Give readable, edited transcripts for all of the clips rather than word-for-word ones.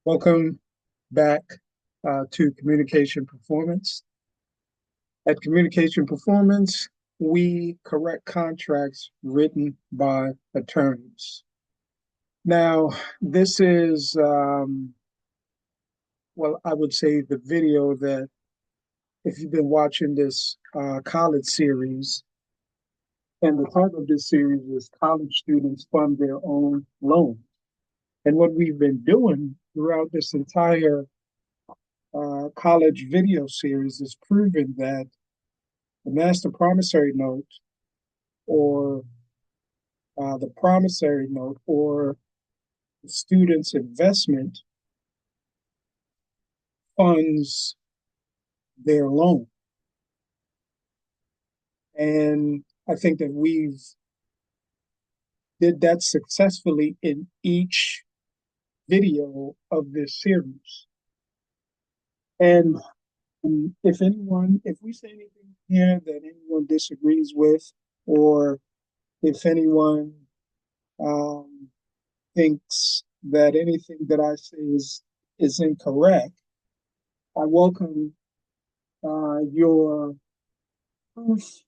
Welcome back to Communication Performance. At Communication Performance, we correct contracts written by attorneys. Now, this is, I would say the video that if you've been watching this college series, and the title of this series is College Students Fund Their Own Loans. And what we've been doing throughout this entire college video series is proving that the master promissory note or the promissory note or the student's investment funds their loan. And I think that we've did that successfully in each video of this series. And if we say anything here that anyone disagrees with, or if anyone um, thinks that anything that I say is incorrect, I welcome your proof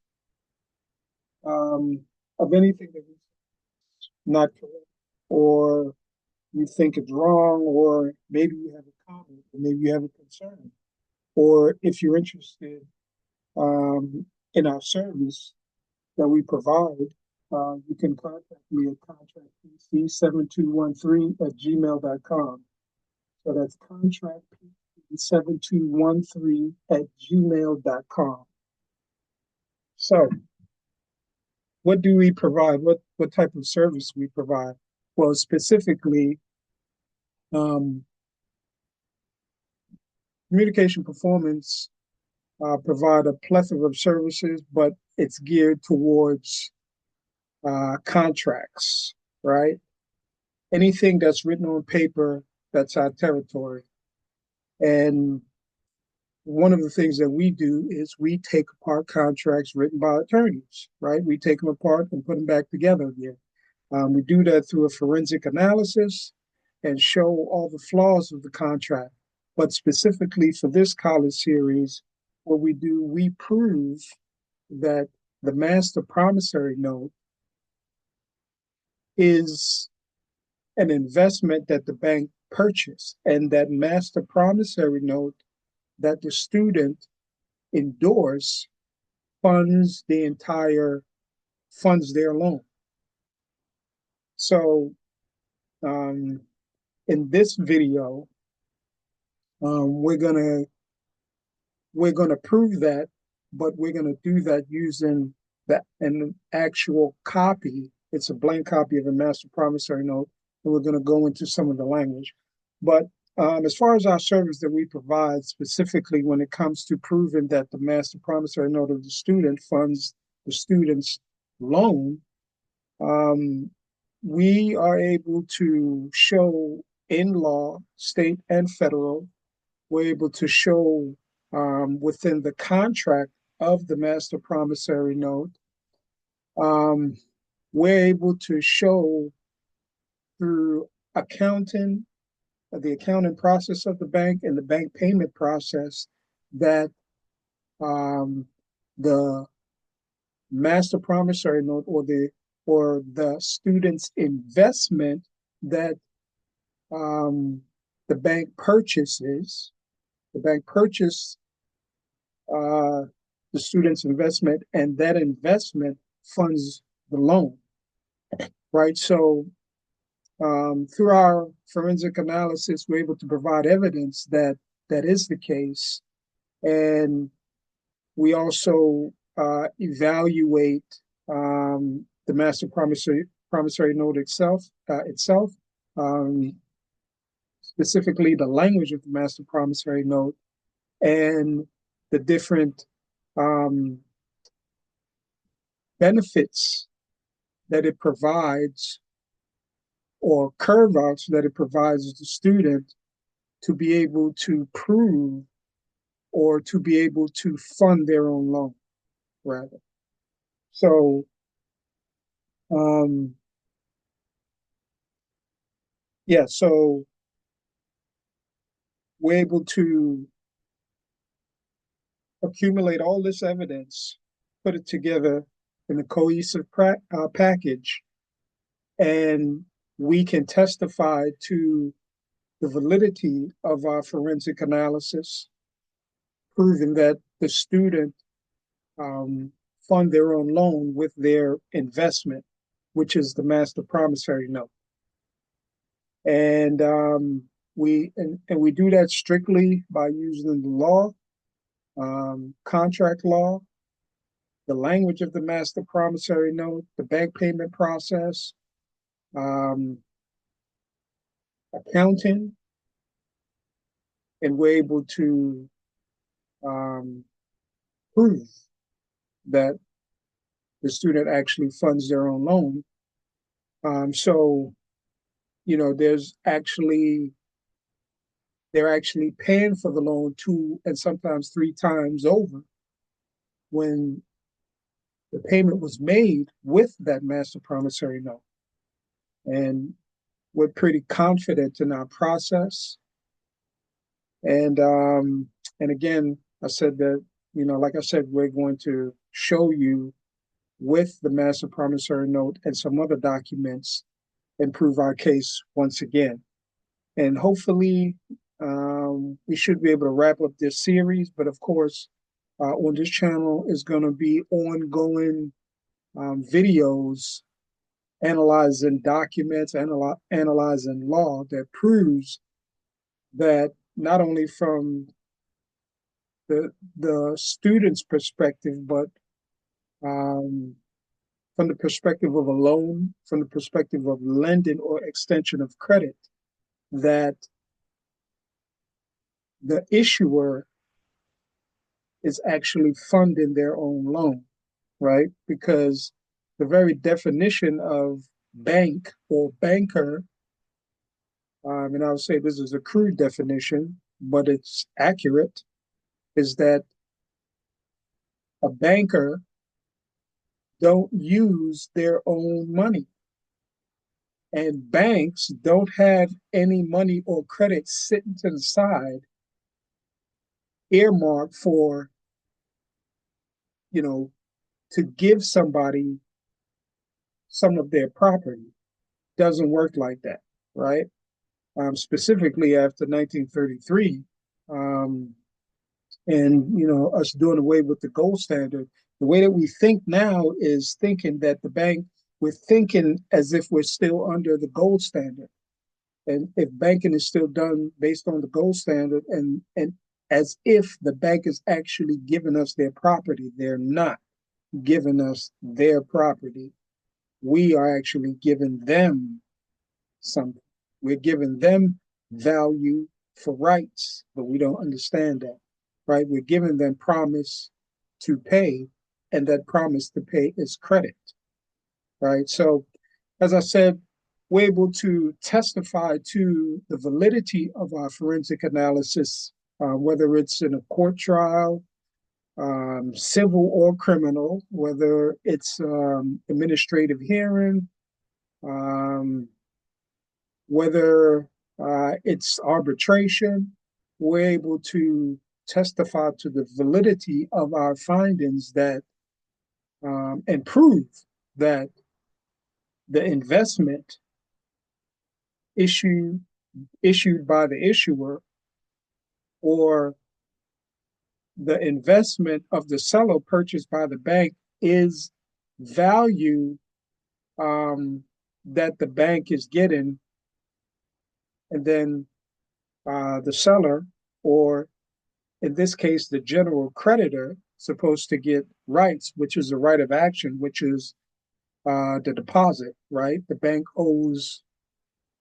of anything that is not correct, or you think it's wrong, or maybe you have a comment, or maybe you have a concern, or if you're interested in our service that we provide, you can contact me at contractpc7213@gmail.com. So that's contractpc7213@gmail.com. So what do we provide? What type of service we provide? Well, specifically, um, communication performance provide a plethora of services, but it's geared towards contracts, right? Anything that's written on paper, that's our territory. And one of the things that we do is we take apart contracts written by attorneys, right? We take them apart and put them back together again. We do that through a forensic analysis and show all the flaws of the contract. But specifically for this college series, what we do, we prove that the master promissory note is an investment that the bank purchased, and that master promissory note that the student endorse funds their loan. So um, in this video, we're gonna prove that, but we're gonna do that using an actual copy. It's a blank copy of a master promissory note, and we're gonna go into some of the language. But as far as our service that we provide, specifically when it comes to proving that the master promissory note of the student funds the student's loan, um, we are able to show in law, state and federal, we're able to show within the contract of the master promissory note, um, we're able to show through accounting, the accounting process of the bank and the bank payment process, that um, the master promissory note or the student's investment that um, the bank purchases, the bank purchased uh, the student's investment, and that investment funds the loan, right? So through our forensic analysis, we're able to provide evidence that that is the case, and we also evaluate the master promissory note itself, um, specifically the language of the master promissory note, and the different um, benefits that it provides, or curve outs that it provides the student to be able to prove or to be able to fund their own loan, rather. So, um, yeah, so we're able to accumulate all this evidence, put it together in a cohesive package, and we can testify to the validity of our forensic analysis, proving that the student um, fund their own loan with their investment, which is the master promissory note. And we do that strictly by using the law, contract law, the language of the master promissory note, the bank payment process, um, accounting, and we're able to um, prove that the student actually funds their own loan. So, there's actually they're actually paying for the loan two and sometimes three times over when the payment was made with that master promissory note. And we're pretty confident in our process. And again, I said that, like I said, we're going to show you with the master promissory note and some other documents and prove our case once again. And hopefully, we should be able to wrap up this series. But of course, on this channel is going to be ongoing videos analyzing documents, analyzing law that proves that not only from the student's perspective, but um, from the perspective of a loan, from the perspective of lending or extension of credit, that the issuer is actually funding their own loan, right? Because the very definition of bank or banker, and I would say this is a crude definition, but it's accurate, is that a banker don't use their own money. And banks don't have any money or credit sitting to the side earmarked for, to give somebody some of their property. Doesn't work like that, right? Specifically after 1933, and us doing away with the gold standard. The way that we think now is thinking that we're thinking as if we're still under the gold standard. And if banking is still done based on the gold standard, and as if the bank is actually giving us their property, they're not giving us their property. We are actually giving them something. We're giving them value for rights, but we don't understand that, right? We're giving them promise to pay, and that promise to pay is credit, right? So, as I said, we're able to testify to the validity of our forensic analysis, whether it's in a court trial, civil or criminal, whether it's administrative hearing, um, whether it's arbitration. We're able to testify to the validity of our findings that and prove that the investment issued by the issuer or the investment of the seller purchased by the bank is value that the bank is getting, and then the seller, or in this case, the general creditor, supposed to get rights, which is a right of action, which is the deposit, right? The bank owes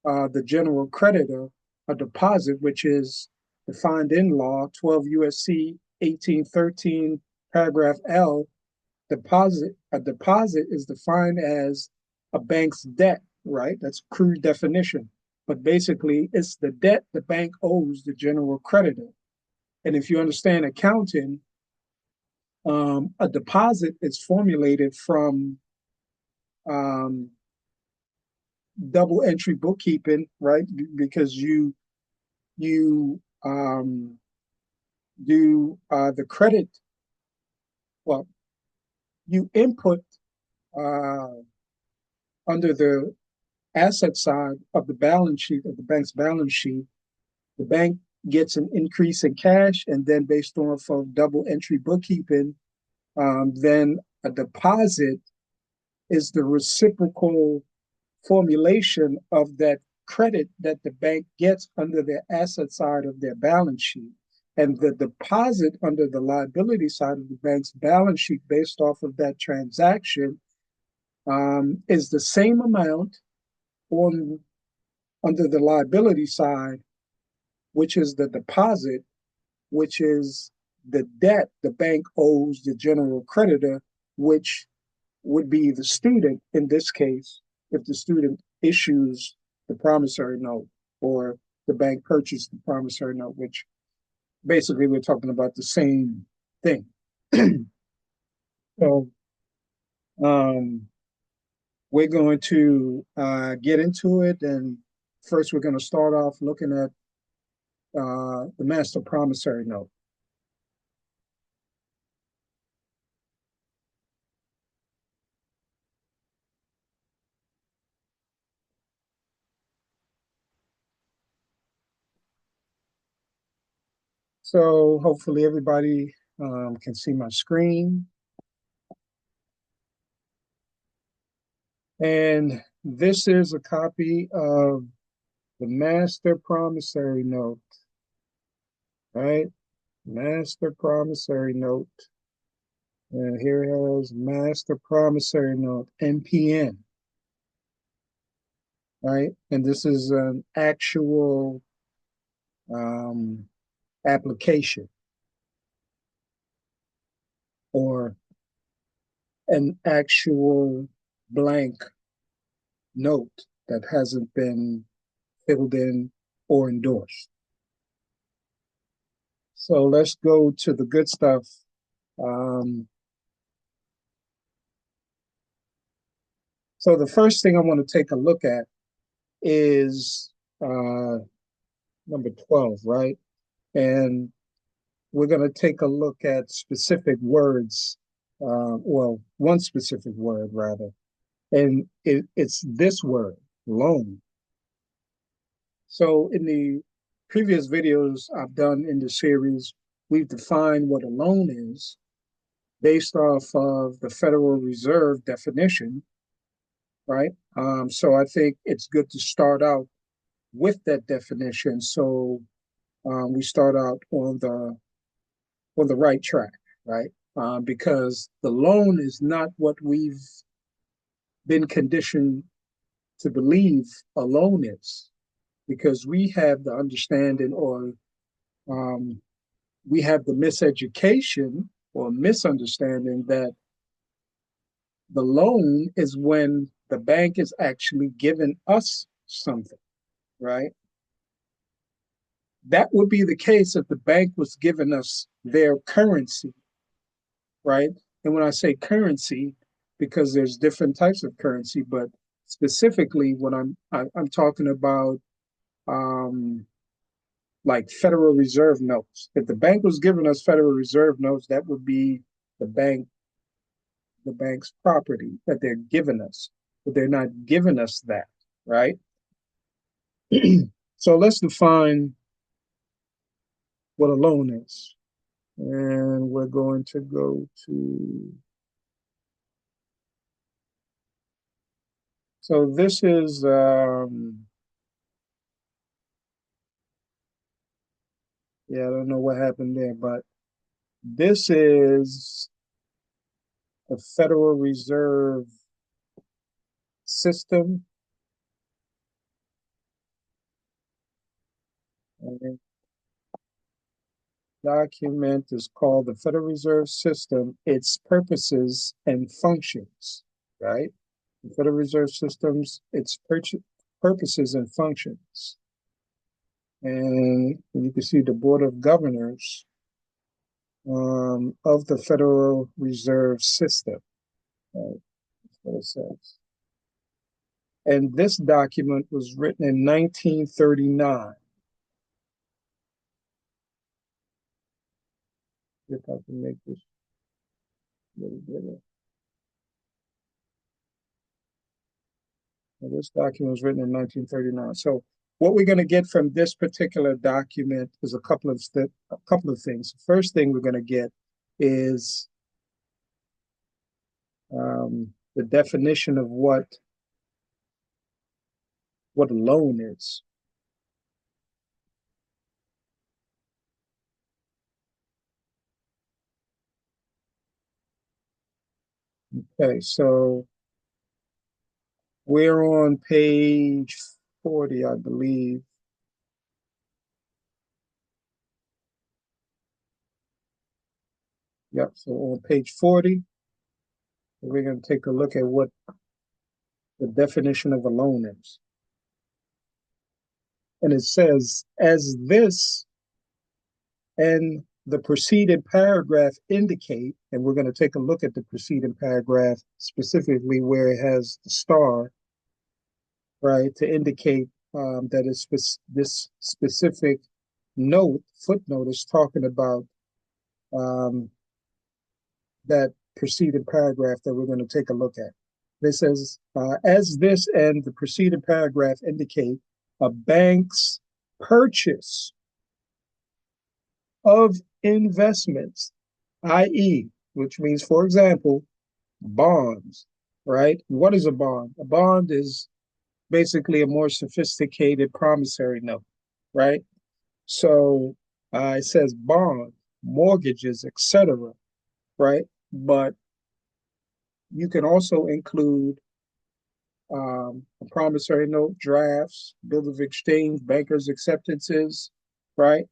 the general creditor a deposit, which is defined in law, 12 USC 1813, paragraph L. A deposit is defined as a bank's debt, right? That's crude definition. But basically, it's the debt the bank owes the general creditor. And if you understand accounting, a deposit is formulated from um, double entry bookkeeping, right? Because you um, do the credit, well, you input uh, under the asset side of the balance sheet, of the bank's balance sheet, the bank gets an increase in cash, and then based off of double entry bookkeeping, then a deposit is the reciprocal formulation of that credit that the bank gets under the asset side of their balance sheet. And the deposit under the liability side of the bank's balance sheet based off of that transaction is the same amount on under the liability side, which is the deposit, which is the debt the bank owes the general creditor, which would be the student in this case, if the student issues the promissory note or the bank purchased the promissory note, which basically we're talking about the same thing. So um, we're going to get into it. And first, we're going to start off looking at the master promissory note. So hopefully everybody can see my screen. And this is a copy of the master promissory note, right? Master promissory note. And here it has master promissory note, MPN, right? And this is an actual um, application or an actual blank note that hasn't been filled in or endorsed. So let's go to the good stuff. So the first thing I want to take a look at is number 12, right? And we're going to take a look at specific words, well, one specific word rather, and it's this word, loan. So in the previous videos I've done in the series, we've defined what a loan is based off of the Federal Reserve definition, right? So I think it's good to start out with that definition, so we start out on the right track, right? Because the loan is not what we've been conditioned to believe a loan is, because we have the understanding or um, we have the miseducation or misunderstanding that the loan is when the bank is actually giving us something, right? That would be the case if the bank was giving us their currency, right? And when I say currency, because there's different types of currency, but specifically when I'm talking about um, like Federal Reserve notes. If the bank was giving us Federal Reserve notes, that would be the bank's property that they're giving us, but they're not giving us that, right? So let's define what a loan is. And we're going to go to, so this is, yeah, I don't know what happened there, but this is the Federal Reserve system. And document is called the Federal Reserve System, its purposes and functions, right? The Federal Reserve System's its purposes and functions. And you can see the Board of Governors of the Federal Reserve System. Right? That's what it says. And this document was written in 1939. if I can make this a little bigger. Now, this document was written in 1939. So what we're going to get from this particular document is a couple of things. The first thing we're going to get is the definition of what a loan is. Okay, so we're on page 40, I believe. Yep, so on page 40, we're going to take a look at what the definition of a loan is. And it says, as this and the preceding paragraph indicate, and we're going to take a look at the preceding paragraph specifically where it has the star, right, to indicate that this specific footnote is talking about that preceding paragraph that we're going to take a look at. It says, as this and the preceding paragraph indicate, a bank's purchase of investments, i.e., which means, for example, bonds, right? What is a bond? A bond is basically a more sophisticated promissory note, right? So it says bond, mortgages, etc., right? But you can also include a promissory note, drafts, bills of exchange, bankers' acceptances, right?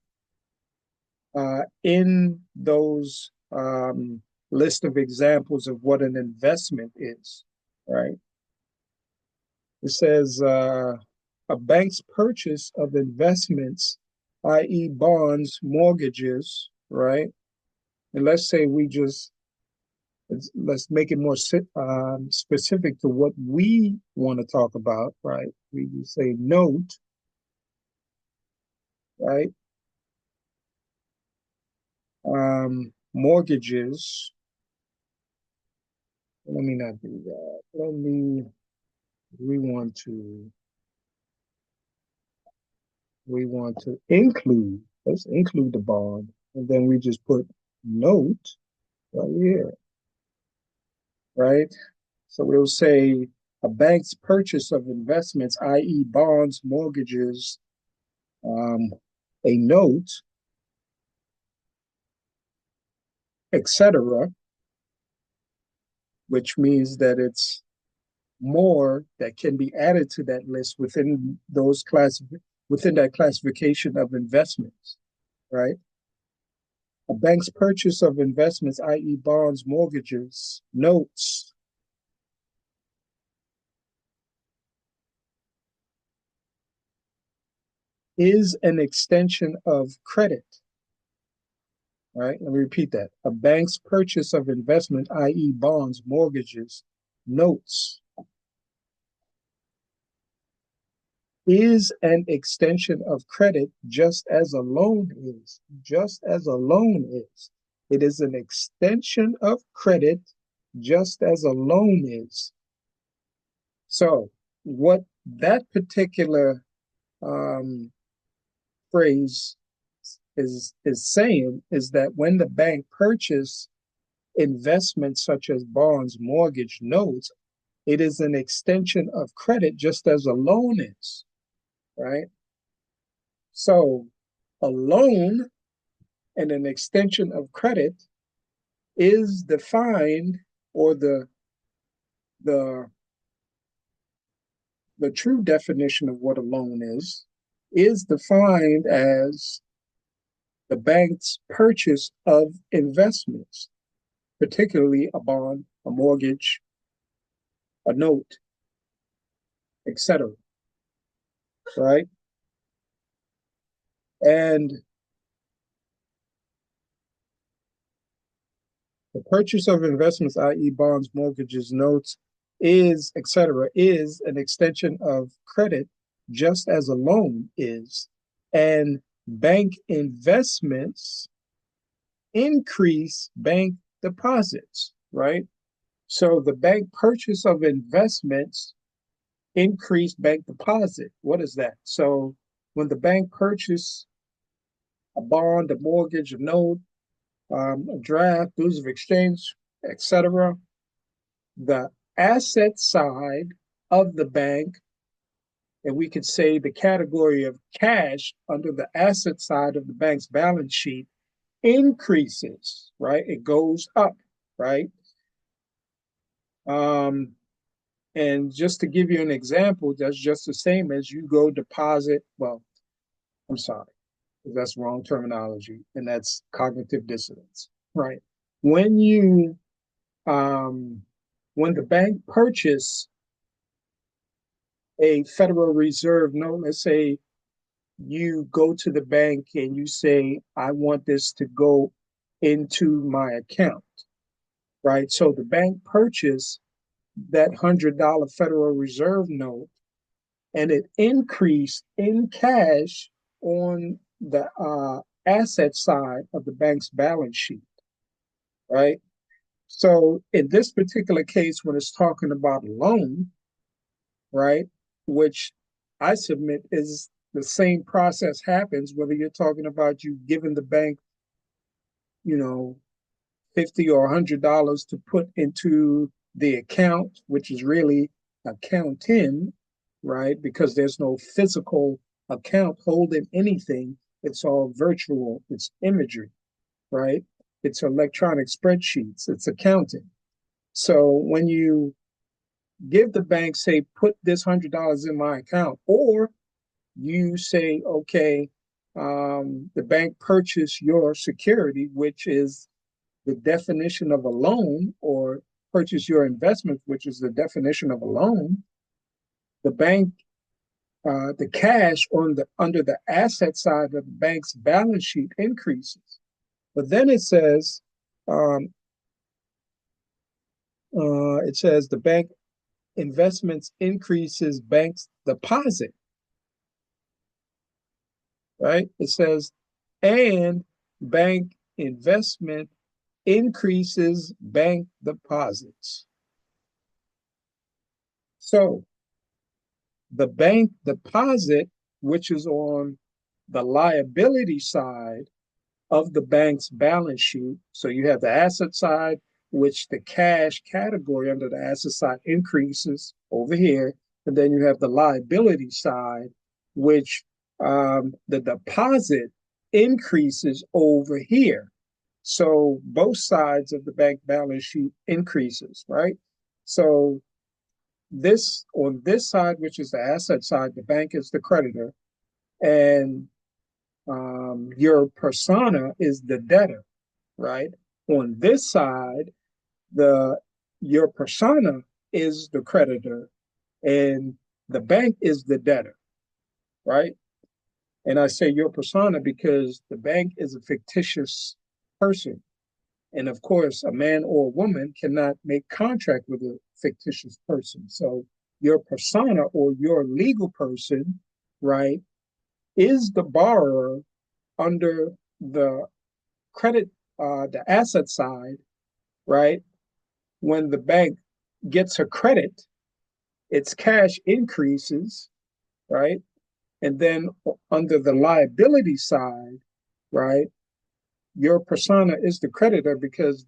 In those list of examples of what an investment is, right? It says a bank's purchase of investments, i.e., bonds, mortgages, right? And let's say let's make it more specific to what we want to talk about, right? We say note, right? Mortgages. Let me not do that. We want to include, let's include the bond, and then we just put note right here, right? So we'll say a bank's purchase of investments, i.e., bonds, mortgages, a note, etc., which means that it's more that can be added to that list within that classification of investments, right? A bank's purchase of investments, i.e., bonds, mortgages, notes, is an extension of credit, right? Let me repeat that. A bank's purchase of investment, i.e., bonds, mortgages, notes, is an extension of credit just as a loan is. Just as a loan is. It is an extension of credit just as a loan is. So what that particular phrase is saying is that when the bank purchase investments such as bonds, mortgage, notes, it is an extension of credit just as a loan is, right? So a loan and an extension of credit is defined, or the true definition of what a loan is defined as the bank's purchase of investments, particularly a bond, a mortgage, a note, etc. Right? And the purchase of investments, i.e., bonds, mortgages, notes, is, etc., is an extension of credit just as a loan is. And bank investments increase bank deposits, right? So the bank purchase of investments increase bank deposit. What is that? So when the bank purchase a bond, a mortgage, a note, a draft, bills of exchange, etc., the asset side of the bank, and we could say the category of cash under the asset side of the bank's balance sheet increases, right? It goes up, right? Um, and just to give you an example, that's just the same as you go deposit. Well, I'm sorry, that's wrong terminology, and that's cognitive dissonance, right? When you um, when the bank purchase a Federal Reserve note, let's say you go to the bank and you say, I want this to go into my account, right? So the bank purchased that $100 Federal Reserve note and it increased in cash on the asset side of the bank's balance sheet, right? So in this particular case, when it's talking about a loan, right, which I submit is the same process happens whether you're talking about you giving the bank, you know, 50 or $100 to put into the account, which is really accounting, right? Because there's no physical account holding anything. It's all virtual, it's imagery, right? It's electronic spreadsheets, it's accounting. So when you give the bank, say, put this $100 in my account, or you say, okay, the bank purchased your security, which is the definition of a loan, or purchase your investment, which is the definition of a loan, the bank, the cash on the under the asset side of the bank's balance sheet increases. But then um, it says the bank investments increases bank's deposit, right? It says, and bank investment increases bank deposits. So the bank deposit, which is on the liability side of the bank's balance sheet. So you have the asset side, which the cash category under the asset side increases over here. And then you have the liability side, which the deposit increases over here. So both sides of the bank balance sheet increases, right? So this on this side, which is the asset side, the bank is the creditor, and your persona is the debtor, right? On this side, the your persona is the creditor, and the bank is the debtor, right? And I say your persona because the bank is a fictitious person. And of course, a man or a woman cannot make contract with a fictitious person. So your persona or your legal person, right, is the borrower under the credit, the asset side, right? When the bank gets a credit, its cash increases, right? And then under the liability side, right, your persona is the creditor because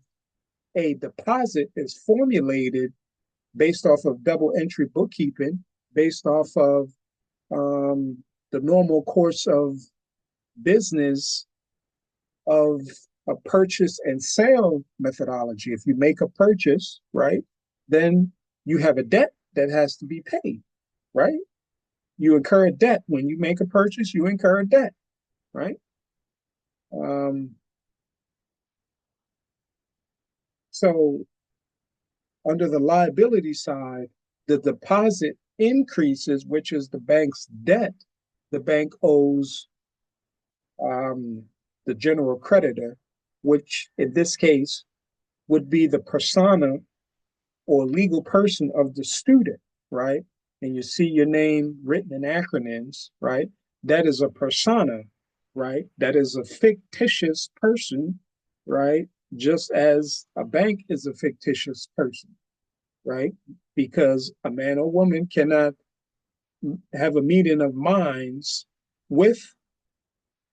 a deposit is formulated based off of double entry bookkeeping, based off of the normal course of business of a purchase and sale methodology. If you make a purchase, right, then you have a debt that has to be paid, right? You incur a debt. When you make a purchase, you incur a debt, right? Um, so under the liability side, the deposit increases, which is the bank's debt. The bank owes um, the general creditor, which in this case would be the persona or legal person of the student, right? And you see your name written in acronyms, right? That is a persona, right? That is a fictitious person, right? Just as a bank is a fictitious person, right? Because a man or woman cannot have a meeting of minds with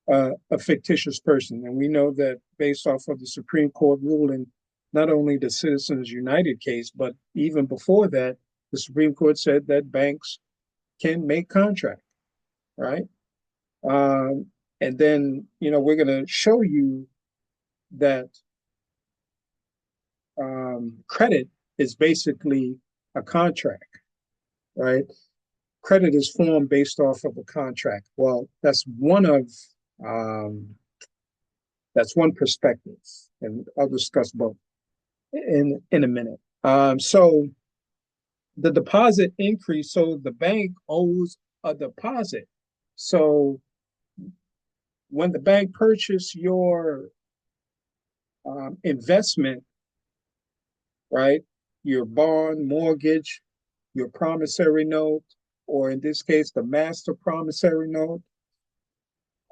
a fictitious person. And we know that based off of the Supreme Court ruling, not only the Citizens United case, but even before that, the Supreme Court said that banks can make contracts, right? Um, and then, we're going to show you that credit is basically a contract, right? Credit is formed based off of a contract. Well, um, that's one perspective, and I'll discuss both in a minute. So the deposit increase. So the bank owes a deposit. So when the bank purchase your investment, right, your bond, mortgage, your promissory note, or in this case, the master promissory note,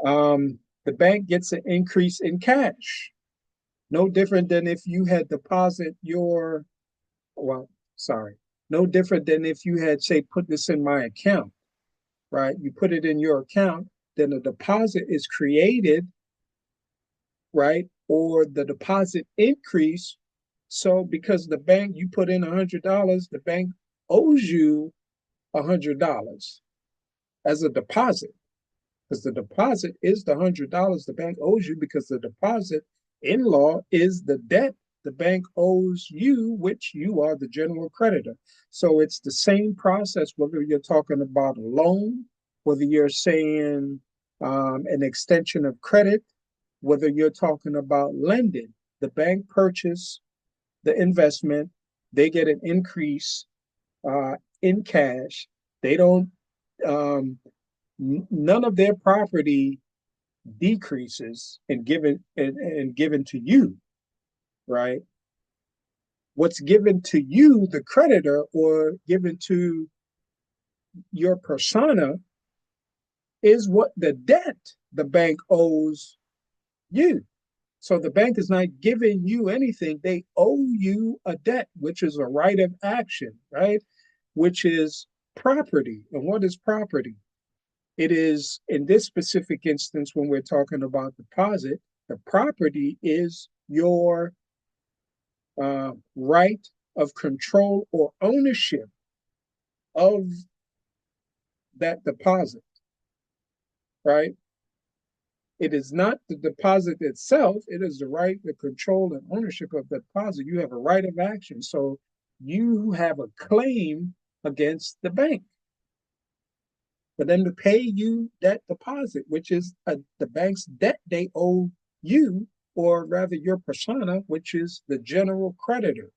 the bank gets an increase in cash. No different than if you had deposit your, well, sorry, no different than if you had, say, put this in my account, right? You put it in your account, then a deposit is created, right? Or the deposit increase. So because the bank, you put in $100, the bank owes you $100 as a deposit, because the deposit is the $100 the bank owes you, because the deposit in law is the debt the bank owes you, which you are the general creditor. So it's the same process, whether you're talking about a loan, whether you're saying an extension of credit, whether you're talking about lending. The bank purchase the investment, they get an increase in cash. They don't, none of their property decreases and given to you, right? What's given to you, the creditor, or given to your persona, is what the debt the bank owes you. So the bank is not giving you anything. They owe you a debt, which is a right of action, right? Which is property. And what is property? It is, in this specific instance, when we're talking about deposit, the property is your right of control or ownership of that deposit, right? It is not the deposit itself, it is the right, the control, and ownership of the deposit. You have a right of action. So you have a claim against the bank for them to pay you that deposit, which is the bank's debt they owe you, or rather your persona, which is the general creditor,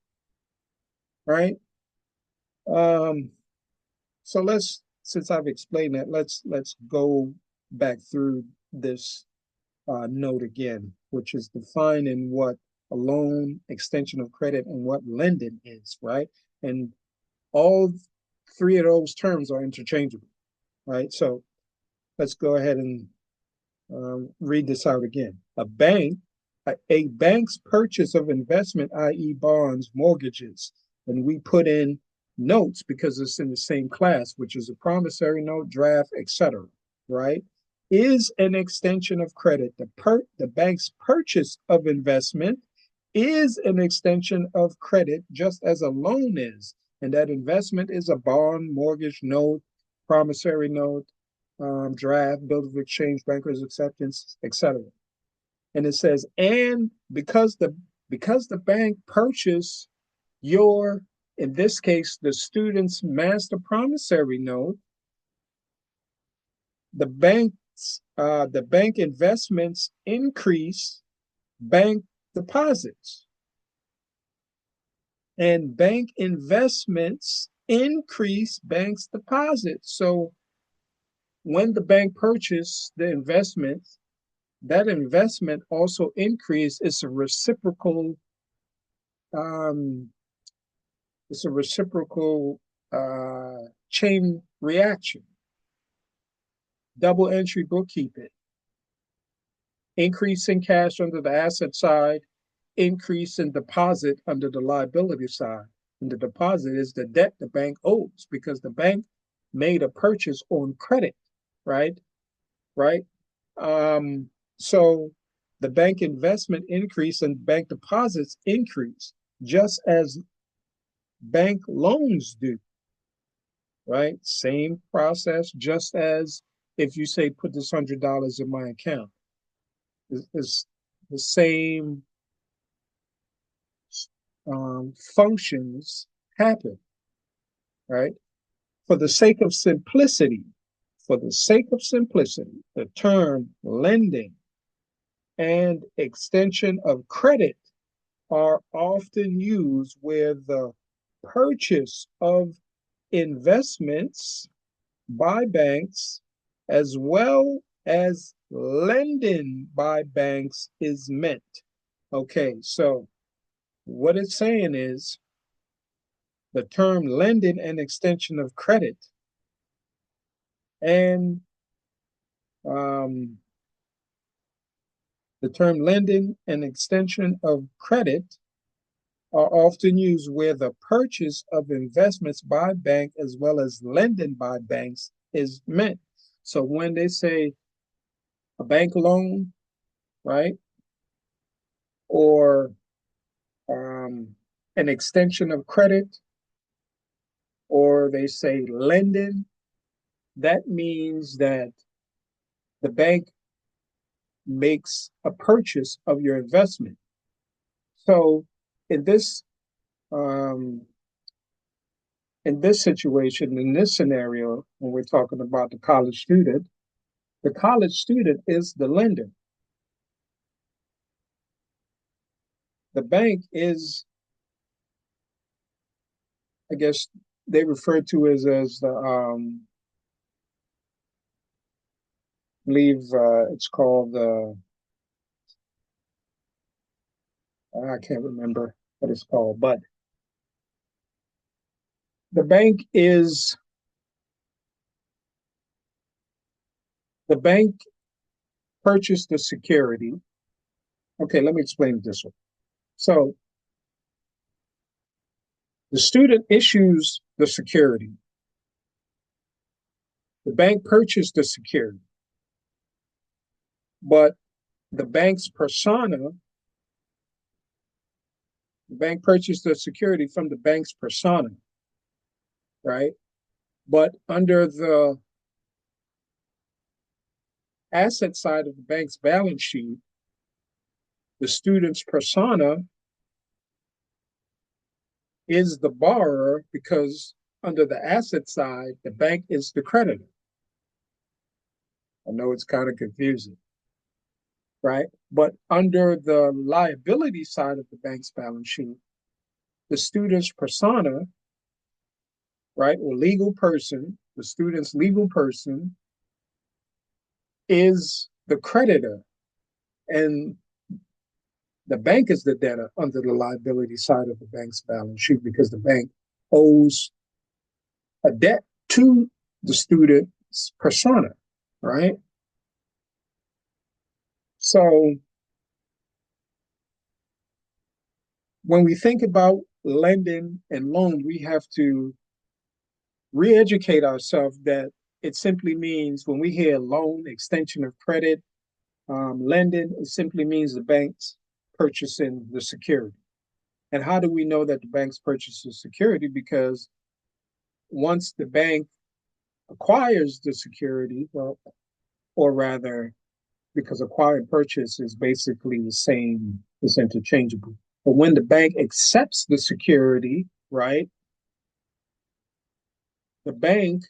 right? Um, so since I've explained that, let's go back through this note again, which is defining what a loan, extension of credit, and what lending is, right? And all three of those terms are interchangeable, right? So let's go ahead and read this out again. A bank's purchase of investment, i.e., bonds, mortgages, and we put in notes because it's in the same class, which is a promissory note, draft, etc., right? Is an extension of credit. The bank's purchase of investment is an extension of credit, just as a loan is. And that investment is a bond, mortgage, note, promissory note, draft, bill of exchange, banker's acceptance, etc. And it says, and because the bank purchased your, in this case, the student's master promissory note, the bank investments increase bank deposits, and bank investments increase bank's deposits. So when the bank purchased the investment, that investment also increased. Um, it's a reciprocal chain reaction. Double entry bookkeeping. Increase in cash under the asset side, increase in deposit under the liability side. And the deposit is the debt the bank owes because the bank made a purchase on credit, right? Right? Um, so the bank investment increase and bank deposits increase just as bank loans do, right? Same process, just as if you say, put this $100 in my account, it's the same functions happen, right? For the sake of simplicity, for the sake of simplicity, the term lending and extension of credit are often used where the purchase of investments by banks as well as lending by banks is meant. Okay, so what it's saying is the term lending and extension of credit and um, the term lending and extension of credit are often used where the purchase of investments by bank as well as lending by banks is meant. So when they say a bank loan, right, or an extension of credit, or they say lending, that means that the bank makes a purchase of your investment. So in this um, in this situation, in this scenario, when we're talking about the college student is the lender. The bank is, I guess, they refer to as the, I believe it's called I can't remember what it's called, but the bank is the bank purchased the security. Okay, let me explain it this way. So the student issues the security. The bank purchased the security, but the bank's persona, the bank purchased the security from the bank's persona, right? But under the asset side of the bank's balance sheet, the student's persona is the borrower because under the asset side, the bank is the creditor. I know it's kind of confusing, right? But under the liability side of the bank's balance sheet, the student's persona, right, or legal person, the student's legal person is the creditor, and the bank is the debtor under the liability side of the bank's balance sheet because the bank owes a debt to the student's persona, right? So when we think about lending and loan, we have to re-educate ourselves that it simply means when we hear loan, extension of credit, lending, it simply means the bank's purchasing the security. And how do we know that the bank's purchasing security? Because once the bank acquires the security, well, or rather, because acquire and purchase is basically the same, it's interchangeable. But when the bank accepts the security, right, the bank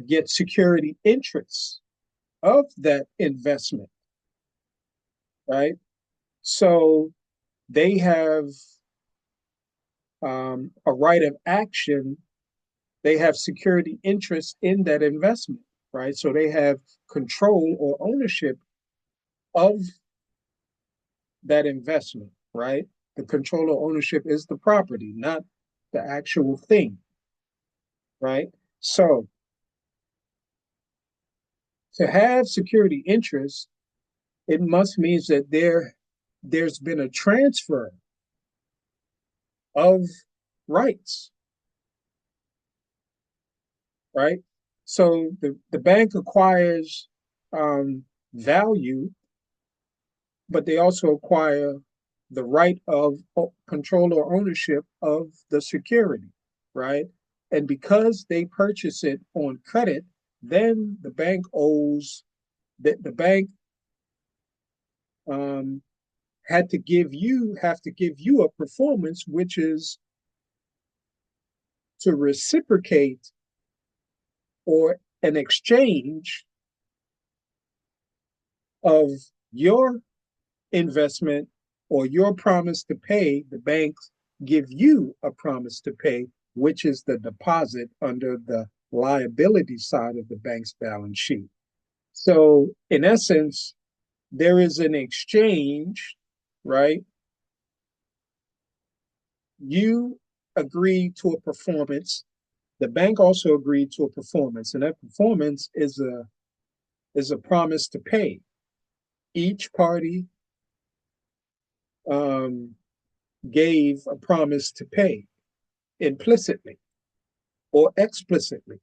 gets security interests of that investment, right? So they have a right of action. They have security interest in that investment, right? So they have control or ownership of that investment, right? The control or ownership is the property, not the actual thing, right? So to have security interest it must mean that there's been a transfer of rights, right? So the bank acquires value, but they also acquire the right of control or ownership of the security, right? And because they purchase it on credit, then the bank owes the bank um, have to give you a performance which is to reciprocate or an exchange of your investment or your promise to pay. The banks give you a promise to pay, which is the deposit under the liability side of the bank's balance sheet. So, in essence, there is an exchange, right? You agree to a performance. The bank also agreed to a performance, and that performance is a promise to pay. Each party um, gave a promise to pay implicitly or explicitly.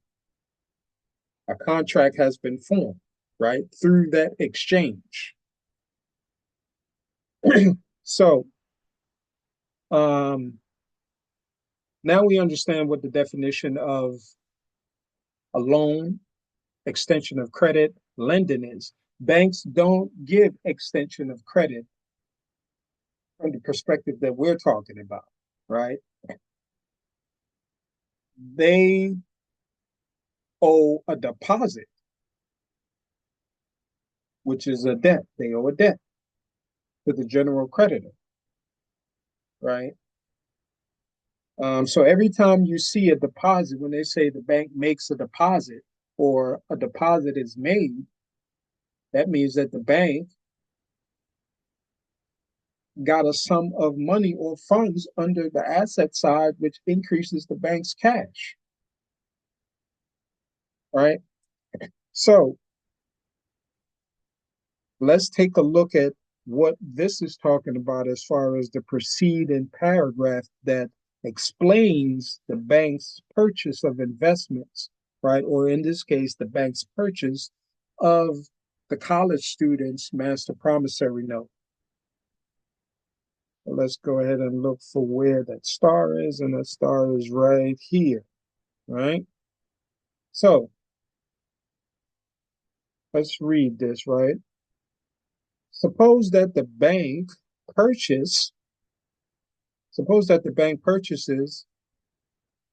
A contract has been formed, right, through that exchange. So um, now we understand what the definition of a loan, extension of credit, lending is. Banks don't give extension of credit from the perspective that we're talking about, right? They owe a deposit, which is a debt. They owe a debt to the general creditor, right? So every time you see a deposit, when they say the bank makes a deposit or a deposit is made, that means that the bank got a sum of money or funds under the asset side, which increases the bank's cash, right? So let's take a look at what this is talking about as far as the preceding paragraph that explains the bank's purchase of investments, right? Or in this case, the bank's purchase of the college student's master promissory note. So let's go ahead and look for where that star is, and that star is right here, right? So let's read this, right? Suppose that the bank purchase Suppose that the bank purchases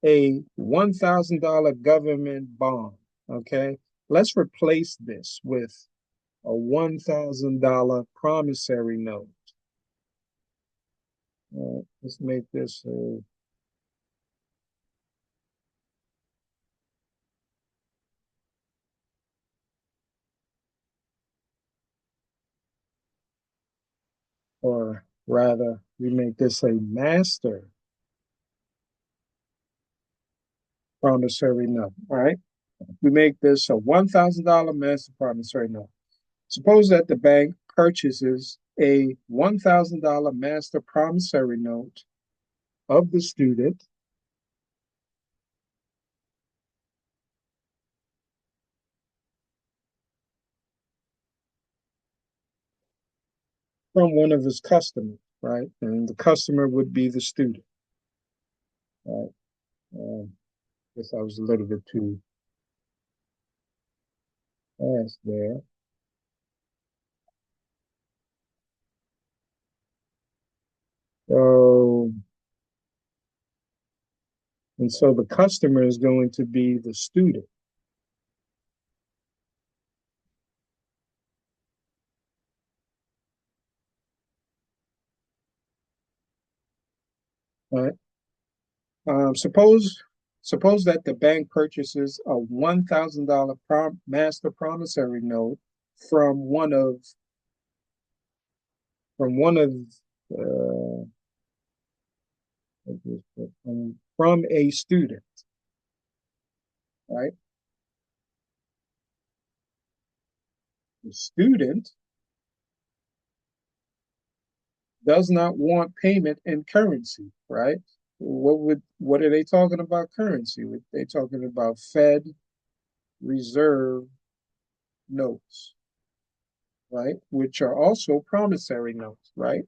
a $1,000 government bond. Okay, let's replace this with a $1,000 promissory note. Let's make this or rather, we make this a master promissory note. All right, we make this a $1,000 master promissory note. Suppose that the bank purchases a $1,000 master promissory note of the student from one of his customers, right? And the customer would be the student, right? I guess I was a little bit too fast there. So, and so the customer is going to be the student, right? Suppose that the bank purchases a $1,000 master promissory note from one of from one of uh, from a student, right? The student does not want payment in currency, right? What are they talking about currency? They talking about Fed Reserve notes, right? Which are also promissory notes, right?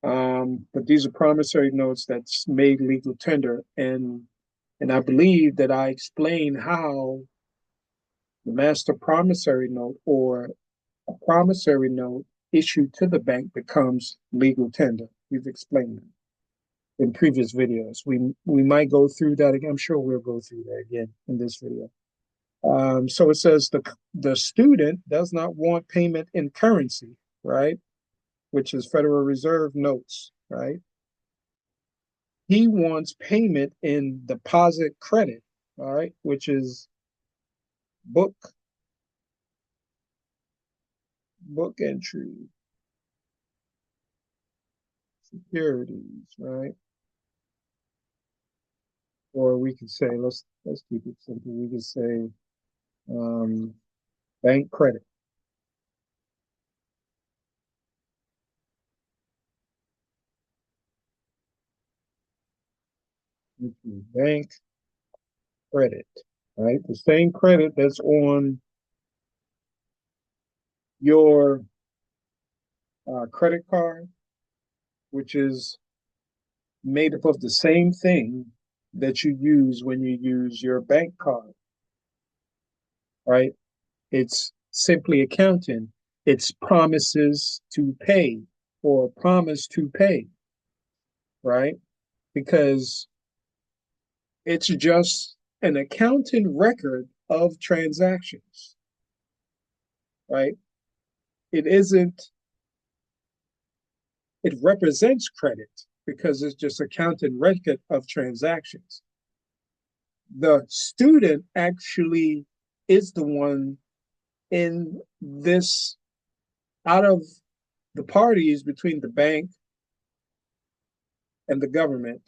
But these are promissory notes that's made legal tender, and I believe that I explained how the master promissory note or a promissory note issued to the bank becomes legal tender. We've explained that in previous videos. We might go through that again. I'm sure we'll go through that again in this video. So it says the student does not want payment in currency, right? Which is Federal Reserve notes, right? He wants payment in deposit credit, all right, which is book book entry securities, right? Or we could say let's keep it simple. We could say um, bank credit, which is bank credit, right? The same credit that's on your credit card, which is made up of the same thing that you use when you use your bank card, right? It's simply accounting. It's promises to pay or promise to pay, right? Because it's just an accounting record of transactions, right? It isn't, it represents credit because it's just accounting record of transactions. The student actually is the one in this, out of the parties between the bank and the government,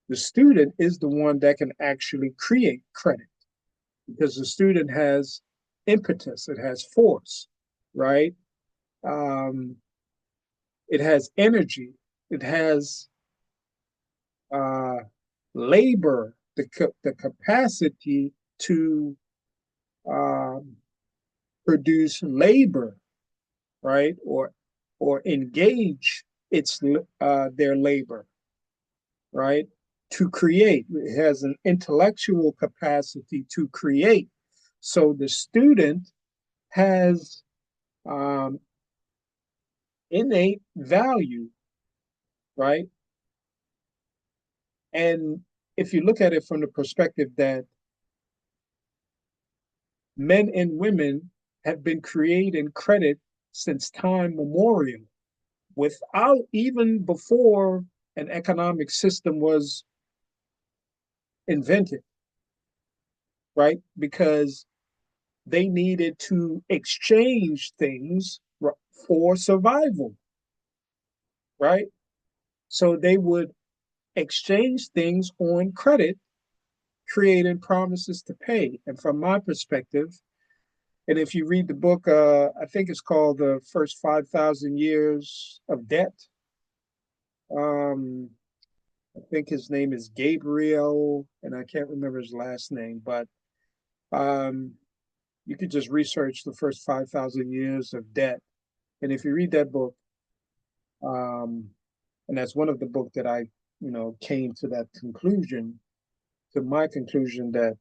the student is the one that can actually create credit because the student has impetus, it has force, right? Um, it has energy, it has uh, labor, the capacity to um, produce labor, right? Or engage its their labor, right? To create. It has an intellectual capacity to create. So the student has um, innate value, right? And if you look at it from the perspective that men and women have been creating credit since time memorial, without even before an economic system was invented, right? Because they needed to exchange things for survival, right? So they would exchange things on credit, creating promises to pay. And from my perspective, and if you read the book, I think it's called The First 5,000 Years of Debt. Um, I think his name is Gabriel, and I can't remember his last name, but um, you could just research the first 5,000 years of debt. And if you read that book, um, and that's one of the book that I, came to that conclusion, to my conclusion that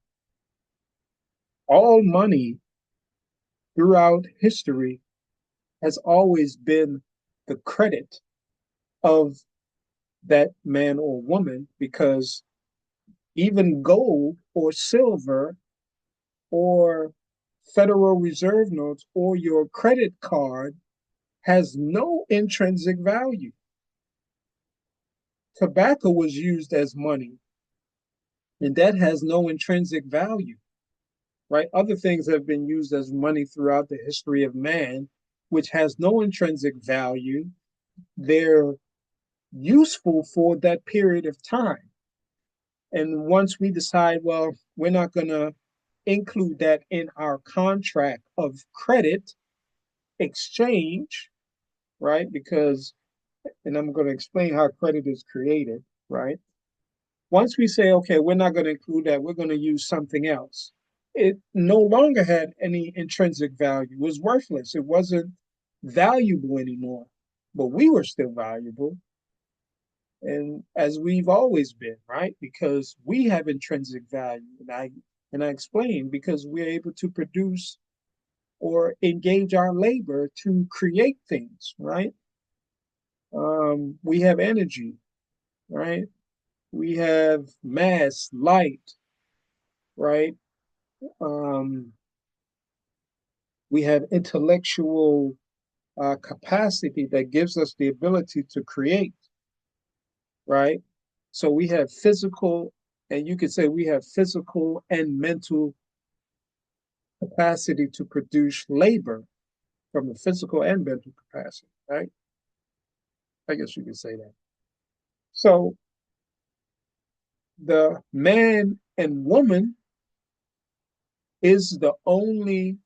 all money throughout history has always been the credit of that man or woman because even gold or silver or Federal Reserve notes or your credit card has no intrinsic value. Tobacco was used as money, and that has no intrinsic value, right? Other things have been used as money throughout the history of man, which has no intrinsic value. They're useful for that period of time. And once we decide, well, we're not going to include that in our contract of credit exchange, right? Because, and I'm going to explain how credit is created, right? Once we say, okay, we're not going to include that, we're going to use something else, it no longer had any intrinsic value. It was worthless. It wasn't valuable anymore. But we were still valuable. And as we've always been, right? Because we have intrinsic value. And I explained because we're able to produce or engage our labor to create things, right? We have energy, right? We have mass, light, right? Um, we have intellectual capacity that gives us the ability to create, right? So we have physical, and you could say we have physical and mental capacity to produce labor from the physical and mental capacity, right? I guess you could say that. So the man and woman is the only,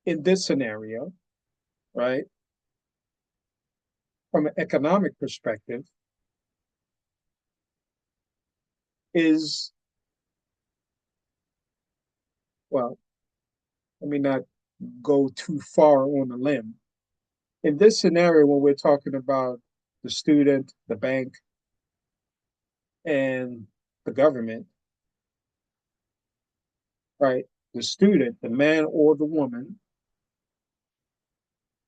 in this scenario, right, from an economic perspective, is, well, let me not go too far on a limb. In this scenario, when we're talking about the student, the bank, and the government, right? The student, the man or the woman,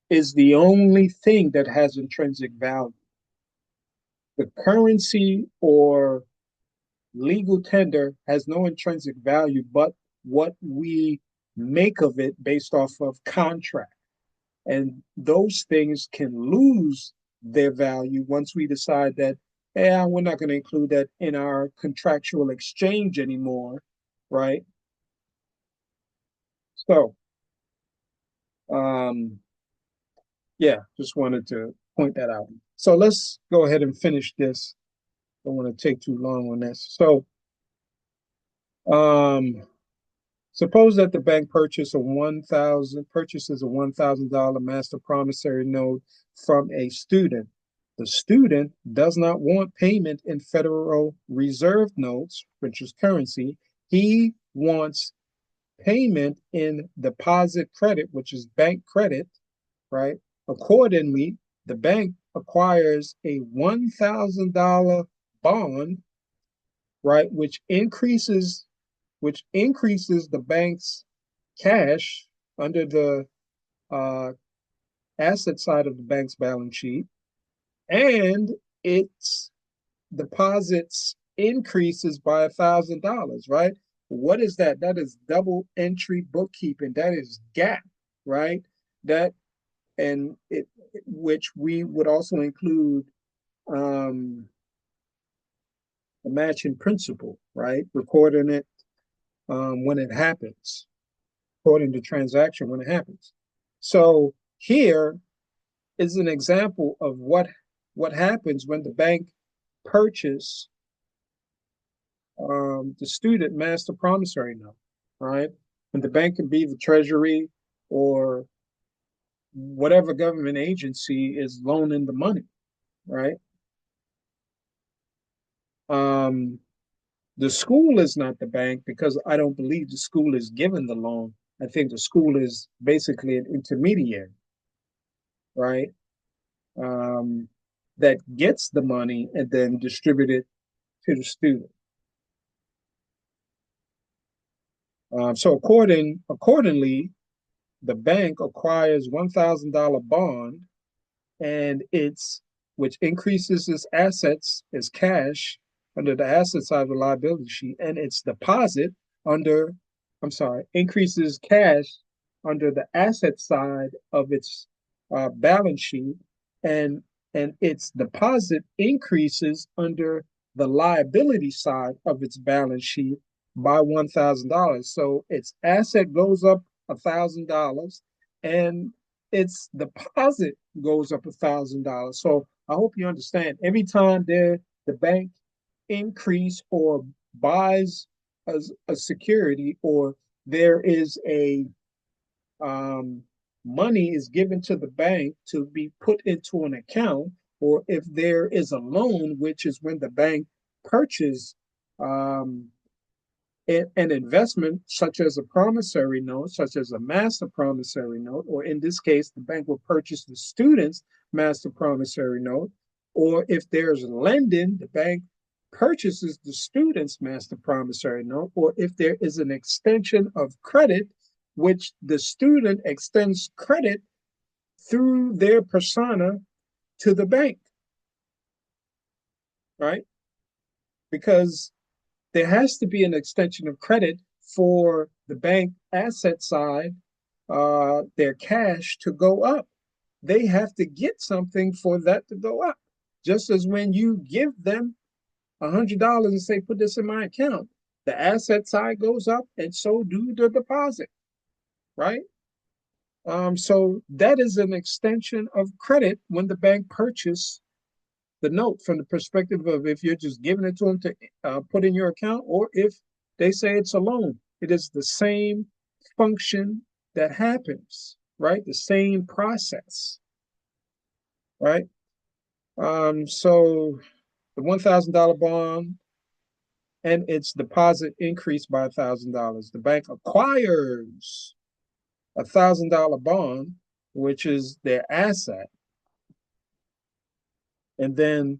is the only thing that has intrinsic value. The currency or legal tender has no intrinsic value but what we make of it based off of contract. And those things can lose their value once we decide that, yeah, we're not going to include that in our contractual exchange anymore, right? So, um, yeah, just wanted to point that out. So let's go ahead and finish this. Don't want to take too long on this. So, um, suppose that the bank purchases a $1,000 master promissory note from a student. The student does not want payment in Federal Reserve notes, which is currency. He wants payment in deposit credit, which is bank credit, right? Accordingly, the bank acquires a $1,000 bond, right, which increases the bank's cash under the uh, asset side of the bank's balance sheet, and its deposits increases by $1,000. Right? What is that? That is double entry bookkeeping. That is GAAP, right? That and it, which we would also include um, a matching principle, right? Recording it when it happens, recording the transaction when it happens. So here is an example of what happens when the bank purchase the student master promissory note, right? And the bank can be the Treasury or whatever government agency is loaning the money, right? Um, the school is not the bank because I don't believe the school is given the loan. I think the school is basically an intermediary, right? Um, that gets the money and then distribute it to the student. So accordingly, the bank acquires $1,000 bond, and it's which increases its assets as cash under the asset side of the liability sheet, and its deposit under, I'm sorry, increases cash under the asset side of its balance sheet, and and its deposit increases under the liability side of its balance sheet by $1,000. So its asset goes up $1,000, and its deposit goes up $1,000. So I hope you understand. Every time the bank increase or buys a security, or there is a um, money is given to the bank to be put into an account, or if there is a loan, which is when the bank purchase um, an investment such as a promissory note, such as a master promissory note, or in this case, the bank will purchase the student's master promissory note, or if there's lending, the bank purchases the student's master promissory note, or if there is an extension of credit, which the student extends credit through their persona to the bank, right? Because there has to be an extension of credit for the bank asset side, their cash to go up. They have to get something for that to go up. Just as when you give them $100 and say, put this in my account, the asset side goes up and so do the deposit, right? So that is an extension of credit when the bank purchase the note from the perspective of if you're just giving it to them to put in your account, or if they say it's a loan. It is the same function that happens, right? The same process, right? So the $1,000 bond and its deposit increased by $1,000. The bank acquires $1,000 bond, which is their asset, and then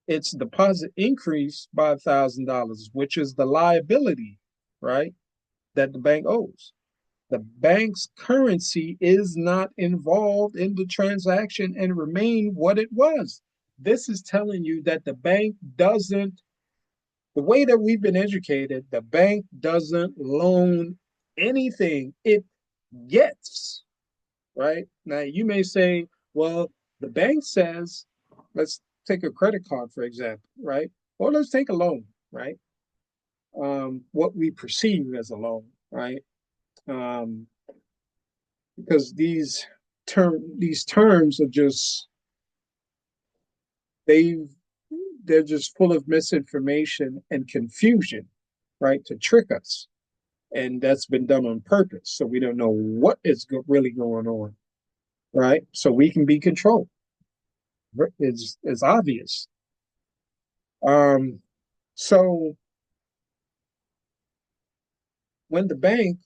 its deposit increased by $1,000, which is the liability, right, that the bank owes. The bank's currency is not involved in the transaction and remain what it was. This is telling you that the bank doesn't, the way that we've been educated, the bank doesn't loan anything. It gets, right? Now, you may say, well, the bank says, let's take a credit card, for example, right? Or let's take a loan, right? What we perceive as a loan, right? Um, because these terms are just they they're just full of misinformation and confusion, right? To trick us, and that's been done on purpose, so we don't know what is really going on, right? So we can be controlled. It's obvious. Um, so when the bank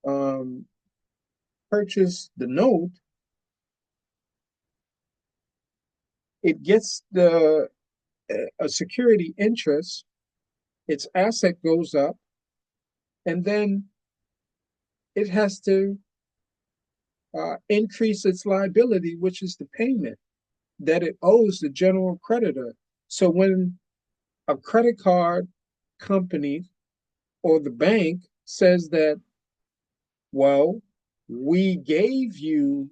um, purchased the note, it gets the a security interest, its asset goes up, and then it has to increase its liability, which is the payment that it owes the general creditor. So when a credit card company or the bank says that, well, we gave you,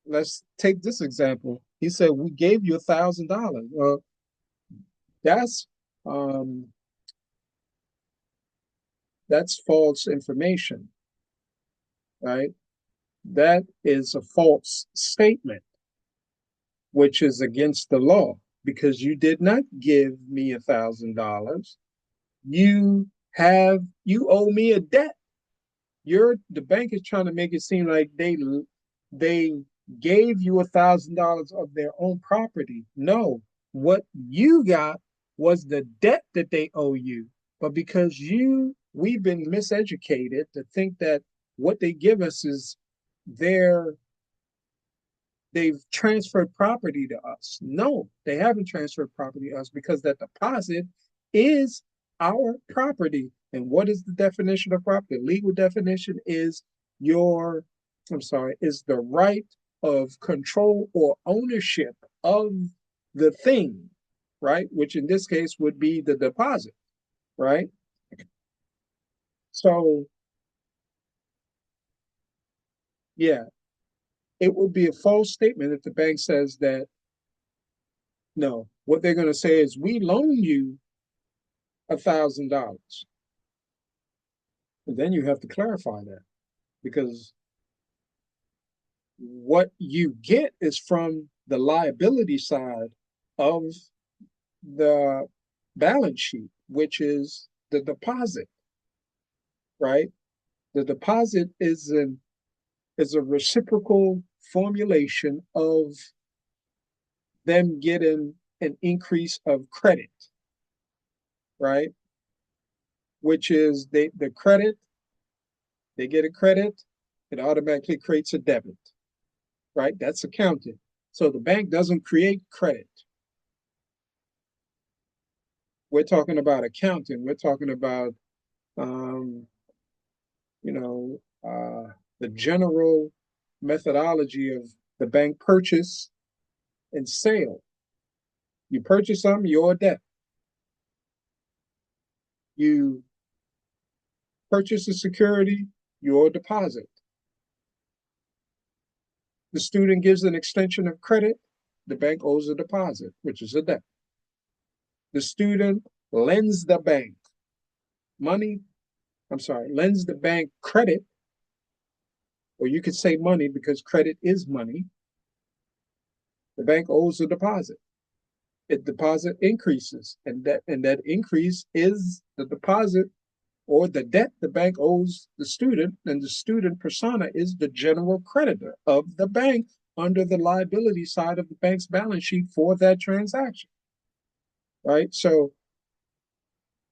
let's take this example. He said, we gave you $1,000. Well, that's um, that's false information, right? That is a false statement, which is against the law because you did not give me $1,000. You owe me a debt. The bank is trying to make it seem like they gave you $1,000 of their own property. No, what you got was the debt that they owe you. But because we've been miseducated to think that what they give us is their they've transferred property to us. No, they haven't transferred property to us because that deposit is our property. And what is the definition of property? The legal definition is is the right of control or ownership of the thing, right? Which in this case would be the deposit, right? So, yeah, it would be a false statement if the bank says that no. What they're going to say is, we loan you $1,000. And then you have to clarify that because what you get is from the liability side of the balance sheet, which is the deposit. right? The deposit is a reciprocal formulation of them getting an increase of credit, right? Which is the credit, they get a credit, it automatically creates a debit, right? That's accounting. So the bank doesn't create credit. We're talking about accounting. We're talking about, um, you know, the general methodology of the bank purchase and sale. You purchase something, you're a debt. You purchase a security, you're a deposit. The student gives an extension of credit, the bank owes a deposit, which is a debt. The student lends the bank money, lends the bank credit, or you could say money because credit is money. The bank owes a deposit. It deposit increases, and that increase is the deposit or the debt the bank owes the student, and the student persona is the general creditor of the bank under the liability side of the bank's balance sheet for that transaction, right? So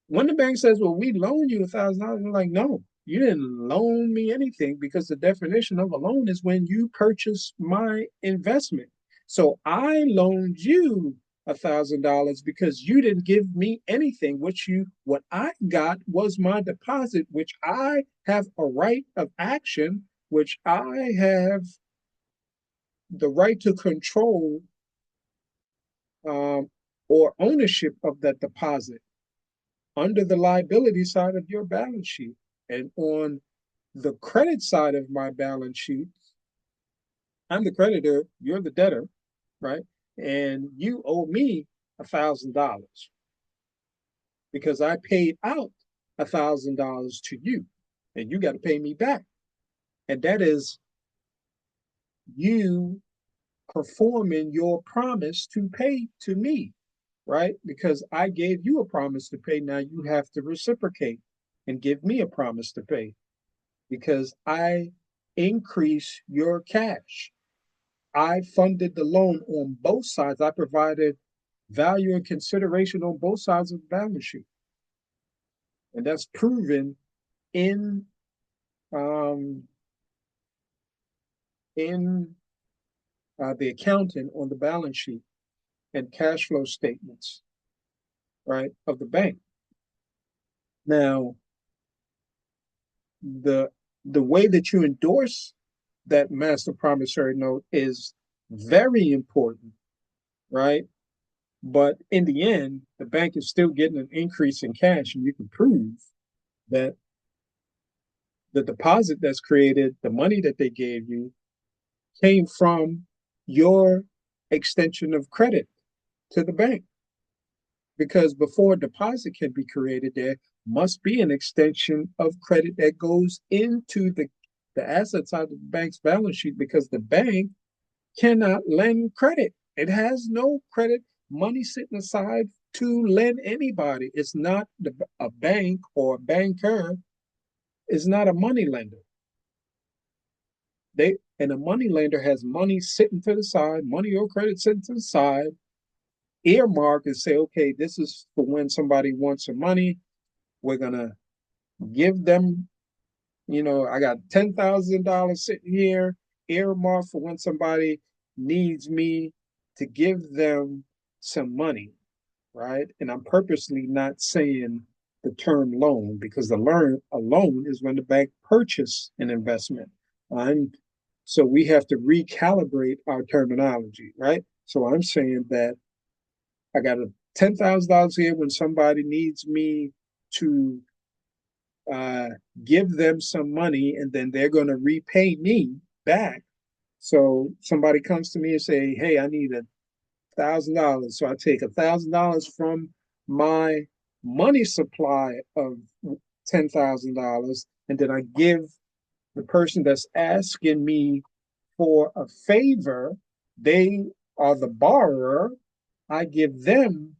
when the bank says, well, we loaned you $1,000, we're like, no, you didn't loan me anything, because the definition of a loan is when you purchase my investment. So I loaned you $1,000 because you didn't give me anything. What I got was my deposit, which I have a right of action, which I have the right to control, um, or ownership of that deposit under the liability side of your balance sheet. And on the credit side of my balance sheet, I'm the creditor, you're the debtor, right? And you owe me $1,000 because I paid out $1,000 to you, and you got to pay me back. And that is you performing your promise to pay to me, right? Because I gave you a promise to pay. Now you have to reciprocate and give me a promise to pay, because I increase your cash. I funded the loan on both sides. I provided value and consideration on both sides of the balance sheet. And that's proven in um, in the accounting on the balance sheet and cash flow statements, right, of the bank. Now, the the way that you endorse that master promissory note is very important, right? But in the end, the bank is still getting an increase in cash, and you can prove that the deposit that's created, the money that they gave you, came from your extension of credit to the bank. Because before a deposit can be created, there must be an extension of credit that goes into the asset side of the bank's balance sheet, because the bank cannot lend credit. It has no credit money sitting aside to lend anybody. It's not a bank or a banker. It's not a money lender. And a money lender has money sitting to the side, money or credit sitting to the side, earmark and say, okay, this is for when somebody wants some money. We're gonna give them, I got $10,000 sitting here, earmark for when somebody needs me to give them some money, right? And I'm purposely not saying the term loan, because a loan is when the bank purchase an investment. And so we have to recalibrate our terminology, right? So I'm saying that I got a $10,000 here when somebody needs me to uh, give them some money, and then they're going to repay me back. So somebody comes to me and say, "Hey, I need $1,000." So I take $1,000 from my money supply of $10,000, and then I give the person that's asking me for a favor. They are the borrower. I give them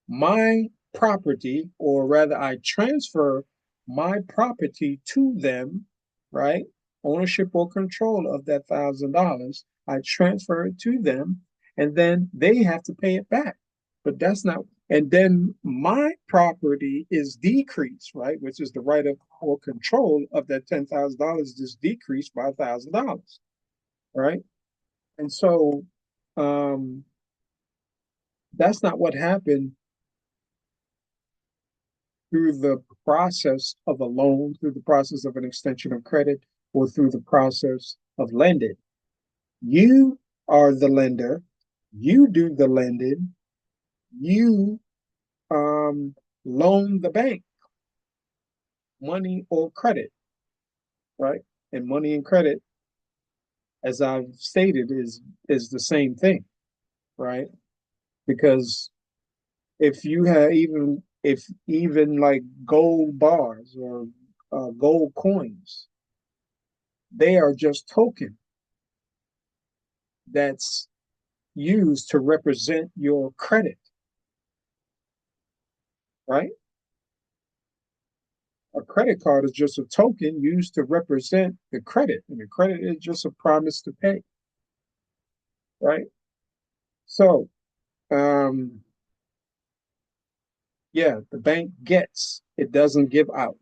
my property, or rather, I transfer my property to them, right? Ownership or control of that $1,000. I transfer it to them, and then they have to pay it back. But that's not, and then my property is decreased, right? Which is the right of or control of that $10,000 is decreased by $1,000, right? And so um, that's not what happened through the process of a loan, through the process of an extension of credit, or through the process of lending. You are the lender, you do the lending, you loan the bank money or credit, right? And money and credit, as I've stated, is the same thing, right? Because if even like gold bars or gold coins, they are just token that's used to represent your credit, right? A credit card is just a token used to represent the credit, and the credit is just a promise to pay, right? So, um, yeah, the bank gets, it doesn't give out.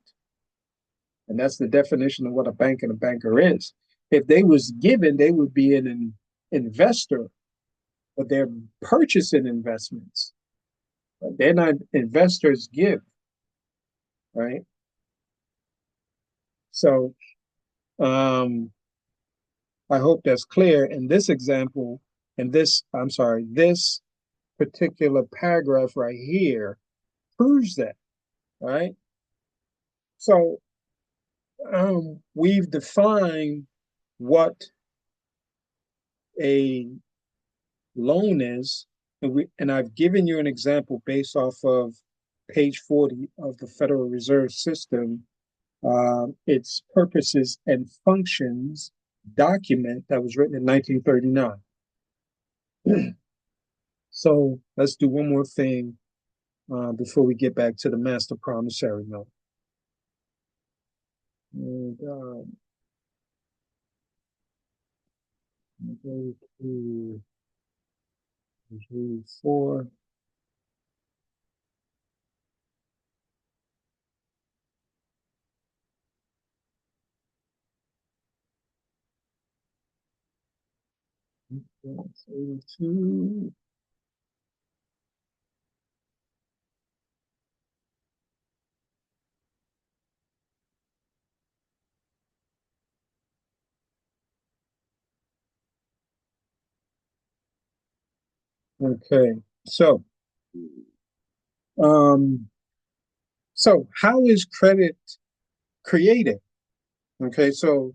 And that's the definition of what a bank and a banker is. If they was given, they would be an investor, but they're purchasing investments. But they're not investors give, right? So I hope that's clear. In this example, I'm sorry, this particular paragraph right here proves that, right? So we've defined what a loan is, and I've given you an example based off of page 40 of the Federal Reserve System, its purposes and functions document that was written in 1939. So let's do one more thing before we get back to the master promissory note. And go to page 4. That's 82. Okay, so um, so how is credit created? Okay, so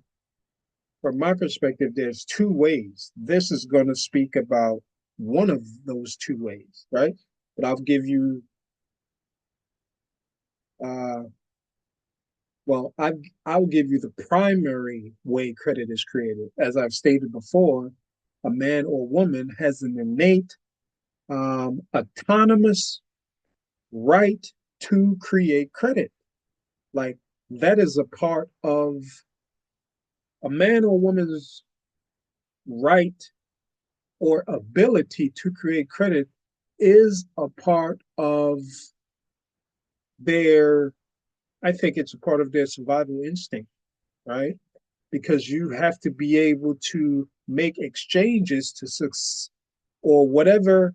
from my perspective, there's two ways. This is going to speak about one of those two ways, right? But uh, I'll give you the primary way credit is created. As I've stated before, a man or woman has an innate, autonomous right to create credit. Like that is a part of a man or woman's right or ability to create credit is a part of their, I think it's a part of their survival instinct, right? Because you have to be able to make exchanges to success or whatever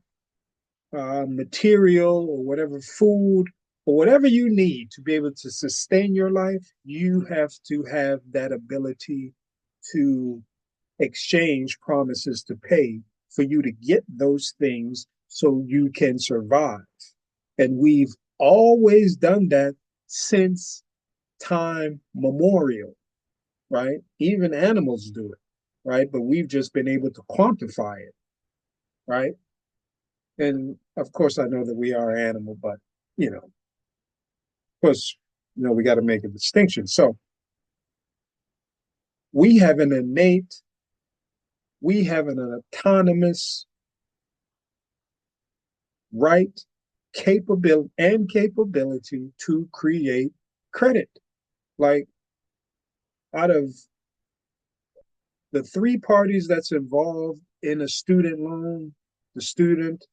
material or whatever food or whatever you need to be able to sustain your life, you have to have that ability to exchange promises to pay for you to get those things so you can survive. And we've always done that since time memorial, right? Even animals do it, right? But we've just been able to quantify it, right? And of course, I know that we are animal, but of course, we got to make a distinction. So we have an innate, we have an autonomous right capability to create credit. Like out of the three parties that's involved in a student loan, the student,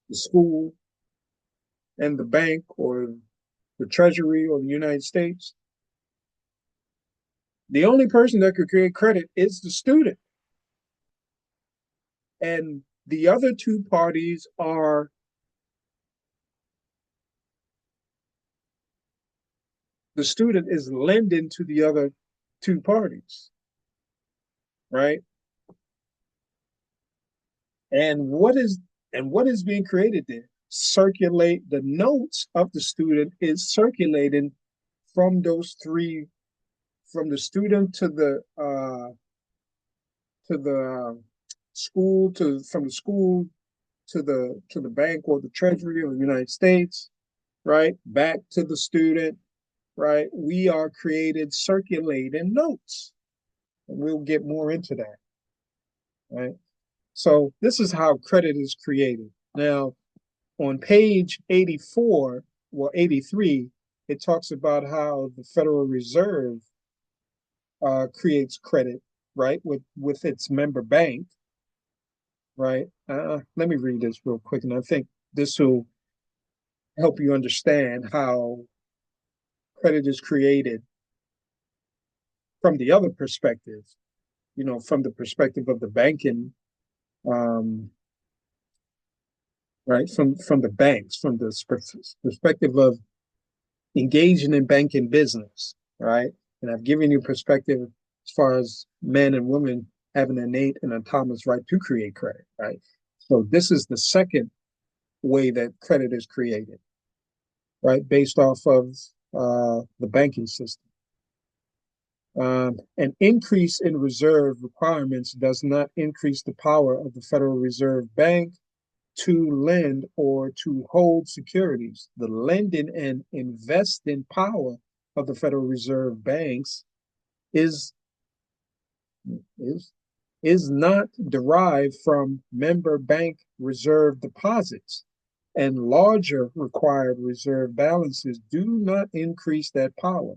the school, and the bank or the Treasury or the United States, the only person that could create credit is the student. And the other two parties are the student is lending to the other two parties, right? And what is being created there? Circulate the notes of the student is circulating from those three, from the student to the school, to from the school to the bank or the Treasury of the United States, right? Back to the student, right? We are created circulating notes. And we'll get more into that, right? So this is how credit is created. Now, on page 84 or 83, it talks about how the Federal Reserve creates credit, right, with its member bank, right? Let me read this real quick, and I think this will help you understand how credit is created from the other perspective, from the perspective of the banking, um, right, from the banks, from the perspective of engaging in banking business, right? And I've given you perspective as far as men and women have an innate and autonomous right to create credit, right? So this is the second way that credit is created, right? Based off of the banking system. An increase in reserve requirements does not increase the power of the Federal Reserve Bank to lend or to hold securities. The lending and investing power of the Federal Reserve banks is is is not derived from member bank reserve deposits, and larger required reserve balances do not increase that power.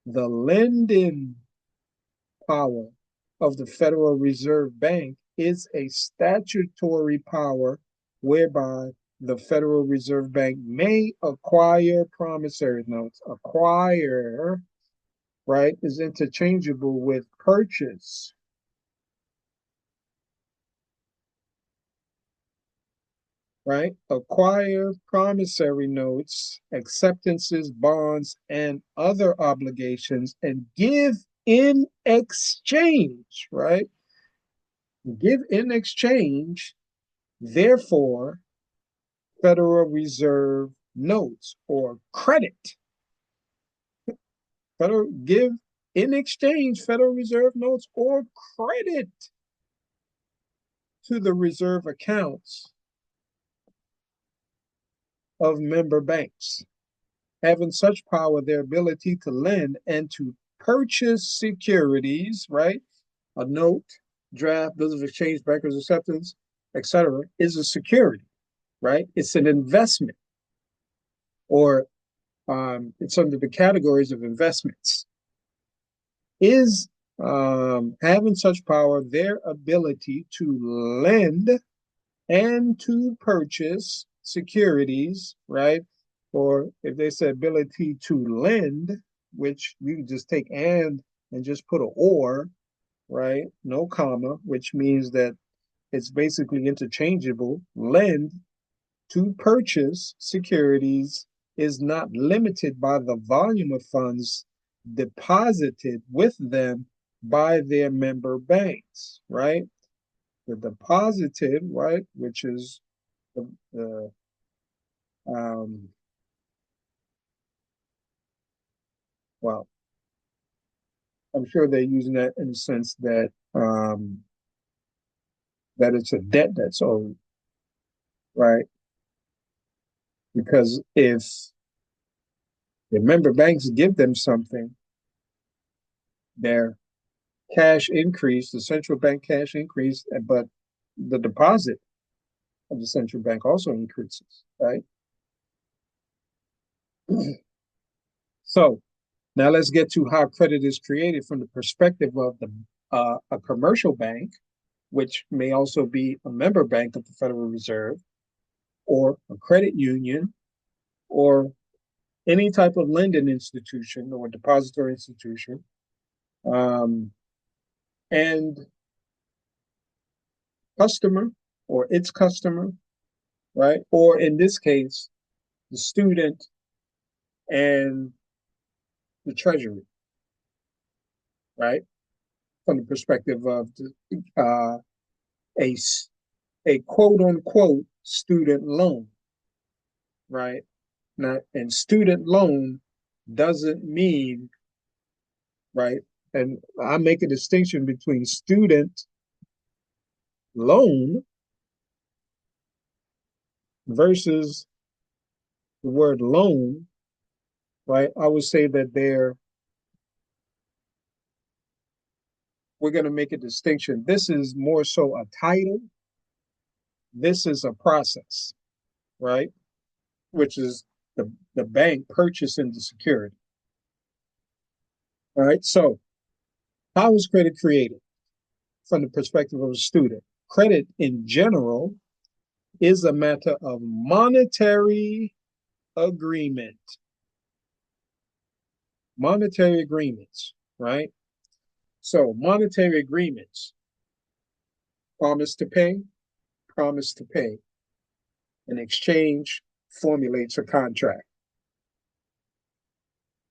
The lending power of the Federal Reserve Bank is a statutory power whereby the Federal Reserve Bank may acquire promissory notes. Acquire, right, is interchangeable with purchase, right? Acquire promissory notes, acceptances, bonds, and other obligations, and give in exchange, right? Give in exchange, therefore, Federal Reserve notes or credit. Federal give in exchange Federal Reserve notes or credit to the reserve accounts of member banks, having such power their ability to lend and to purchase securities, right? A note, draft, bills of exchange, bankers acceptance, etc., is a security, right? It's an investment, or it's under the categories of investments. Is having such power their ability to lend and to purchase securities, right? Or if they say ability to lend, which you just take and just put a or, right? No comma, which means that it's basically interchangeable. Lend to purchase securities is not limited by the volume of funds deposited with them by their member banks, right? The deposited, right, which is the um, well, I'm sure they're using that in the sense that that it's a debt that's owed, right? Because if the member banks give them something, their cash increase, the central bank cash increase, but the deposit of the central bank also increases, right? So now let's get to how credit is created from the perspective of a commercial bank, which may also be a member bank of the Federal Reserve, or a credit union, or any type of lending institution or depository institution, and customer or its customer, right? Or in this case, the student and the Treasury, right? From the perspective of a a quote unquote student loan, right? Now, and student loan doesn't mean, right? And I make a distinction between student loan versus the word loan, right? I would say that we're going to make a distinction. This is more so a title. This is a process, right? Which is the bank purchasing the security. All right. So how is credit created from the perspective of a student? Credit in general is a matter of monetary agreement, monetary agreements, right? So monetary agreements, promise to pay, promise to pay. An exchange formulates a contract.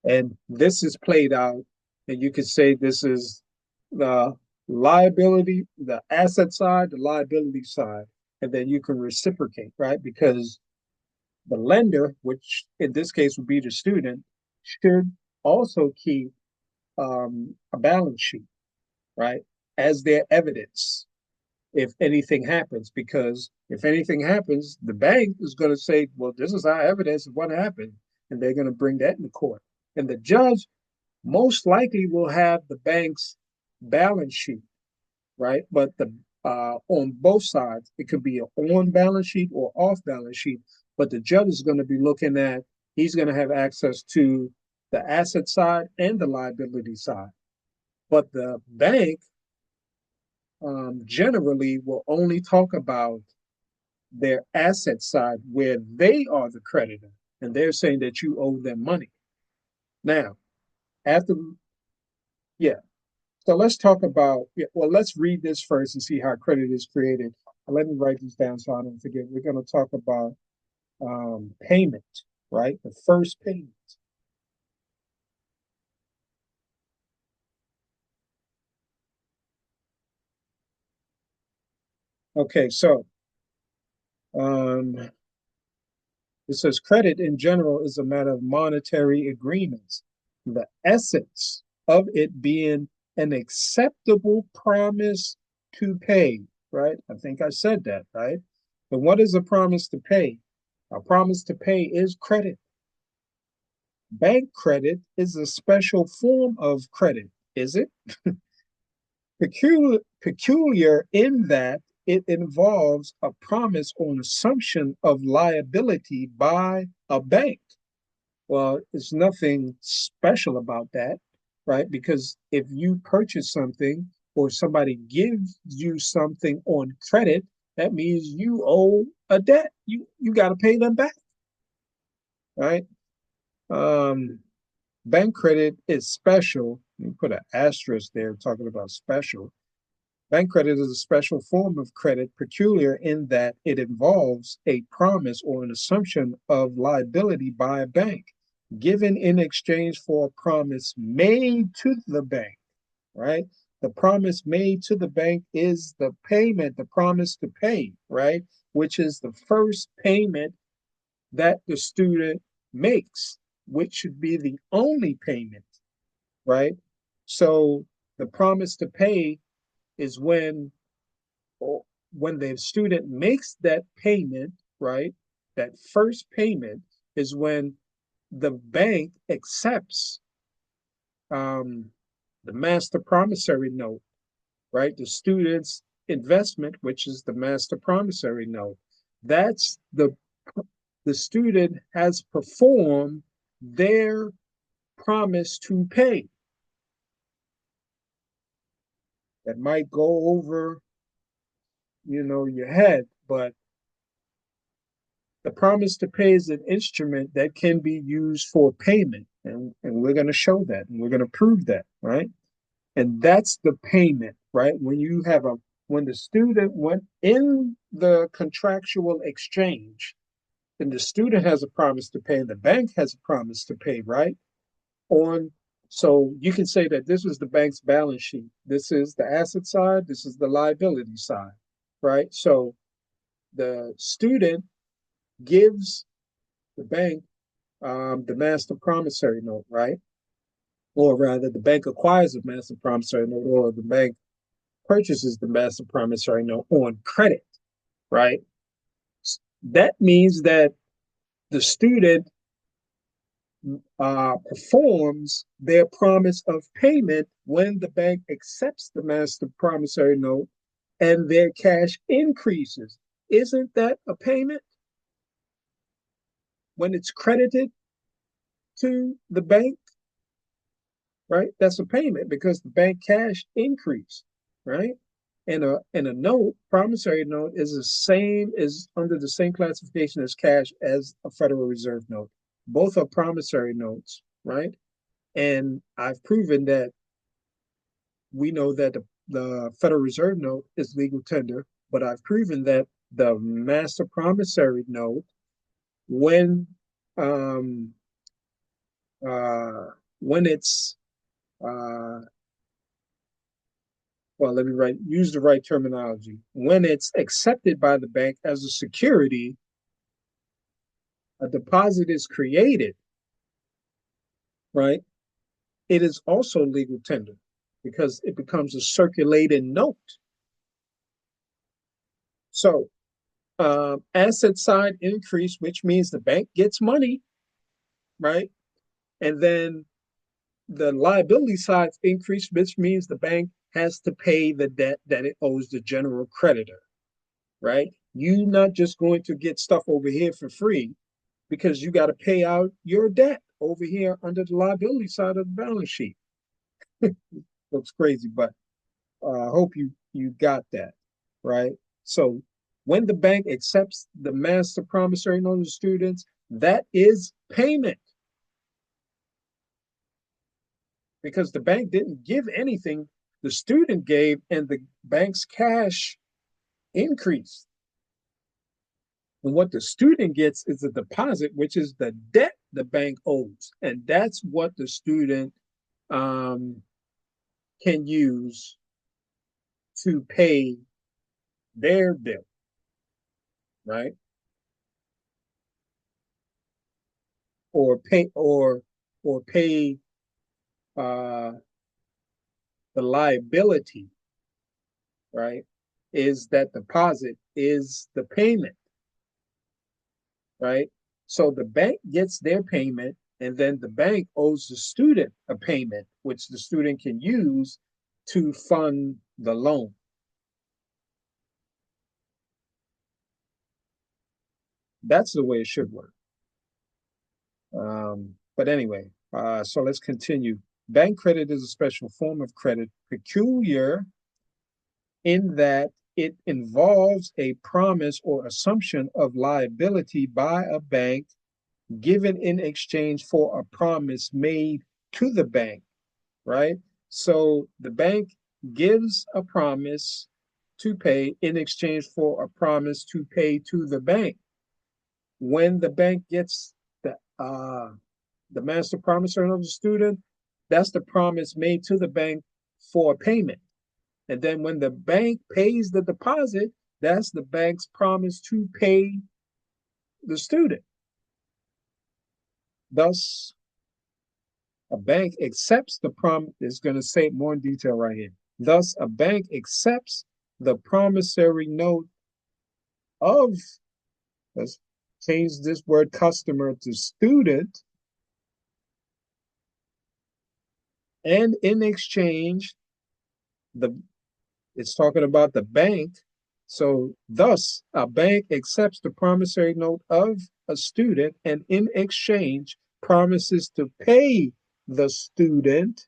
And this is played out, and you could say this is the liability, the asset side, the liability side, and then you can reciprocate, right? Because the lender, which in this case would be the student, should also keep a balance sheet, right, as their evidence if anything happens. Because if anything happens, the bank is going to say, well, this is our evidence of what happened, and they're going to bring that in court. And the judge most likely will have the bank's balance sheet, right? But the on both sides, it could be an on balance sheet or off balance sheet. But the judge is going to be looking at, he's going to have access to the asset side and the liability side. But the bank generally will only talk about their asset side where they are the creditor and they're saying that you owe them money. Now, after, yeah, so let's talk about, yeah, well, let's read this first and see how credit is created. Let me write this down so I don't forget. We're going to talk about payment, right? The first payment. Okay, so um, it says credit in general is a matter of monetary agreements, the essence of it being an acceptable promise to pay, right? I think I said that, right? But what is a promise to pay? A promise to pay is credit. Bank credit is a special form of credit, is it? Peculiar in that it involves a promise on assumption of liability by a bank. Well, it's nothing special about that, right? Because if you purchase something or somebody gives you something on credit, that means you owe a debt. You got to pay them back, right? Um, Bank credit is special. You put an asterisk there talking about special. Bank credit is a special form of credit, peculiar in that it involves a promise or an assumption of liability by a bank, given in exchange for a promise made to the bank, right? The promise made to the bank is the payment, the promise to pay, right? Which is the first payment that the student makes, which should be the only payment, right? So the promise to pay is when the student makes that payment, right? That first payment is when the bank accepts um, the master promissory note, right? The student's investment, which is the master promissory note. That's the student has performed their promise to pay. That might go over, your head, but the promise to pay is an instrument that can be used for payment. And we're going to show that and we're going to prove that, right? And that's the payment, right? When the student went in the contractual exchange, and the student has a promise to pay and the bank has a promise to pay, right? On So you can say that this is the bank's balance sheet. This is the asset side, this is the liability side, right? So the student gives the bank the master promissory note, right? Or rather, the bank acquires a master promissory note, or the bank purchases the master promissory note on credit, right? That means that the student performs their promise of payment when the bank accepts the master promissory note and their cash increases. Isn't that a payment when it's credited to the bank, right? That's a payment because the bank cash increased, right? And a note, promissory note, is under the same classification as cash as a Federal Reserve note. Both are promissory notes, right? And I've proven that we know that the Federal Reserve note is legal tender, but I've proven that the master promissory note, when um, uh, when it's let me use the right terminology. When it's accepted by the bank as a security, a deposit is created, right? It is also legal tender because it becomes a circulating note. So, asset side increase, which means the bank gets money, right? And then the liability side increase, which means the bank has to pay the debt that it owes the general creditor, right? You're not just going to get stuff over here for free because you got to pay out your debt over here under the liability side of the balance sheet. Looks crazy, but I hope you got that, right? So when the bank accepts the master promissory note of students, that is payment because the bank didn't give anything. The student gave, and the bank's cash increased. And what the student gets is a deposit, which is the debt the bank owes. And that's what the student um, can use to pay their bill, right? Or pay uh, the liability, right? Is that deposit is the payment, right? So the bank gets their payment, and then the bank owes the student a payment, which the student can use to fund the loan. That's the way it should work. But anyway, so let's continue. Bank credit is a special form of credit peculiar in that it involves a promise or assumption of liability by a bank given in exchange for a promise made to the bank, right? So the bank gives a promise to pay in exchange for a promise to pay to the bank. When the bank gets the master promissory note of the student, that's the promise made to the bank for payment. And then when the bank pays the deposit, that's the bank's promise to pay the student. Thus, a bank accepts the promise, it's going to say it more in detail right here. Thus, a bank accepts the promissory note of, let's change this word customer to student, and in exchange, the it's talking about the bank, So thus, a bank accepts the promissory note of a student and in exchange promises to pay the student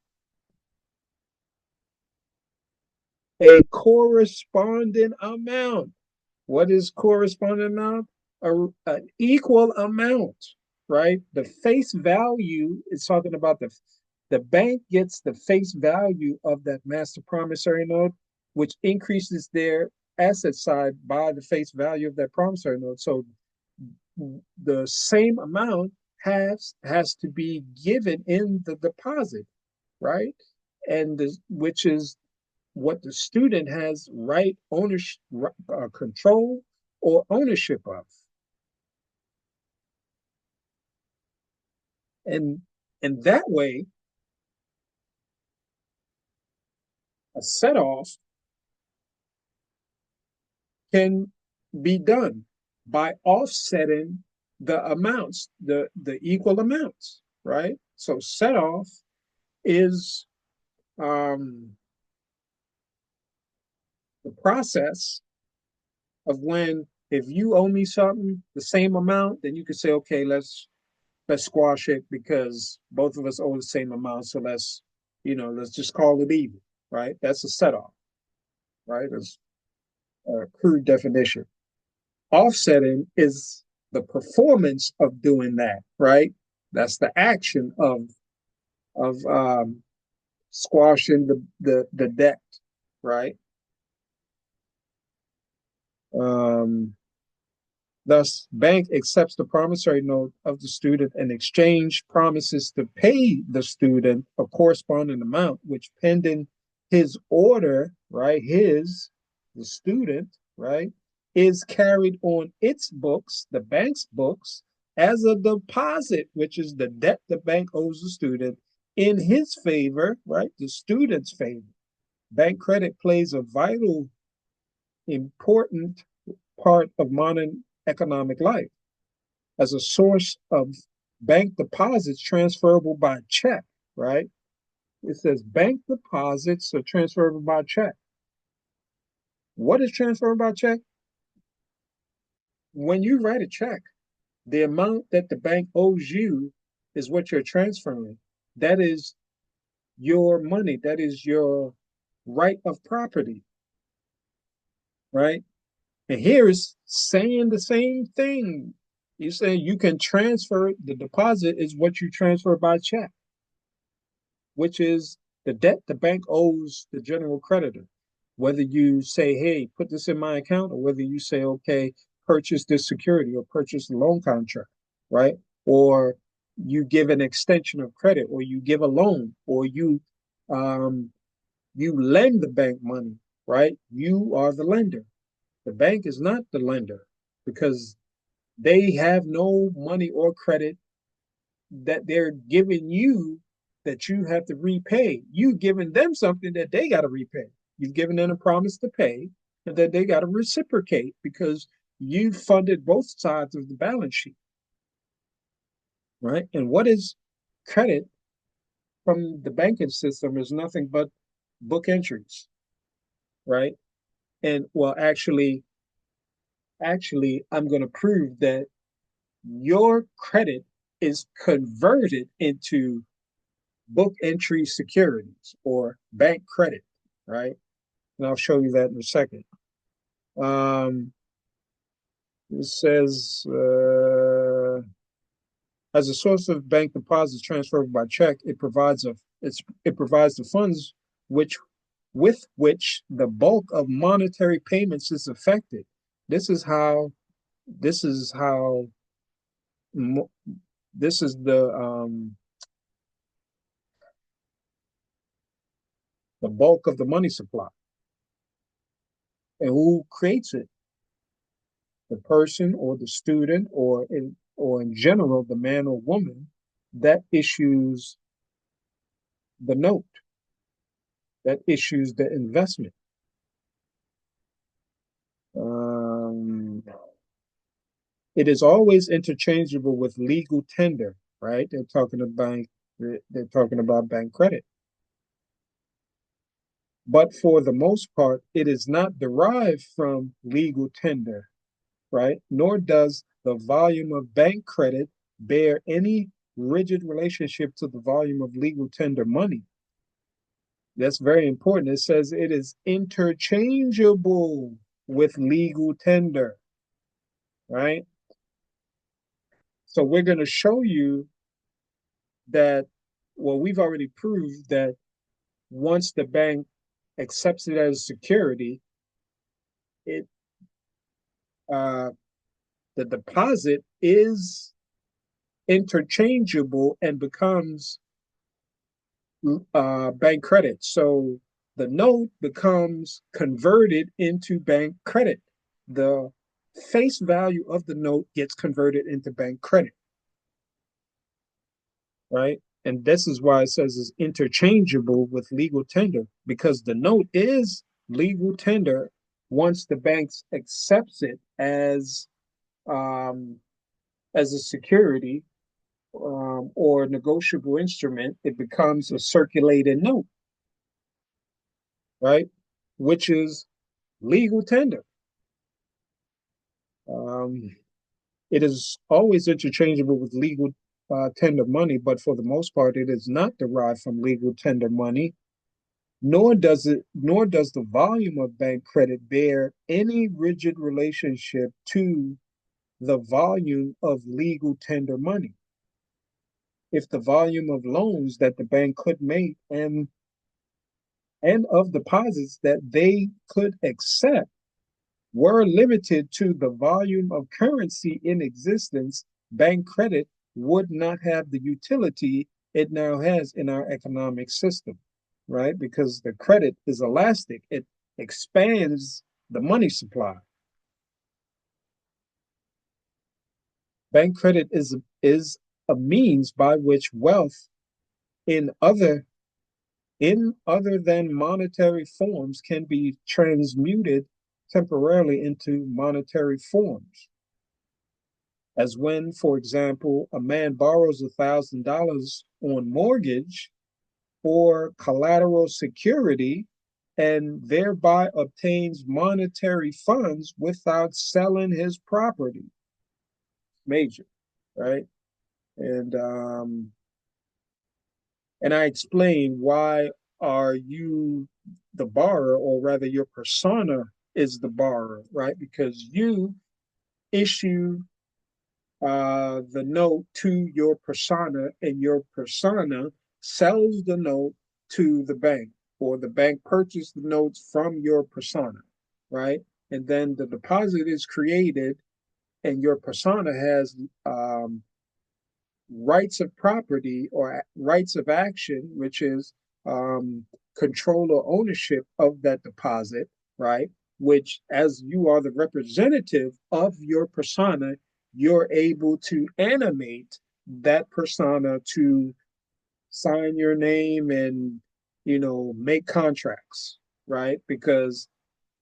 a corresponding amount. What is corresponding amount? An equal amount, right? The face value is talking about the bank gets the face value of that master promissory note, which increases their asset side by the face value of that promissory note. So the same amount has to be given in the deposit, right? And which is what the student has right ownership, control, or ownership of. And and that way, a set off can be done by offsetting the amounts, the equal amounts, right? So set off is the process of when if you owe me something the same amount, then you could say, okay, let's squash it because both of us owe the same amount. So let's just call it even, right? That's a set off, right? It's a crude definition. Offsetting is the performance of doing that, right? That's the action of squashing the debt, right? Um, Thus, bank accepts the promissory note of the student and exchange promises to pay the student a corresponding amount, which pending his order, right, the student, right, is carried on its books, the bank's books, as a deposit, which is the debt the bank owes the student in his favor, right, the student's favor. Bank credit plays a vital, important part of modern economic life as a source of bank deposits transferable by check, right? It says bank deposits are transferable by check. What is transferable by check? When you write a check, the amount that the bank owes you is what you're transferring. That is your money. That is your right of property, right? And here is saying the same thing. You say you can transfer the deposit is what you transfer by check, which is the debt the bank owes the general creditor. Whether you say, hey, put this in my account, or whether you say, okay, purchase this security or purchase the loan contract, right? Or you give an extension of credit, or you give a loan, or um, you lend the bank money, right? You are the lender. The bank is not the lender because they have no money or credit that they're giving you that you have to repay. You've given them something that they got to repay. You've given them a promise to pay and that they got to reciprocate because you funded both sides of the balance sheet, right? And what is credit from the banking system is nothing but book entries, right? And well, actually, I'm going to prove that your credit is converted into book entry securities or bank credit, right? And I'll show you that in a second. Um, it says, as a source of bank deposits transferred by check, it provides the funds which with which the bulk of monetary payments is affected. This is how this is how this is the bulk of the money supply. And who creates it? The person or the student or in general the man or woman that issues the note, that issues the investment. Um, it is always interchangeable with legal tender, right? They're talking about bank credit. but for the most part, it is not derived from legal tender, right? Nor does the volume of bank credit bear any rigid relationship to the volume of legal tender money. That's very important. It says it is interchangeable with legal tender, right? So we're going to show you that, well, we've already proved that once the bank accepts it as security, it uh, the deposit is interchangeable and becomes bank credit. So the note becomes converted into bank credit. The face value of the note gets converted into bank credit, right? And this is why it says it's interchangeable with legal tender, because the note is legal tender once the bank accepts it um, as a security or negotiable instrument. It becomes a circulated note, right? Which is legal tender. Um, it is always interchangeable with legal tender money, but for the most part, it is not derived from legal tender money. Nor does the volume of bank credit bear any rigid relationship to the volume of legal tender money. If the volume of loans that the bank could make and of deposits that they could accept were limited to the volume of currency in existence, bank credit would not have the utility it now has in our economic system, right? Because the credit is elastic, it expands the money supply. Bank credit is a means by which wealth in other than monetary forms can be transmuted temporarily into monetary forms. As when, for example, a man borrows $1,000 on mortgage or collateral security and thereby obtains monetary funds without selling his property. Major, right? And um, and I explain why are you the borrower, or rather your persona is the borrower, right? Because you issue the note to your persona, and your persona sells the note to the bank, or the bank purchased the notes from your persona, right? And then the deposit is created, and your persona has rights of property or rights of action, which is um, control or ownership of that deposit, right? Which, as you are the representative of your persona, you're able to animate that persona to sign your name and, make contracts, right? Because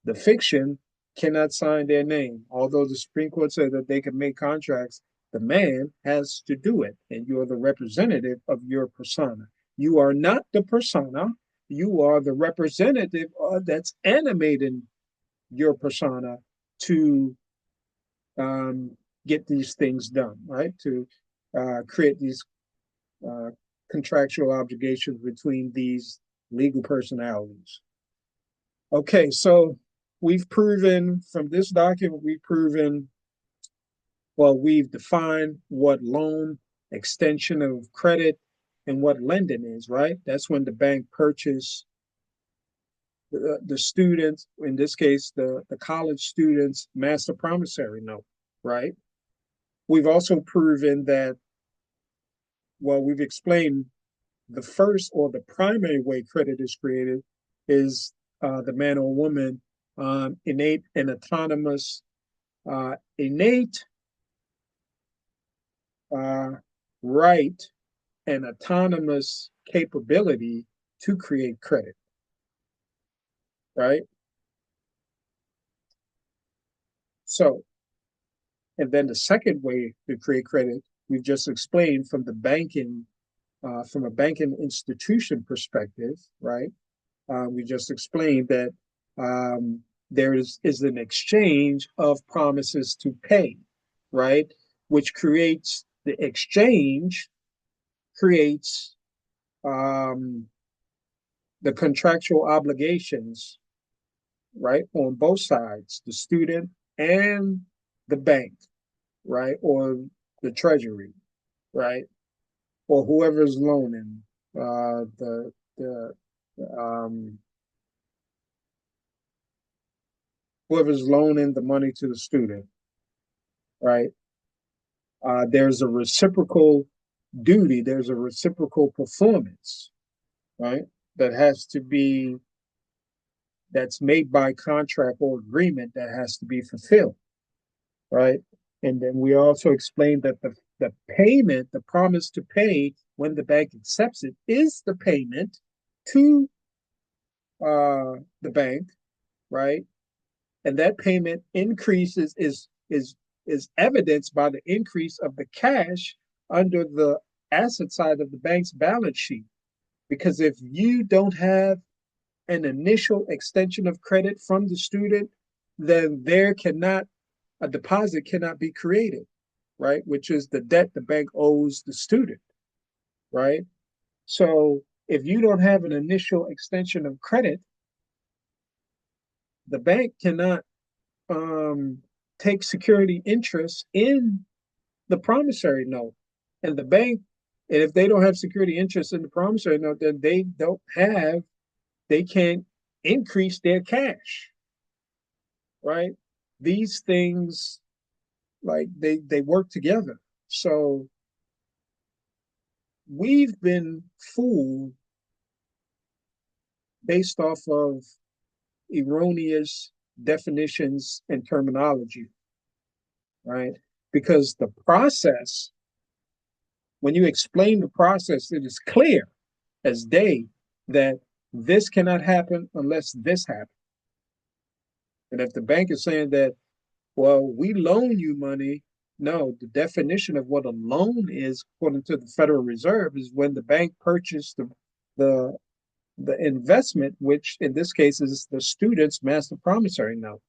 the fiction cannot sign their name. Although the Supreme Court said that they can make contracts, the man has to do it, and you are the representative of your persona. You are not the persona, you are the representative that's animating your persona to um, get these things done, right? To create these uh, contractual obligations between these legal personalities. Okay, so we've proven from this document, we've defined what loan, extension of credit, and what lending is, right? That's when the bank purchase the students, in this case, the college students' master promissory note, right? We've also proven that, we've explained the first or the primary way credit is created is the man or woman innate and autonomous innate uh, right and autonomous capability to create credit, right? So, and then the second way to create credit, we've just explained from a banking institution perspective, right? We just explained that um, there is an exchange of promises to pay, right? Which creates the exchange creates um, the contractual obligations, right, on both sides, the student and the bank, right, or the treasury, right, or whoever's loaning the um, whoever's loaning the money to the student, right? There's a reciprocal duty, there's a reciprocal performance, right? That has to be that's made by contract or agreement that has to be fulfilled, right? And then we also explained that the payment, the promise to pay when the bank accepts it, is the payment to the bank, right? And that payment increases is evidenced by the increase of the cash under the asset side of the bank's balance sheet. Because if you don't have an initial extension of credit from the student, then there cannot a deposit cannot be created, right? Which is the debt the bank owes the student, right? So if you don't have an initial extension of credit, the bank cannot um, take security interest in the promissory note. And the bank, and if they don't have security interest in the promissory note, then they can't increase their cash, right? These things, like they work together. So we've been fooled based off of erroneous definitions and terminology, right? Because the process, when you explain the process, it is clear as day that this cannot happen unless this happens. And if the bank is saying that, well, we loan you money, no, the definition of what a loan is, according to the Federal Reserve, is when the bank purchased the the investment, which in this case is the student's master promissory note.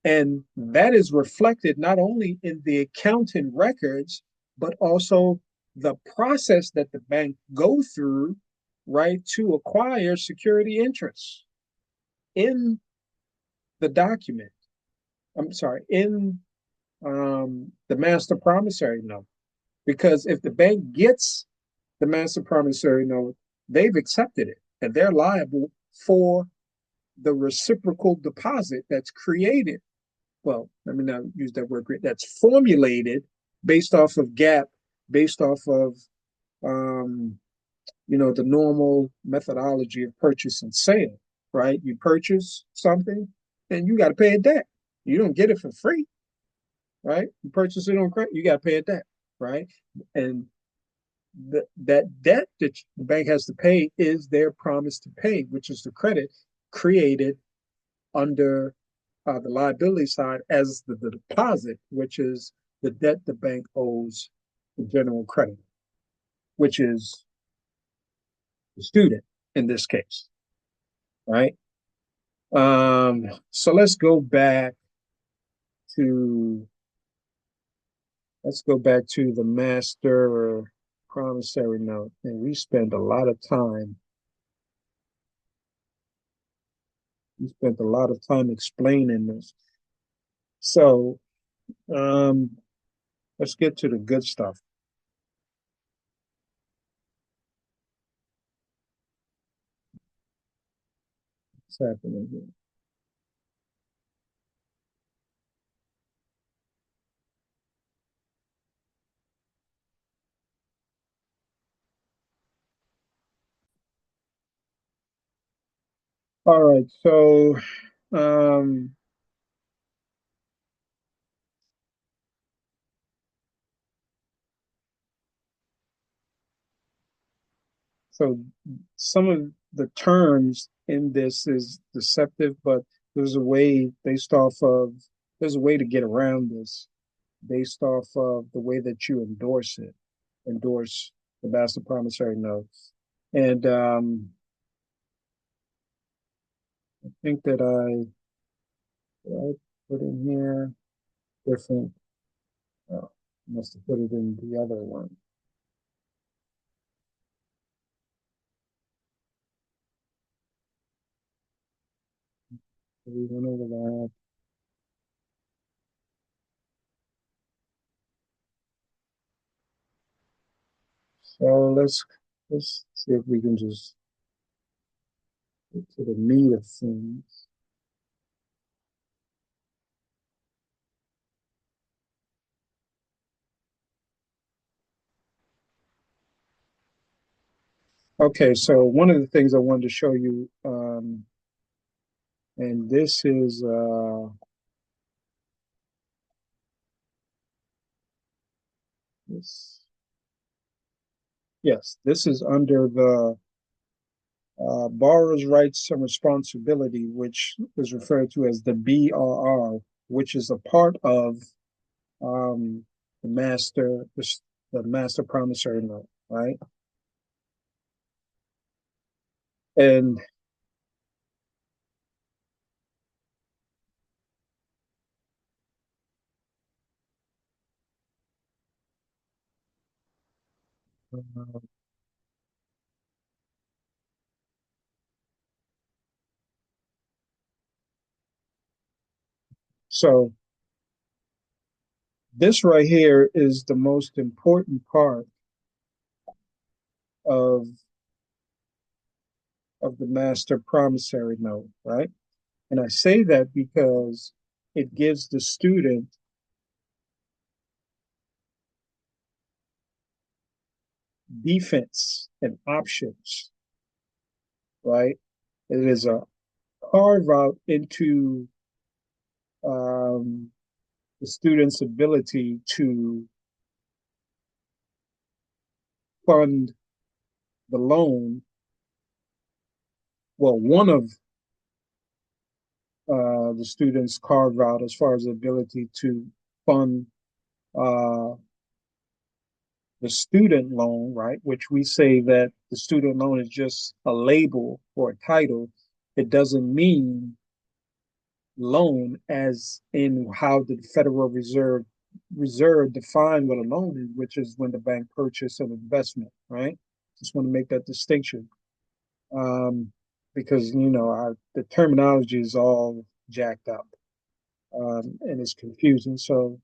And that is reflected not only in the accounting records, but also the process that the bank go through, right, to acquire security interests in the document. I'm sorry, in the master promissory note. Because if the bank gets the master promissory note, they've accepted it and they're liable for the reciprocal deposit that's created. Well, let me not use that word, that's formulated based off of GAAP, based off of, um, the normal methodology of purchase and sale, right? You purchase something and you got to pay a debt. You don't get it for free, right? You purchase it on credit, you got to pay a debt, right? And that debt that the bank has to pay is their promise to pay, which is the credit created under the liability side as the deposit, which is the debt the bank owes the general creditor, which is the student in this case, right? So to let's go back to the master promissory note, and we spend a lot of time. We spent a lot of time explaining this. So um, let's get to the good stuff. What's happening here? All right, um, so some of the terms in this is deceptive, but there's a way based off of there's a way to get around this based off of the way that you endorse the master promissory note. And I think that I put in here different, oh, must have put it in the other one. We went over that. So let's see if we can just get to the meat of things. Okay, so one of the things I wanted to show you, and this is this, yes, this is under the borrower's rights and responsibility, which is referred to as the BRR, which is a part of um, the the master promissory note, right? And uh, so this right here is the most important part of the master promissory note, right? And I say that because it gives the student defense and options, right? It is a carve out into um, the student's ability to fund the loan. Well, one of the students carve out as far as the ability to fund uh, the student loan, right? Which we say that the student loan is just a label or a title. It doesn't mean loan as in how the Federal Reserve define what a loan is, which is when the bank purchase an investment, right? Just want to make that distinction. Um, because the terminology is all jacked up, and it's confusing. So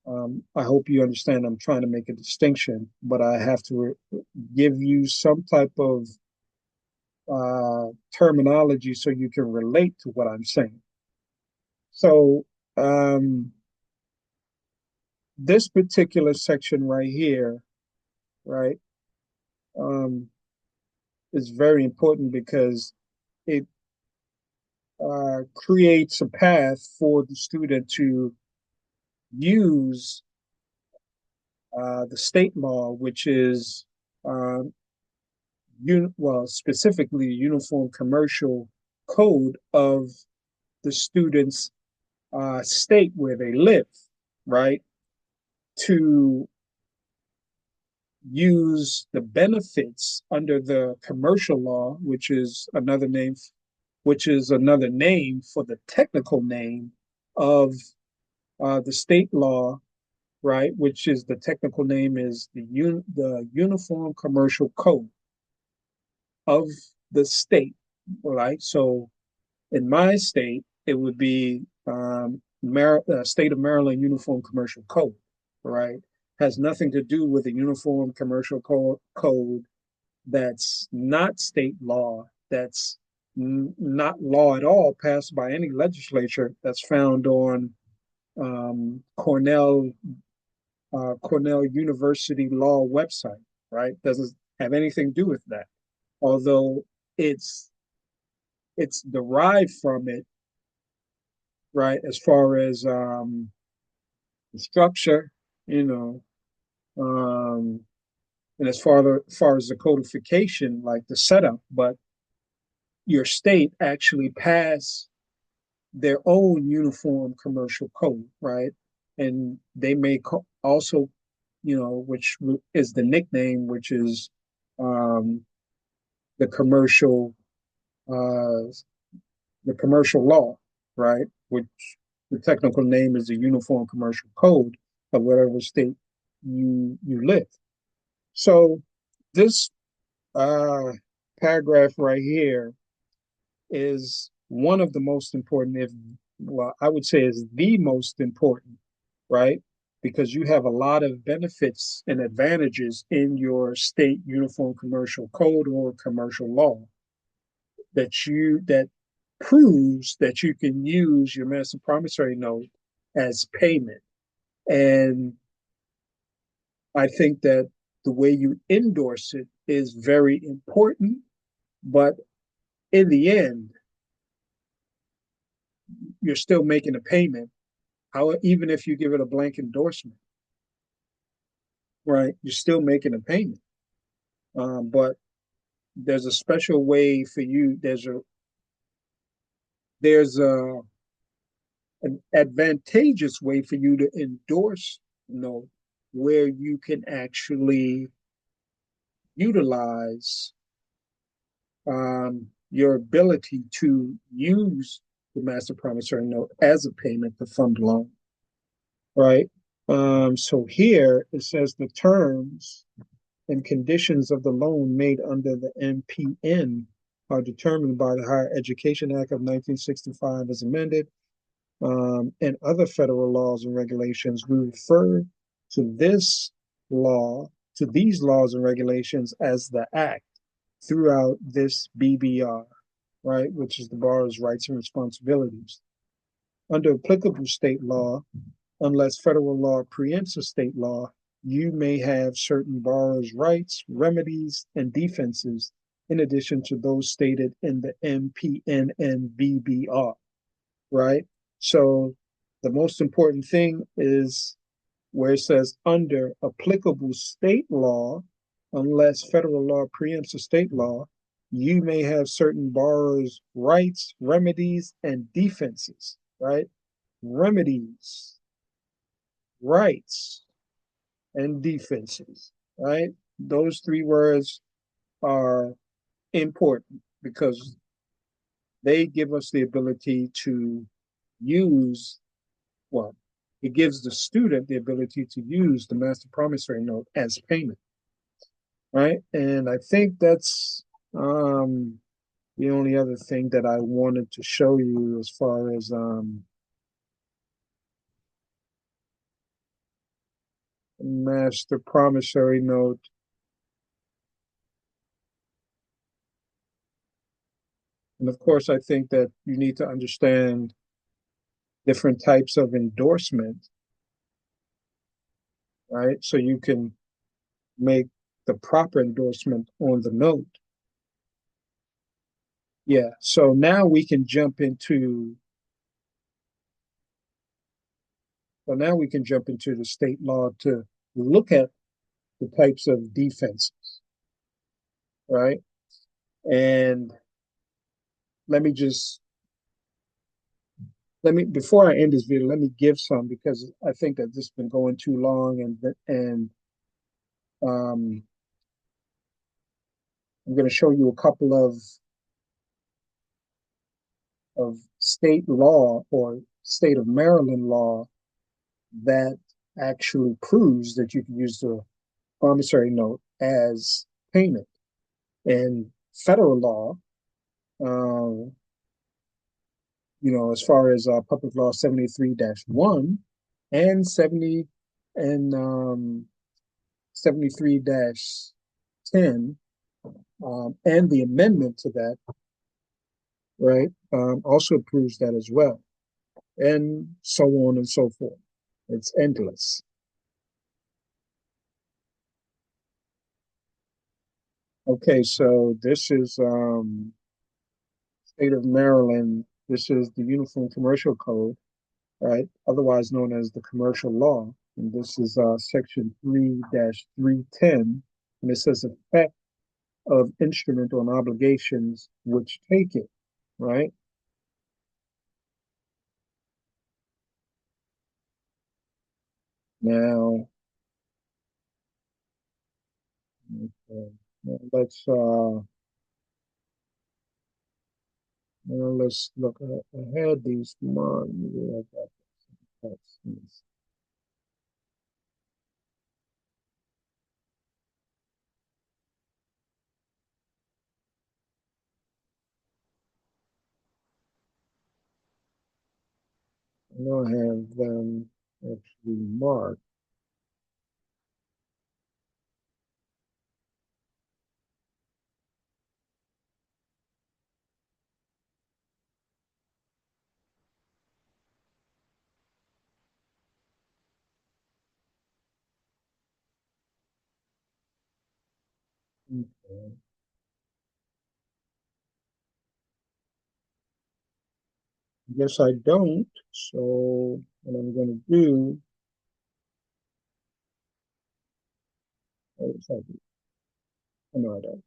I hope you understand I'm trying to make a distinction, but I have to give you some type of uh, terminology so you can relate to what I'm saying. So um, this particular section right here, right, um, is very important because it creates a path for the student to use the state law, which is well, specifically the Uniform Commercial Code of the student's state where they live, right, to use the benefits under the commercial law, which is another name for the technical name of the state law, right? Which is the technical name is the Uniform Commercial Code of the state, right? So in my state, it would be State of Maryland Uniform Commercial Code, right? Has nothing to do with the Uniform Commercial Code that's not state law, that's not law at all, passed by any legislature that's found on Cornell University law website, right? Doesn't have anything to do with that. Although it's it's derived from it, right? As far as the structure, you know, um, and far as the codification, like the setup, but your state actually passed their own uniform commercial code, right? And they may also, which is the nickname, which is um, the commercial, uh, the commercial law, right? Which the technical name is the Uniform Commercial Code of whatever state you live. So this uh, paragraph right here is one of the most important, if well, I would say is the most important, right? Because you have a lot of benefits and advantages in your state uniform commercial code or commercial law that proves that you can use your master promissory note as payment. And I think that the way you endorse it is very important, but in the end, you're still making a payment. How even if you give it a blank endorsement, right? You're still making a payment. But there's a special way for you. There's an advantageous way for you to endorse note where you can actually utilize your ability to use the master promissory note as a payment to fund the loan, right? So here it says the terms and conditions of the loan made under the MPN are determined by the Higher Education Act of 1965 as amended, and other federal laws and regulations. We refer to this law, to these laws and regulations as the Act throughout this BBR, right, which is the borrower's rights and responsibilities. Under applicable state law, unless federal law preempts a state law, you may have certain borrower's rights, remedies, and defenses in addition to those stated in the MPN and BBR, right? So the most important thing is where it says under applicable state law, unless federal law preempts a state law, you may have certain borrowers' rights, remedies, and defenses, right? Remedies, rights, and defenses, right? Those three words are important because they give us the ability to use, well, it gives the student the ability to use the master promissory note as payment, right? And I think that's the only other thing that I wanted to show you as far as master promissory note. And of course, I think that you need to understand different types of endorsement, right? So you can make the proper endorsement on the note. Yeah. So now we can jump into the state law to look at the types of defenses, right? And let me just let me before I end this video, let me give some because I think that this has been going too long, and um, I'm going to show you a couple of state law or state of Maryland law that actually proves that you can use the promissory note as payment. And federal law, uh, as far as Public Law 73-1 and 73-10, and the amendment to that, right, also proves that as well, and so on and so forth. It's endless. Okay, so this is state of Maryland. This is the Uniform Commercial Code, right? Otherwise known as the commercial law. And this is section 3-310. And it says effect of instrument on obligations which take it, right? Now, okay, let's Now let's look ahead these months. I know I have them actually marked. Okay. Guess I don't. So what I'm going to do, oh, it's like, oh, no, I don't.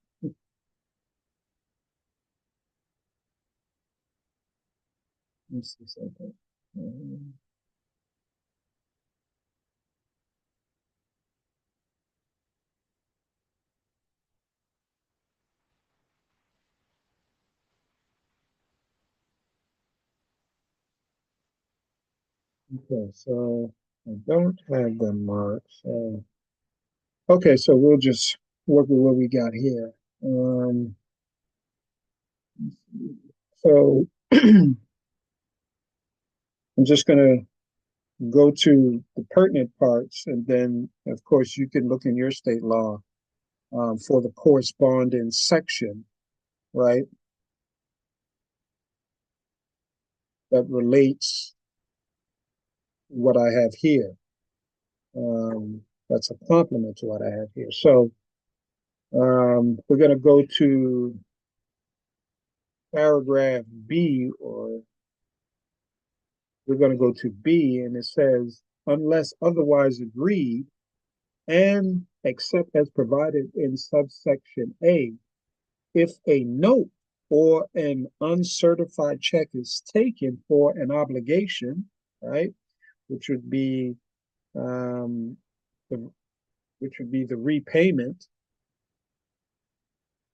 Let's see something. Okay, so I don't have them marked. So okay, so we'll just work with what we got here. So I'm just going to go to the pertinent parts, and then, of course, you can look in your state law for the corresponding section, right, that relates what I have here. That's a complement to what I have here. So we're going to go to paragraph B, or we're going to go to B, and it says, unless otherwise agreed and except as provided in subsection A, if a note or an uncertified check is taken for an obligation, right, which would be um, the which would be the repayment.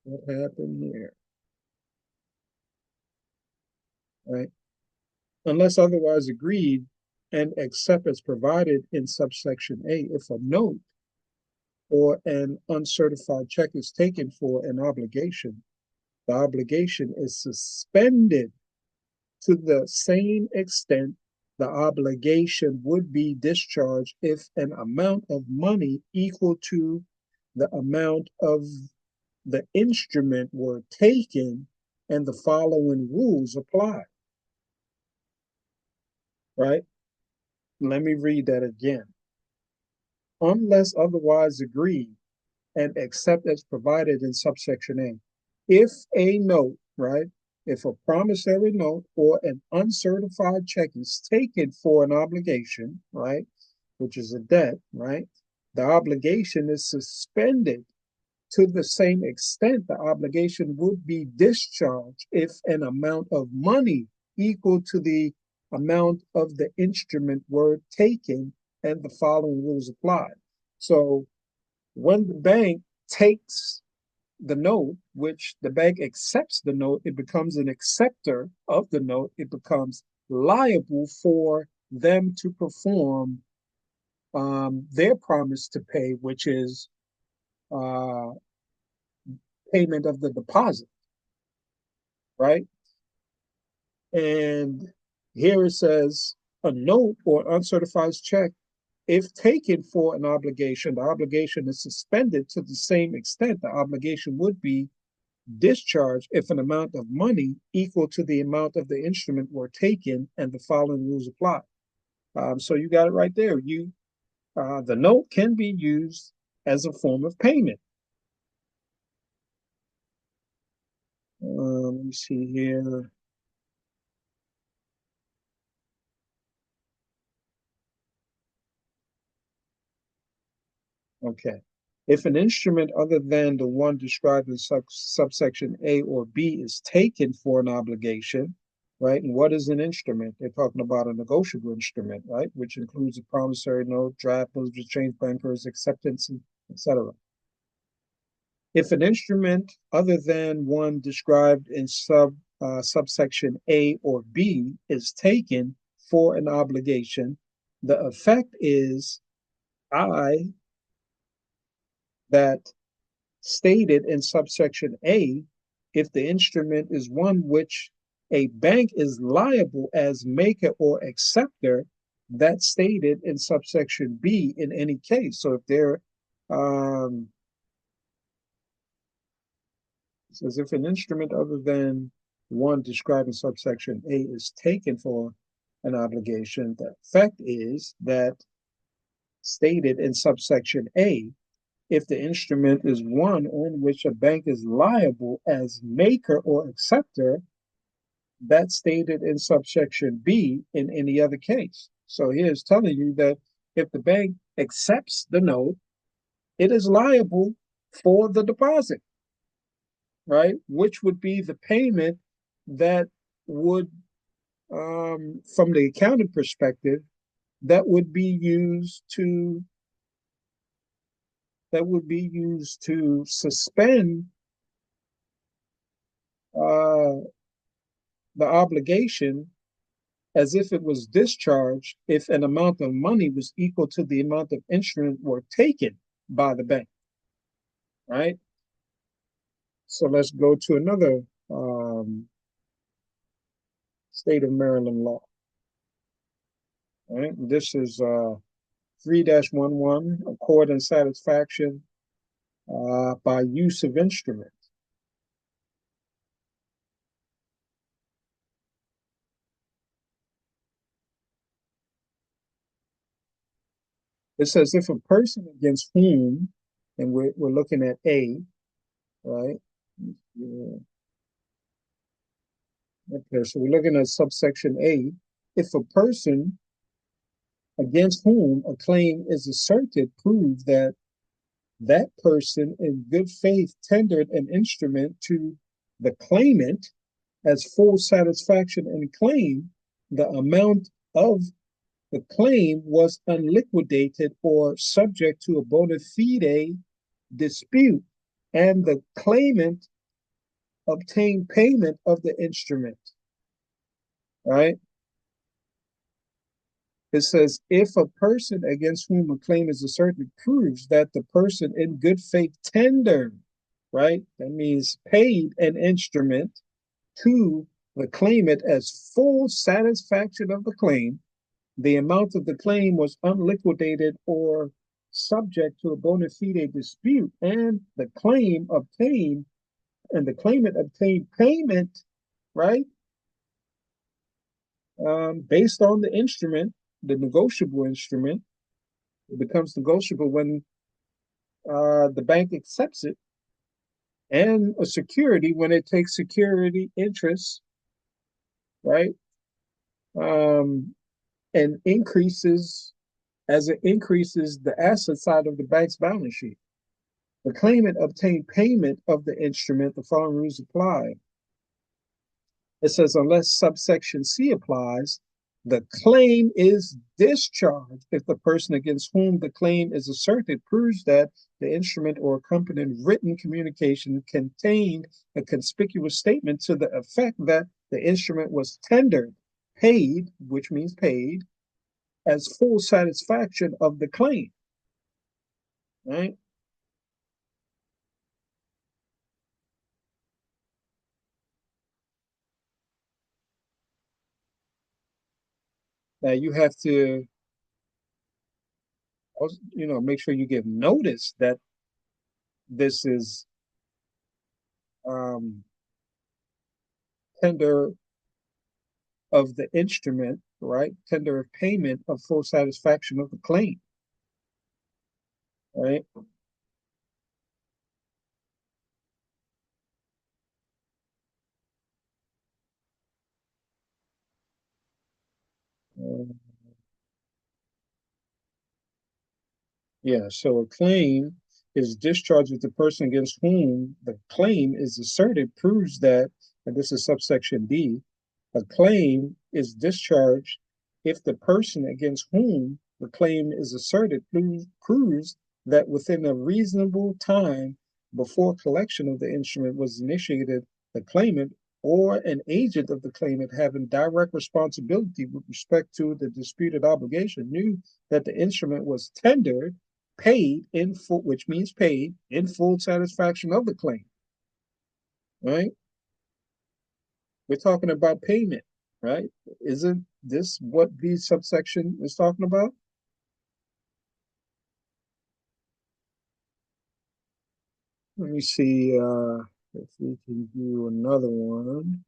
What happened here, right? Unless otherwise agreed and except as provided in subsection A, if a note or an uncertified check is taken for an obligation, the obligation is suspended to the same extent the obligation would be discharged if an amount of money equal to the amount of the instrument were taken and the following rules apply, right? Let me read that again. Unless otherwise agreed and except as provided in subsection A. If a note, right, if a promissory note or an uncertified check is taken for an obligation, right, which is a debt, right, the obligation is suspended to the same extent the obligation would be discharged if an amount of money equal to the amount of the instrument were taken and the following rules apply. So when the bank takes the note, which the bank accepts the note, it becomes an acceptor of the note. It becomes liable for them to perform their promise to pay, which is uh, payment of the deposit, right? And here it says a note or uncertified check, if taken for an obligation, the obligation is suspended to the same extent the obligation would be discharged if an amount of money equal to the amount of the instrument were taken and the following rules apply. So you got it right there. The note can be used as a form of payment. Let me see here. Okay. If an instrument other than the one described in subsection A or B is taken for an obligation, right? And what is an instrument? They're talking about a negotiable instrument, right? Which includes a promissory note, draft, bills of exchange, bankers, acceptance, etc. If an instrument other than one described in subsection A or B is taken for an obligation, the effect is I that stated in subsection A, if the instrument is one which a bank is liable as maker or acceptor, that's stated in subsection B in any case. So if there says if an instrument other than one described in subsection A is taken for an obligation, the effect is that stated in subsection A, if the instrument is one on which a bank is liable as maker or acceptor, that's stated in subsection B in any other case. So here's telling you that if the bank accepts the note, it is liable for the deposit, right? Which would be the payment that would, from the accounting perspective, that would be used to suspend uh, the obligation as if it was discharged if an amount of money was equal to the amount of instrument were taken by the bank, right? So let's go to another state of Maryland law, right? This is 3-11, accord and satisfaction by use of instrument. It says if a person against whom, and we're looking at A, right? Yeah. Okay, so we're looking at subsection A. If a person against whom a claim is asserted proves that that person in good faith tendered an instrument to the claimant as full satisfaction and claim, the amount of the claim was unliquidated or subject to a bona fide dispute, and the claimant obtained payment of the instrument, right? It says, if a person against whom a claim is asserted proves that the person in good faith tendered, right? That means paid an instrument to the claimant as full satisfaction of the claim, the amount of the claim was unliquidated or subject to a bona fide dispute, and the claim obtained and the claimant obtained payment, right? Based on the instrument, the negotiable instrument, it becomes negotiable when the bank accepts it, and a security when it takes security interest, right? Um, and increases as it increases the asset side of the bank's balance sheet. The claimant obtained payment of the instrument, the following rules apply. It says, unless subsection C applies, the claim is discharged if the person against whom the claim is asserted proves that the instrument or accompanying written communication contained a conspicuous statement to the effect that the instrument was tendered, paid, which means paid, as full satisfaction of the claim, right? Now you have to, make sure you give notice that this is um, tender of the instrument, right? Tender of payment of full satisfaction of the claim, right? Uh, yeah, so a claim is discharged if the person against whom the claim is asserted proves that, and this is subsection D, a claim is discharged if the person against whom the claim is asserted proves that within a reasonable time before collection of the instrument was initiated, the claimant or an agent of the claimant having direct responsibility with respect to the disputed obligation knew that the instrument was tendered, paid in full, which means paid in full satisfaction of the claim, right? We're talking about payment, right? Isn't this what the subsection is talking about? Let me see if we can do another one.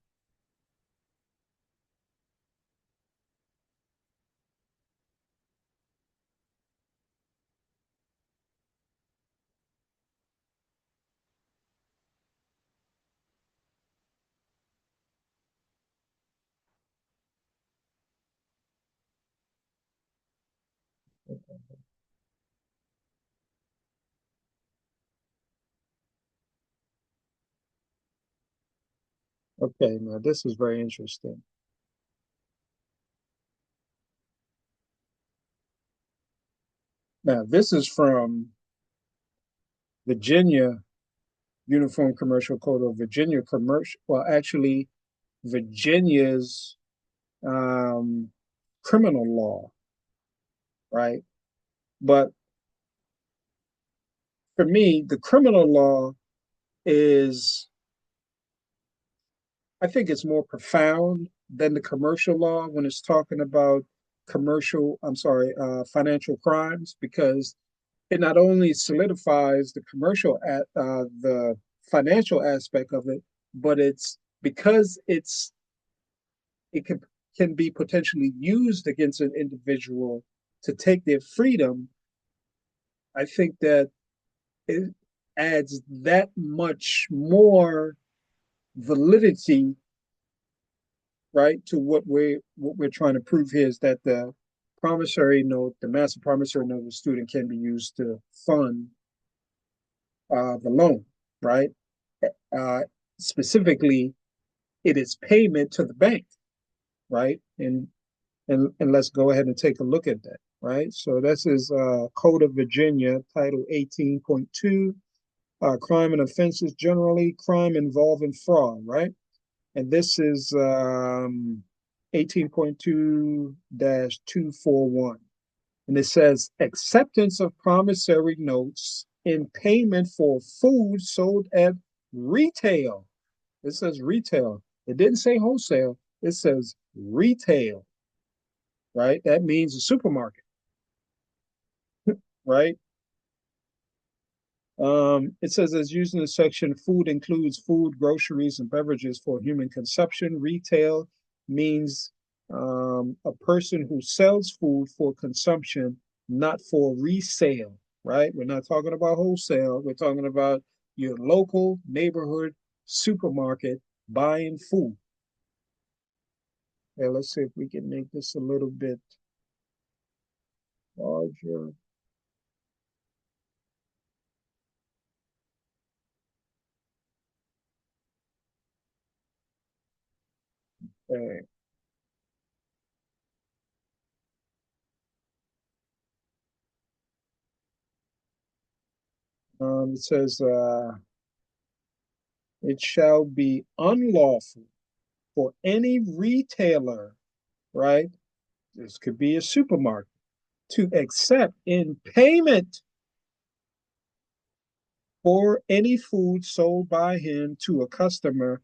Okay, now this is very interesting. Now, this is from Virginia Uniform Commercial Code of Virginia Commercial, well, actually, Virginia's um, criminal law, right? But for me, the criminal law is, I think it's more profound than the commercial law when it's talking about financial crimes, because it not only solidifies the financial aspect of it, but it's because it can be potentially used against an individual to take their freedom. I think that it adds that much more validity, right, to what we're trying to prove here is that the master promissory note of the student can be used to fund the loan, right? Uh, Specifically, it is payment to the bank, right? And let's go ahead and take a look at that, right? So this is Code of Virginia, Title 18.2, crime and offenses generally, crime involving fraud, right? And this is 18.2-241. And it says acceptance of promissory notes in payment for food sold at retail. It says retail. It didn't say wholesale. It says retail, right? That means a supermarket, right? It says as used in the section, food includes food, groceries, and beverages for human consumption. Retail means a person who sells food for consumption, not for resale, right? We're not talking about wholesale. We're talking about your local neighborhood supermarket buying food. Yeah, let's see if we can make this a little bit larger. Okay. It says it shall be unlawful for any retailer, right? This could be a supermarket, to accept in payment for any food sold by him to a customer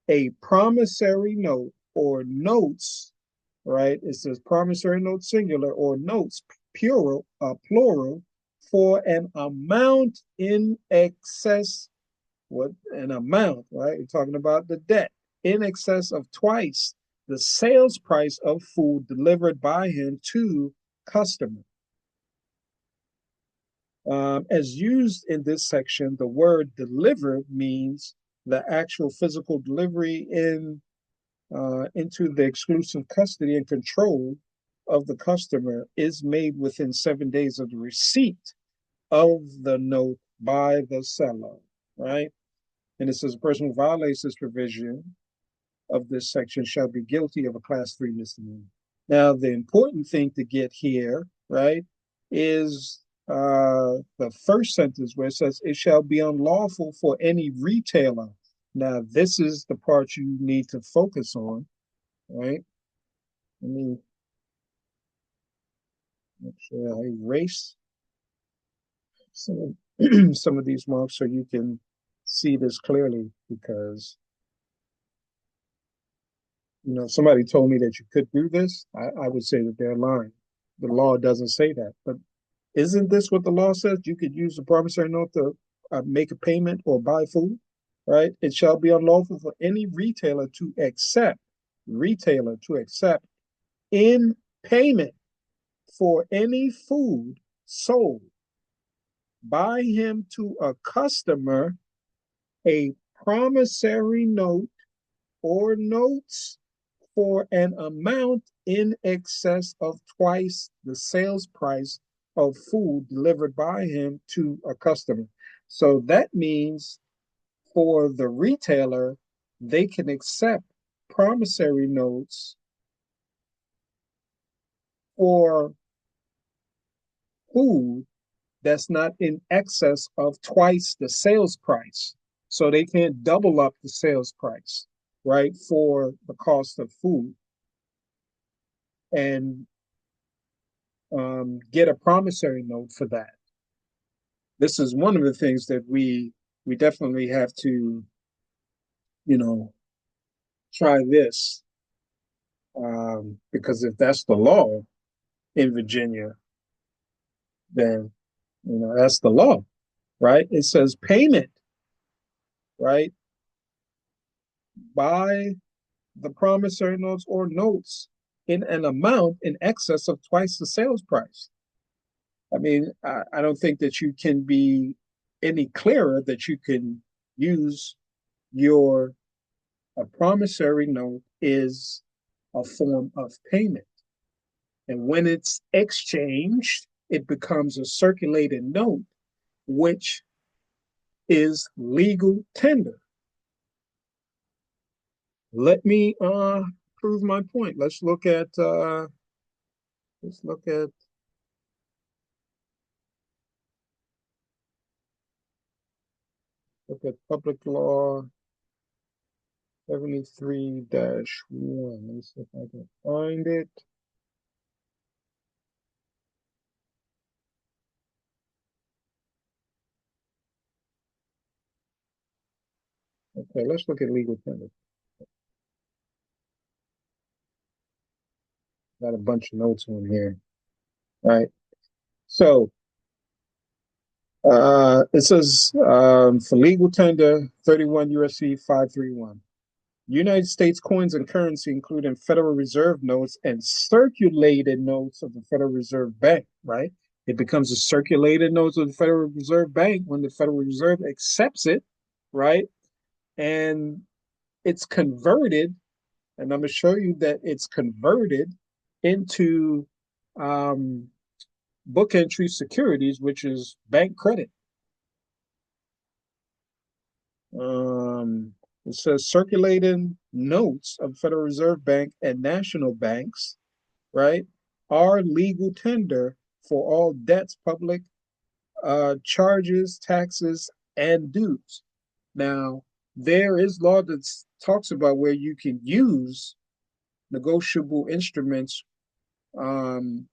a promissory note or notes, right? It says promissory note singular or notes plural for an amount in excess, what an amount, right? We're talking about the debt in excess of twice the sales price of food delivered by him to customer. As used in this section, the word deliver means the actual physical delivery into the exclusive custody and control of the customer is made within 7 days of the receipt of the note by the seller, right? And it says a person who violates this provision of this section shall be guilty of a class 3 misdemeanor. Now, the important thing to get here, right, is the first sentence where it says, it shall be unlawful for any retailer. Now, this is the part you need to focus on, right? Let me make sure I erase some of, some of these marks so you can see this clearly, because if somebody told me that you could do this, I would say that they're lying. The law doesn't say that. But isn't this what the law says? You could use the promissory note to make a payment or buy food, right? It shall be unlawful for any retailer to accept in payment for any food sold by him to a customer a promissory note or notes for an amount in excess of twice the sales price of food delivered by him to a customer. So that means for the retailer, they can accept promissory notes for food that's not in excess of twice the sales price. So they can't double up the sales price, right, for the cost of food, and get a promissory note for that. This is one of the things that we definitely have to, you know, try this, because if that's the law in Virginia, then that's the law, right? It says payment, right, by the promissory notes or notes in an amount in excess of twice the sales price. I mean, I don't think that you can be any clearer that you can use your a promissory note is a form of payment. And when it's exchanged, it becomes a circulating note, which is legal tender. Let me prove my point. Let's look at public law 73-1. Let me see if I can find it. Okay, let's look at legal tender. Got a bunch of notes on here. Right. So it says for legal tender 31 USC 531. United States coins and currency, including Federal Reserve notes and circulated notes of the Federal Reserve Bank, right? It becomes a circulated notes of the Federal Reserve Bank when the Federal Reserve accepts it, right? And it's converted, and I'm going to show you that it's converted into um, book entry securities, which is bank credit. Um, it says circulating notes of Federal Reserve Bank and national banks, right, are legal tender for all debts, public charges, taxes, and dues. Now, there is law that talks about where you can use negotiable instruments and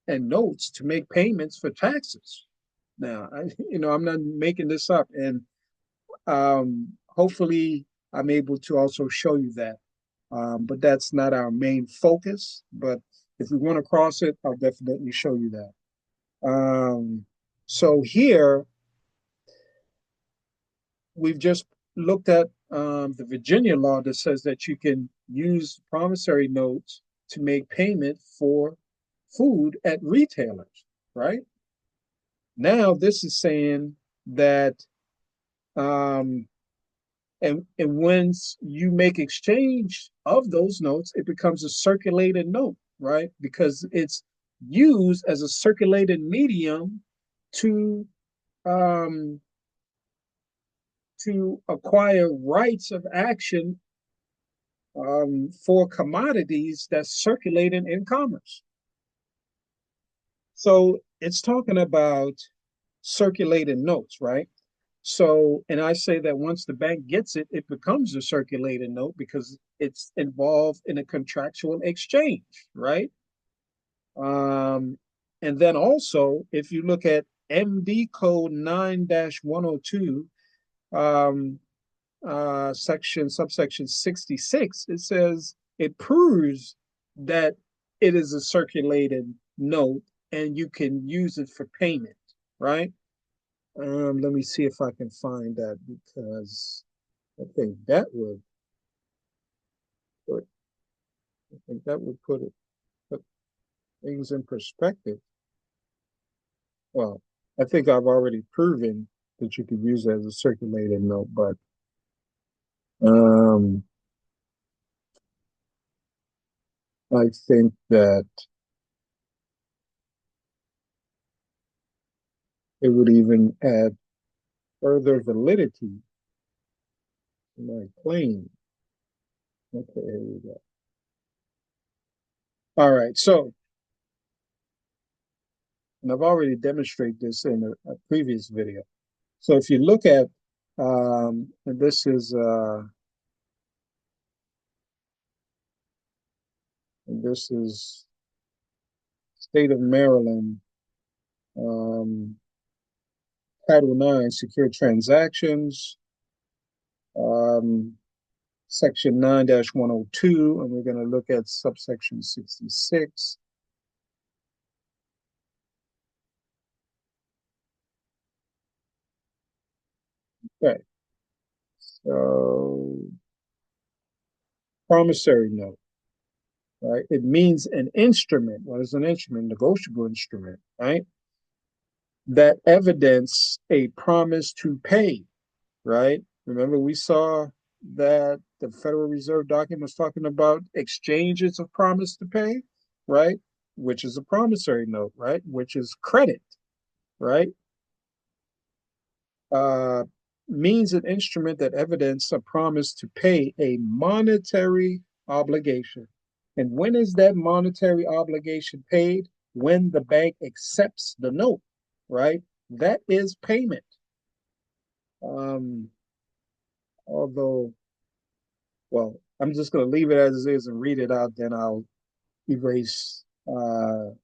notes to make payments for taxes. Now, I'm not making this up, and hopefully, I'm able to also show you that. But that's not our main focus. But if we want to cross it, I'll definitely show you that. So here we've just looked at the Virginia law that says that you can use promissory notes to make payment for food at retailers, right? Now this is saying that um, and once you make exchange of those notes, it becomes a circulated note, right? Because it's used as a circulated medium to um, to acquire rights of action for commodities that's circulating in commerce. So it's talking about circulating notes, right? So, and I say that once the bank gets it, it becomes a circulating note because it's involved in a contractual exchange, right? Um, and then also, if you look at MD code 9-102, um, subsection 66, it says it proves that it is a circulated note and you can use it for payment, right? Let me see if I can find that because I think that would put, I think that would put things in perspective. Well, I think I've already proven that you could use it as a circulated note, but um, I think that it would even add further validity to my claim. Okay, here we go. All right, so, and I've already demonstrated this in a previous video. So if you look at, and this is State of Maryland, um, Title 9, Secure Transactions, um, Section 9-102, and we're going to look at subsection 66. Okay, so promissory note, right? It means an instrument. What is an instrument? Negotiable instrument, right? That evidence a promise to pay, right? Remember, we saw that the Federal Reserve document was talking about exchanges of promise to pay, right? Which is a promissory note, right? Which is credit, right? Uh, Means an instrument that evidence a promise to pay a monetary obligation. And when is that monetary obligation paid? When the bank accepts the note, right? That is payment. Um, Although, well, I'm just going to leave it as it is and read it out, then I'll erase the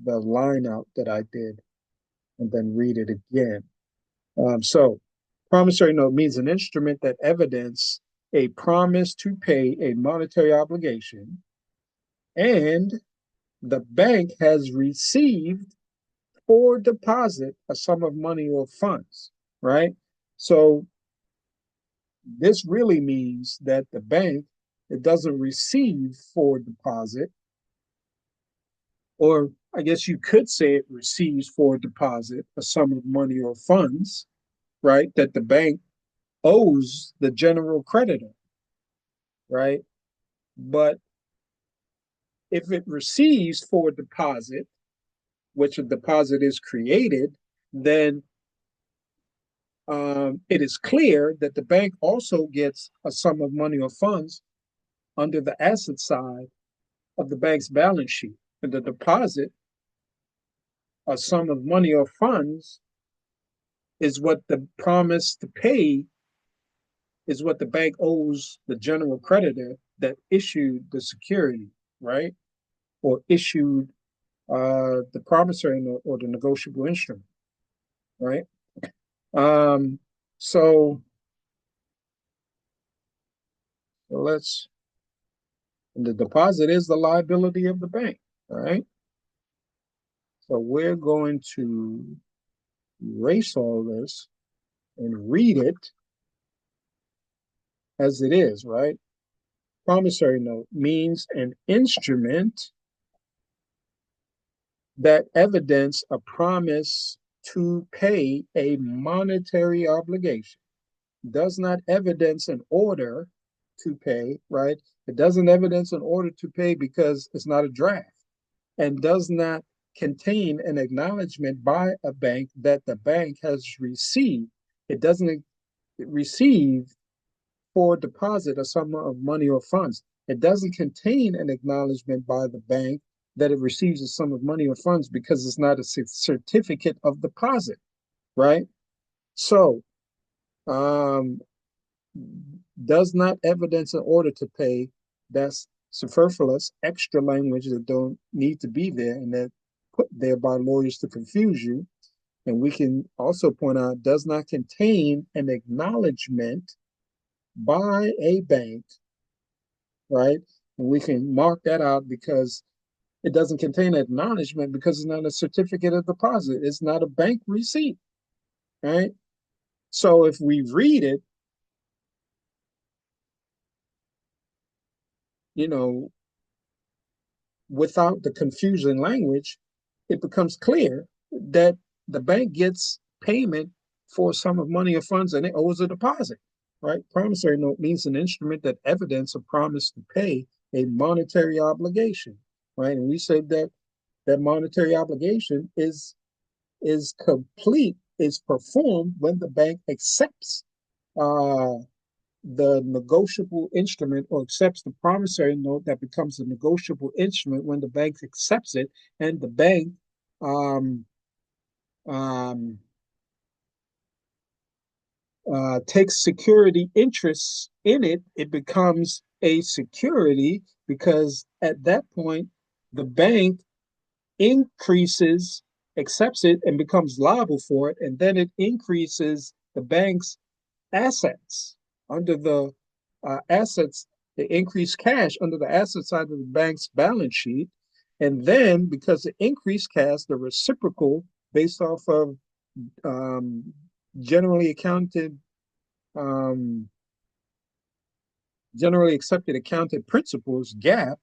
line out that I did and then read it again. So, promissory note means an instrument that evidence a promise to pay a monetary obligation, and the bank has received for deposit a sum of money or funds, right? So, this really means that the bank it doesn't receive for deposit, or I guess you could say it receives for deposit a sum of money or funds, right? That the bank owes the general creditor, right? But if it receives for deposit, which a deposit is created, then it is clear that the bank also gets a sum of money or funds under the asset side of the bank's balance sheet. And the deposit, a sum of money or funds, is what the promise to pay is what the bank owes the general creditor that issued the security, right? Or issued the promissory note or the negotiable instrument, right? Um, so let's, the deposit is the liability of the bank, all right? So we're going to erase all this and read it as it is, right? Promissory note means an instrument that evidence a promise to pay a monetary obligation. Does not evidence an order to pay, right? It doesn't evidence an order to pay because it's not a draft, and does not contain an acknowledgement by a bank that the bank has received. It doesn't receive for deposit a sum of money or funds. It doesn't contain an acknowledgement by the bank that it receives a sum of money or funds because it's not a certificate of deposit, right? So Um, does not evidence an order to pay. That's superfluous, extra language that don't need to be there and that put there by lawyers to confuse you. And we can also point out does not contain an acknowledgement by a bank, right? And we can mark that out because it doesn't contain acknowledgement because it's not a certificate of deposit. It's not a bank receipt, right? So if we read it, you know, without the confusing language, it becomes clear that the bank gets payment for a sum of money or funds and it owes a deposit, right? Promissory note means an instrument that evidence a promise to pay a monetary obligation, right? And we said that that monetary obligation is complete, is performed when the bank accepts uh, the negotiable instrument or accepts the promissory note that becomes a negotiable instrument when the bank accepts it and the bank um, um, takes security interests in it, it becomes a security because at that point, the bank increases, accepts it, and becomes liable for it. And then it increases the bank's assets under the assets, the increased cash under the asset side of the bank's balance sheet. And then because the increased cash, the reciprocal based off of um, generally accounted, um, generally accepted accounting principles, GAAP,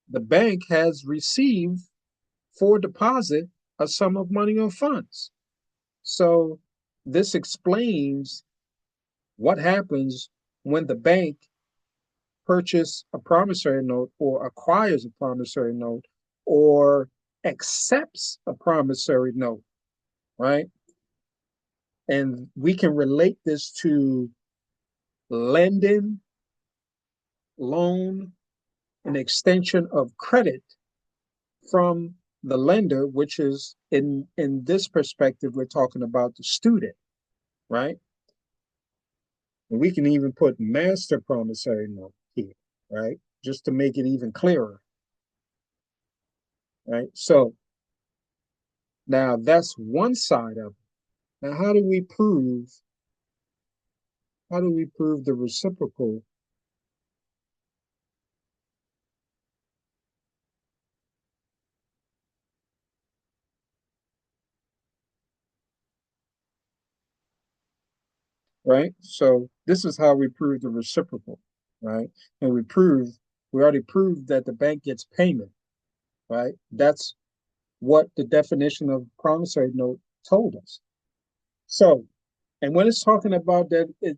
the bank has received for deposit a sum of money or funds. So this explains what happens when the bank purchase a promissory note or acquires a promissory note or accepts a promissory note, right? And we can relate this to lending, loan, an extension of credit from the lender, which is in this perspective, we're talking about the student, right? And we can even put master promissory note here, right? Just to make it even clearer, right? So now that's one side of it. Now, how do we prove the reciprocal, right? So this is how we prove the reciprocal, right? And we already proved that the bank gets payment, right? That's what the definition of promissory note told us. So, and when it's talking about that, it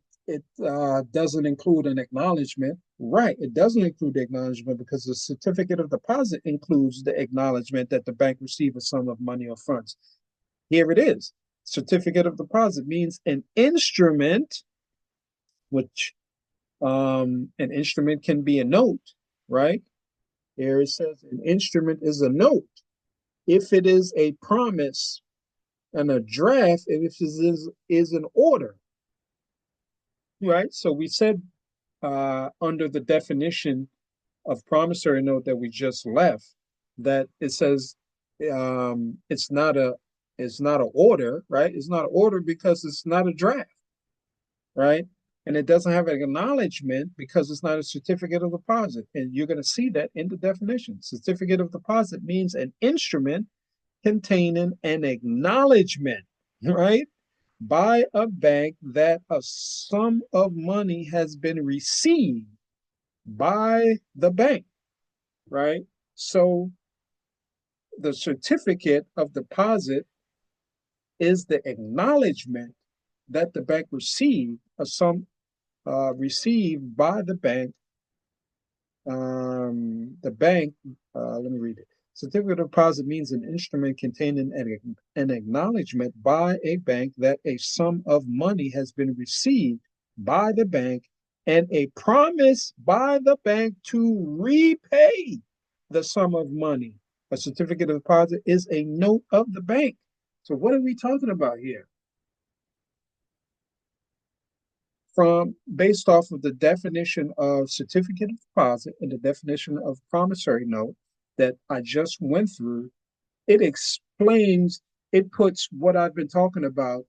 doesn't include an acknowledgement, right? It doesn't include the acknowledgement because the certificate of deposit includes the acknowledgement that the bank received a sum of money or funds. Here it is. Certificate of deposit means an instrument, which an instrument can be a note, right? Here it says an instrument is a note. If it is a promise and a draft, if it is an order, right? So we said under the definition of promissory note that we just left that it says it's not a it's not an order, right? It's not an order because it's not a draft, right? And it doesn't have an acknowledgement because it's not a certificate of deposit. And you're going to see that in the definition. Certificate of deposit means an instrument containing an acknowledgement, right? By a bank that a sum of money has been received by the bank, right? So the certificate of deposit is the acknowledgement that the bank received a sum received by the bank, let me read it. Certificate of deposit means an instrument containing an acknowledgement by a bank that a sum of money has been received by the bank and a promise by the bank to repay the sum of money. A certificate of deposit is a, note of the bank. So what are we talking about here? from based off of the definition of certificate of deposit and the definition of promissory note that I just went through, it explains, it puts what I've been talking about,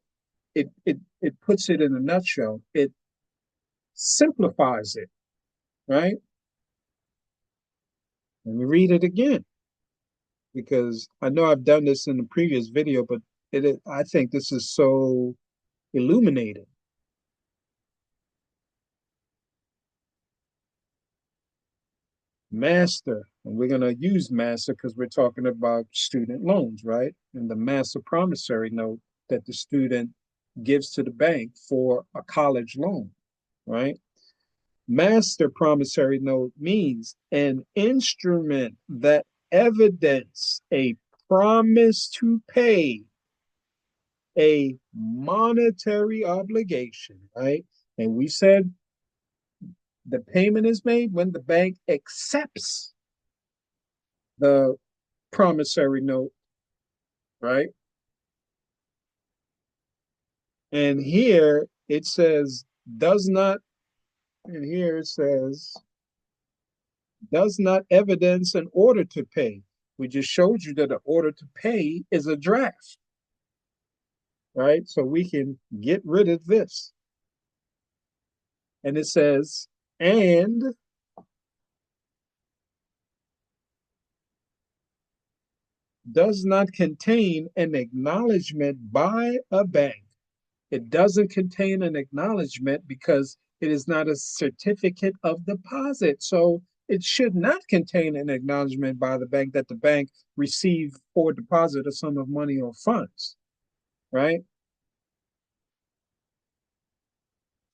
it puts it in a nutshell. It simplifies it, right? Let me read it again because I know I've done this in the previous video, but I think this is so illuminating. Master, and we're going to use master because we're talking about student loans, right? And the master promissory note that the student gives to the bank for a college loan, right? Master promissory note means an instrument that evidence a promise to pay a monetary obligation, right? And we said the payment is made when the bank accepts the promissory note, right? And here it says does not, and here it says does not evidence an order to pay. We just showed you that an order to pay is a draft, right? So we can get rid of this. And it says, and does not contain an acknowledgement by a bank. It doesn't contain an acknowledgement because it is not a certificate of deposit. So it should not contain an acknowledgement by the bank that the bank received or deposit a sum of money or funds, right?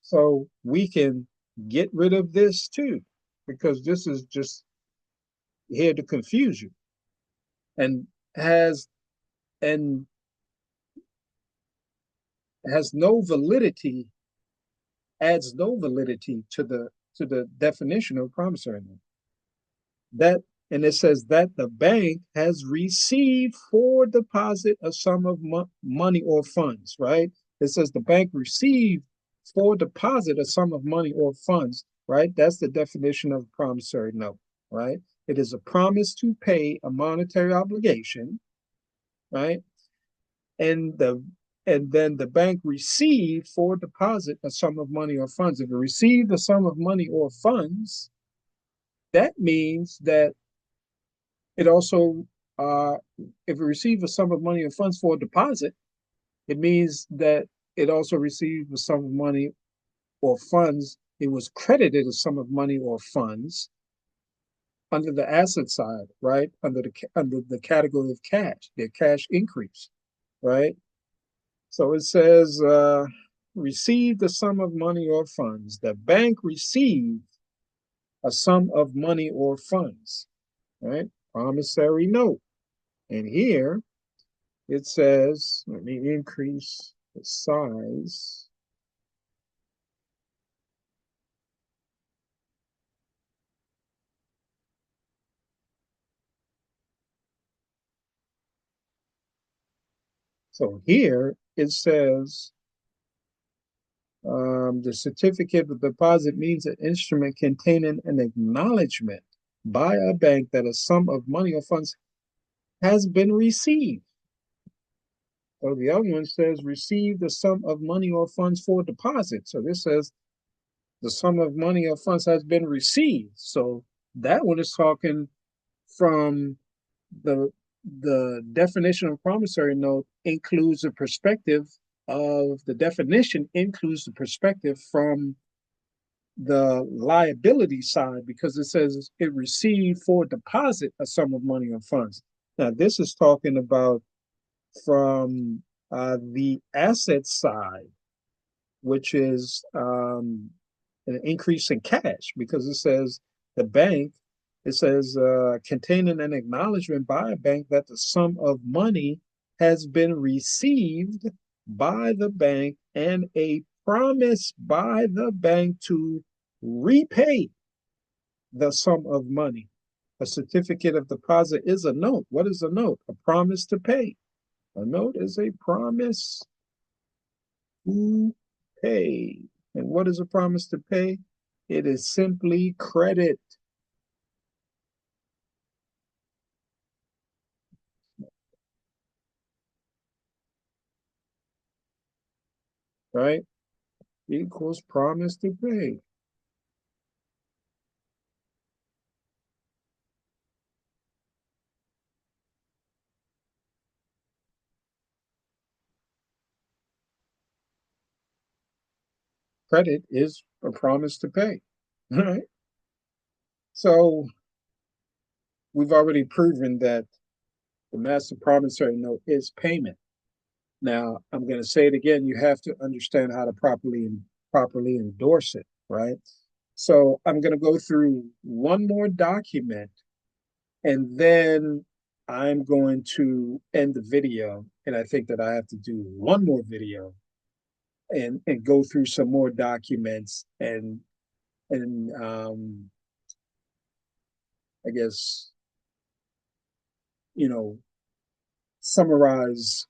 So we can get rid of this too, because this is just here to confuse you and has and has no validity, adds no validity to the definition of promissory note. That and it says that the bank has received for deposit a sum of money or funds, right? It says the bank received for deposit a sum of money or funds, right? That's the definition of promissory note, right? It is a promise to pay a monetary obligation, right? And then the bank received for deposit a sum of money or funds. If it received a sum of money or funds, that means that it also, if it received a sum of money or funds for a deposit, it means that it also received a sum of money or funds. It was credited a sum of money or funds under the asset side, right? Under the category of cash, their cash increase, right? So it says, received a sum of money or funds. The bank received a sum of money or funds, right? Promissory note. And here it says, let me increase the size. So here it says, the certificate of deposit means an instrument containing an acknowledgement by a bank that a sum of money or funds has been received. So the other one says receive the sum of money or funds for deposit. So this says the sum of money or funds has been received. So that one is talking from the the definition of promissory note includes the perspective of the definition includes the perspective from the liability side because it says it received for deposit a sum of money or funds. Now this is talking about from the asset side, which is an increase in cash because it says the bank, it says containing an acknowledgement by a bank that the sum of money has been received by the bank and a promise by the bank to repay the sum of money. A certificate of deposit is a note. What is a note? A promise to pay. A note is a promise to pay. And what is a promise to pay? It is simply credit, right? Equals promise to pay. Credit is a promise to pay. All right. So we've already proven that the master promissory note is payment. Now I'm going to say it again. You have to understand how to properly endorse it, right? So I'm going to go through one more document, and then I'm going to end the video. And I think that I have to do one more video and go through some more documents and I guess you know summarize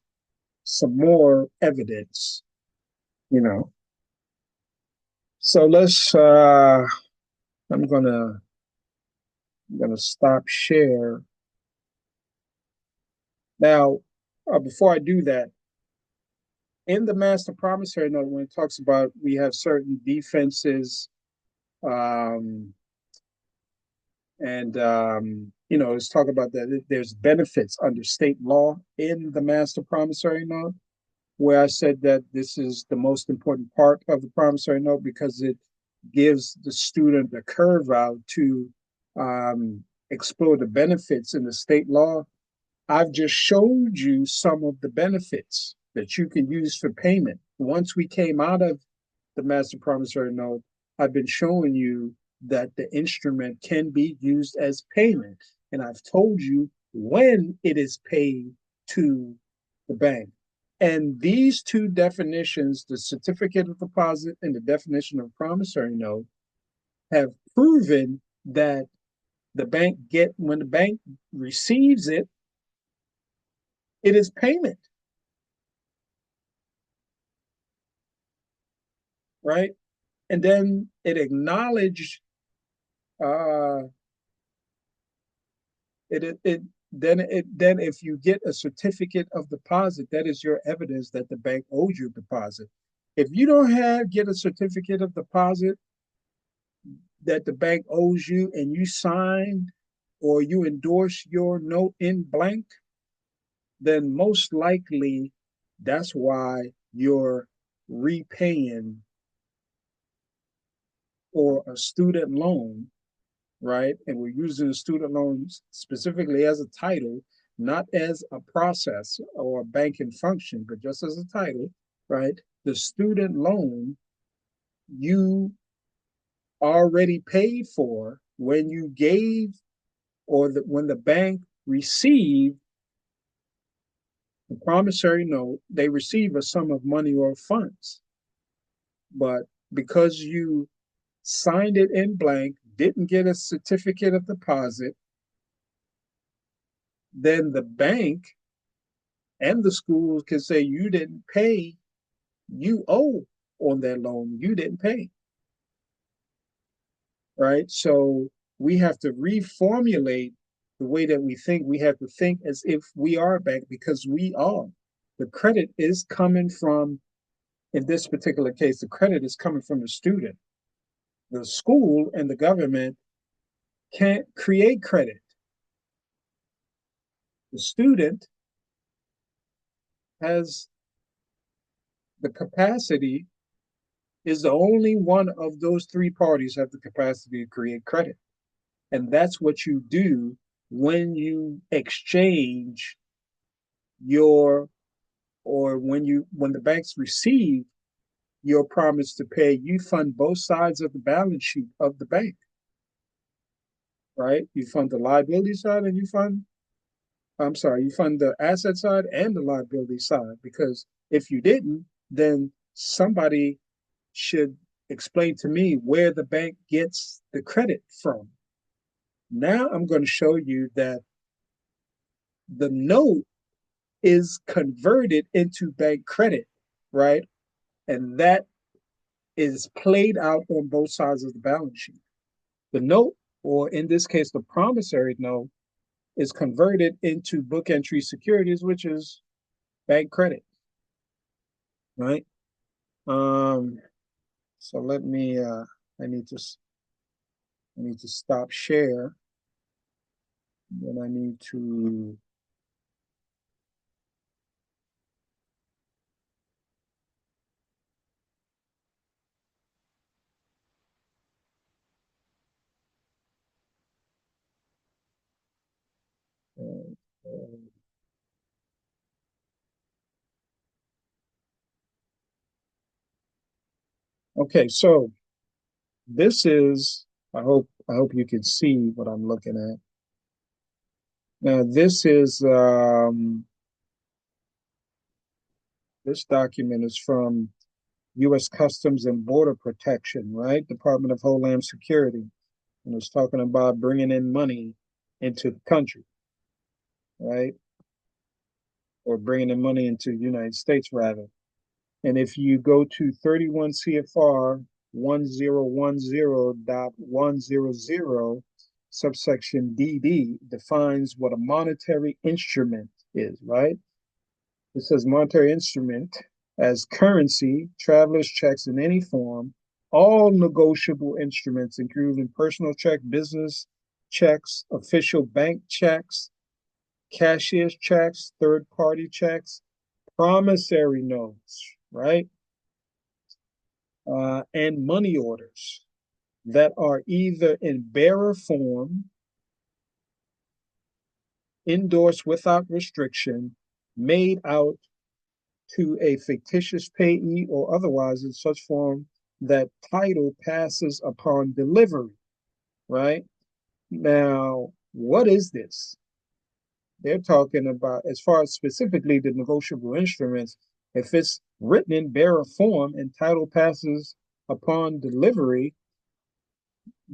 some more evidence. You know, so I'm gonna stop share now. Before I do that, in the master promissory note, when it talks about we have certain defenses, um, and let's talk about that. There's benefits under state law in the master promissory note, where I said that this is the most important part of the promissory note because it gives the student a curve out to explore the benefits in the state law. I've just showed you some of the benefits that you can use for payment. Once we came out of the master promissory note, I've been showing you that the instrument can be used as payment. And I've told you when it is paid to the bank. And these two definitions, the certificate of deposit and the definition of promissory note, have proven that when the bank receives it, it is payment, right? And then it acknowledged uh, it then if you get a certificate of deposit, that is your evidence that the bank owes you a deposit. If you don't get a certificate of deposit that the bank owes you and you sign or you endorse your note in blank, then most likely that's why you're repaying for a student loan, right? And we're using the student loans specifically as a title, not as a process or a banking function, but just as a title, right? The student loan you already paid for when you gave when the bank received the promissory note, they receive a sum of money or funds. But because you signed it in blank, didn't get a certificate of deposit, then the bank and the schools can say you didn't pay, you owe on that loan, you didn't pay, right? So we have to reformulate the way that we think. We have to think as if we are a bank because we are. The credit is coming from, in this particular case, the credit is coming from the student. The school and the government can't create credit. The student has the capacity, is the only one of those three parties have the capacity to create credit. And that's what you do when you exchange your, or when the banks receive your promise to pay, you fund both sides of the balance sheet of the bank, right? You fund the liability side and you fund the asset side and the liability side, because if you didn't, then somebody should explain to me where the bank gets the credit from. Now I'm going to show you that the note is converted into bank credit, right? And that is played out on both sides of the balance sheet. The note, or in this case, the promissory note, is converted into book entry securities, which is bank credit, right? Um, so let me, I need to, I need to stop share. Then I need to, okay, so this is, I hope you can see what I'm looking at. Now, this document is from US Customs and Border Protection, right? Department of Homeland Security. And it's talking about bringing in money into the country, right? Or bringing in money into the United States, rather. And if you go to 31 CFR 1010.100, subsection DD defines what a monetary instrument is, right? It says monetary instrument as currency, traveler's checks in any form, all negotiable instruments, including personal check, business checks, official bank checks, cashier's checks, third party checks, promissory notes, right? And money orders that are either in bearer form, endorsed without restriction, made out to a fictitious payee or otherwise in such form that title passes upon delivery, right? Now, what is this? They're talking about, as far as specifically the negotiable instruments, if it's written in bearer form and title passes upon delivery,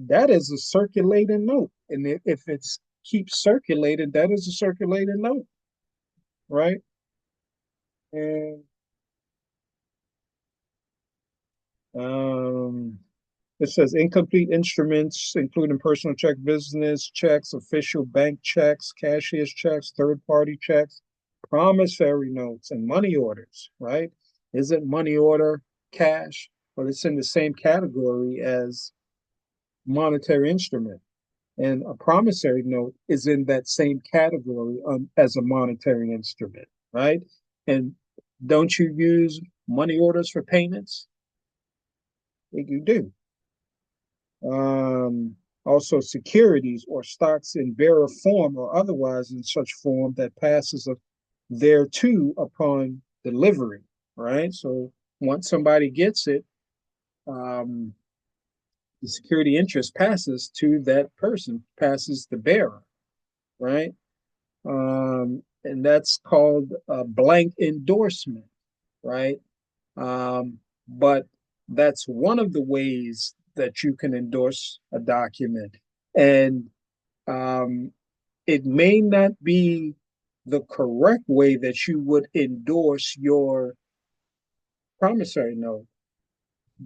that is a circulating note. And if it's keeps circulating, that is a circulating note, right? And um, it says incomplete instruments, including personal check, business checks, official bank checks, cashier's checks, third party checks, promissory notes, and money orders, right? Isn't money order cash? But it's in the same category as monetary instrument. And a promissory note is in that same category as a monetary instrument, right? And don't you use money orders for payments? I think you do. Also, securities or stocks in bearer form or otherwise in such form that passes thereto upon delivery, right? So once somebody gets it, um, the security interest passes to that person, passes the bearer, right? And that's called a blank endorsement, right? But that's one of the ways that you can endorse a document. And um, it may not be the correct way that you would endorse your promissory note.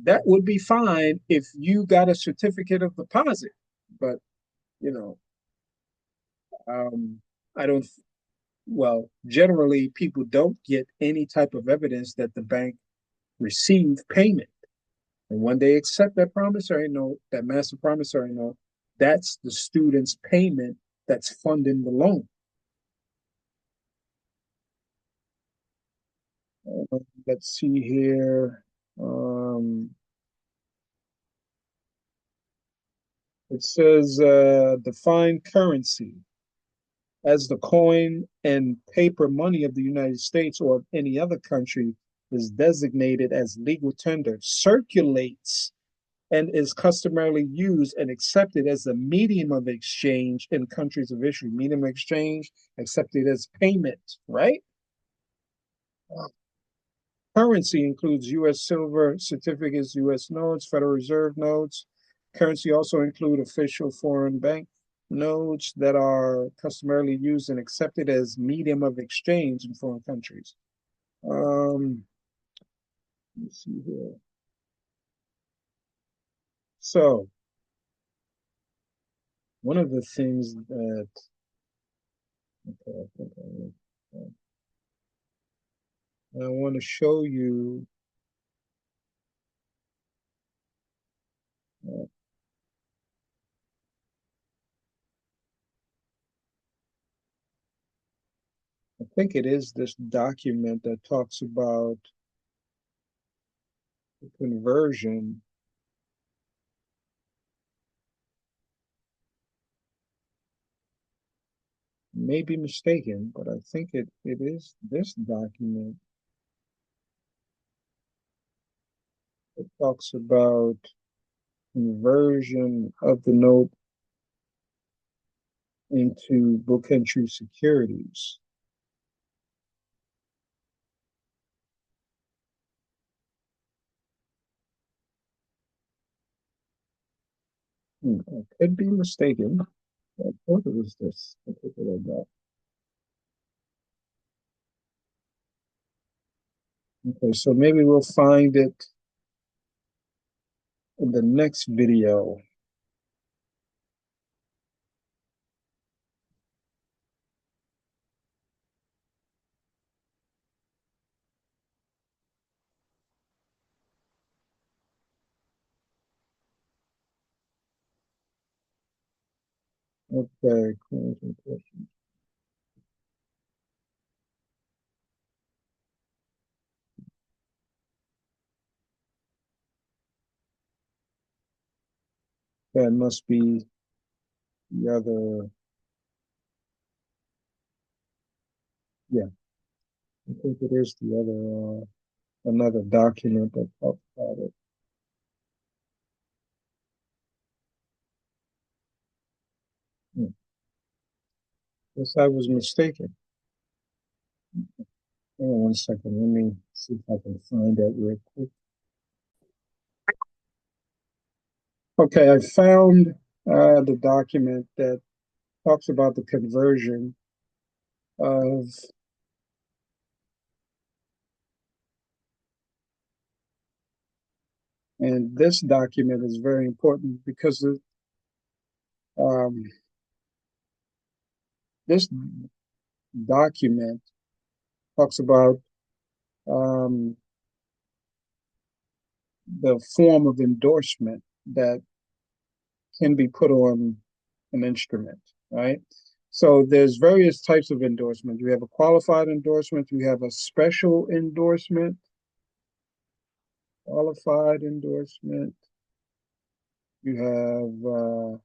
That would be fine if you got a certificate of deposit. But, you know, I don't, well, generally people don't get any type of evidence that the bank received payment. And when they accept that promissory note, that master promissory note, that's the student's payment that's funding the loan. Let's see here. It says define currency as the coin and paper money of the United States or of any other country is designated as legal tender, circulates and is customarily used and accepted as a medium of exchange in countries of issue. Medium of exchange accepted as payment, right? Currency includes U.S. silver certificates, U.S. notes, Federal Reserve notes. Currency also include official foreign bank notes that are customarily used and accepted as medium of exchange in foreign countries. Let's see here. So one of the things that okay, I want to show you, uh, I think it is this document that talks about the conversion. May be mistaken, but I think it is this document that talks about conversion of the note into book entry securities. I could be mistaken. I thought it was this particular doc. Okay, so maybe we'll find it in the next video. Okay, that must be the other. Yeah, I think it is the other, another document that talks about it. Hmm. Guess I was mistaken. Hang on 1 second. Let me see if I can find that real quick. Okay, I found the document that talks about the conversion of, and this document is very important because um, this document talks about um, the form of endorsement that can be put on an instrument, right? So there's various types of endorsement. You have a qualified endorsement, you have a special endorsement, qualified endorsement, you have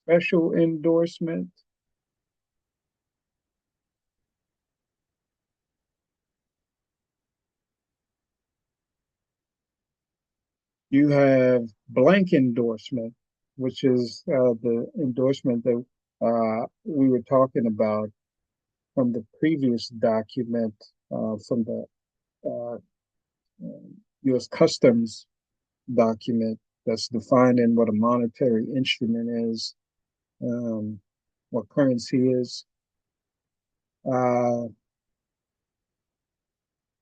special endorsement, you have blank endorsement, which is the endorsement that we were talking about from the previous document from the US Customs document that's defining what a monetary instrument is, what currency is. Uh,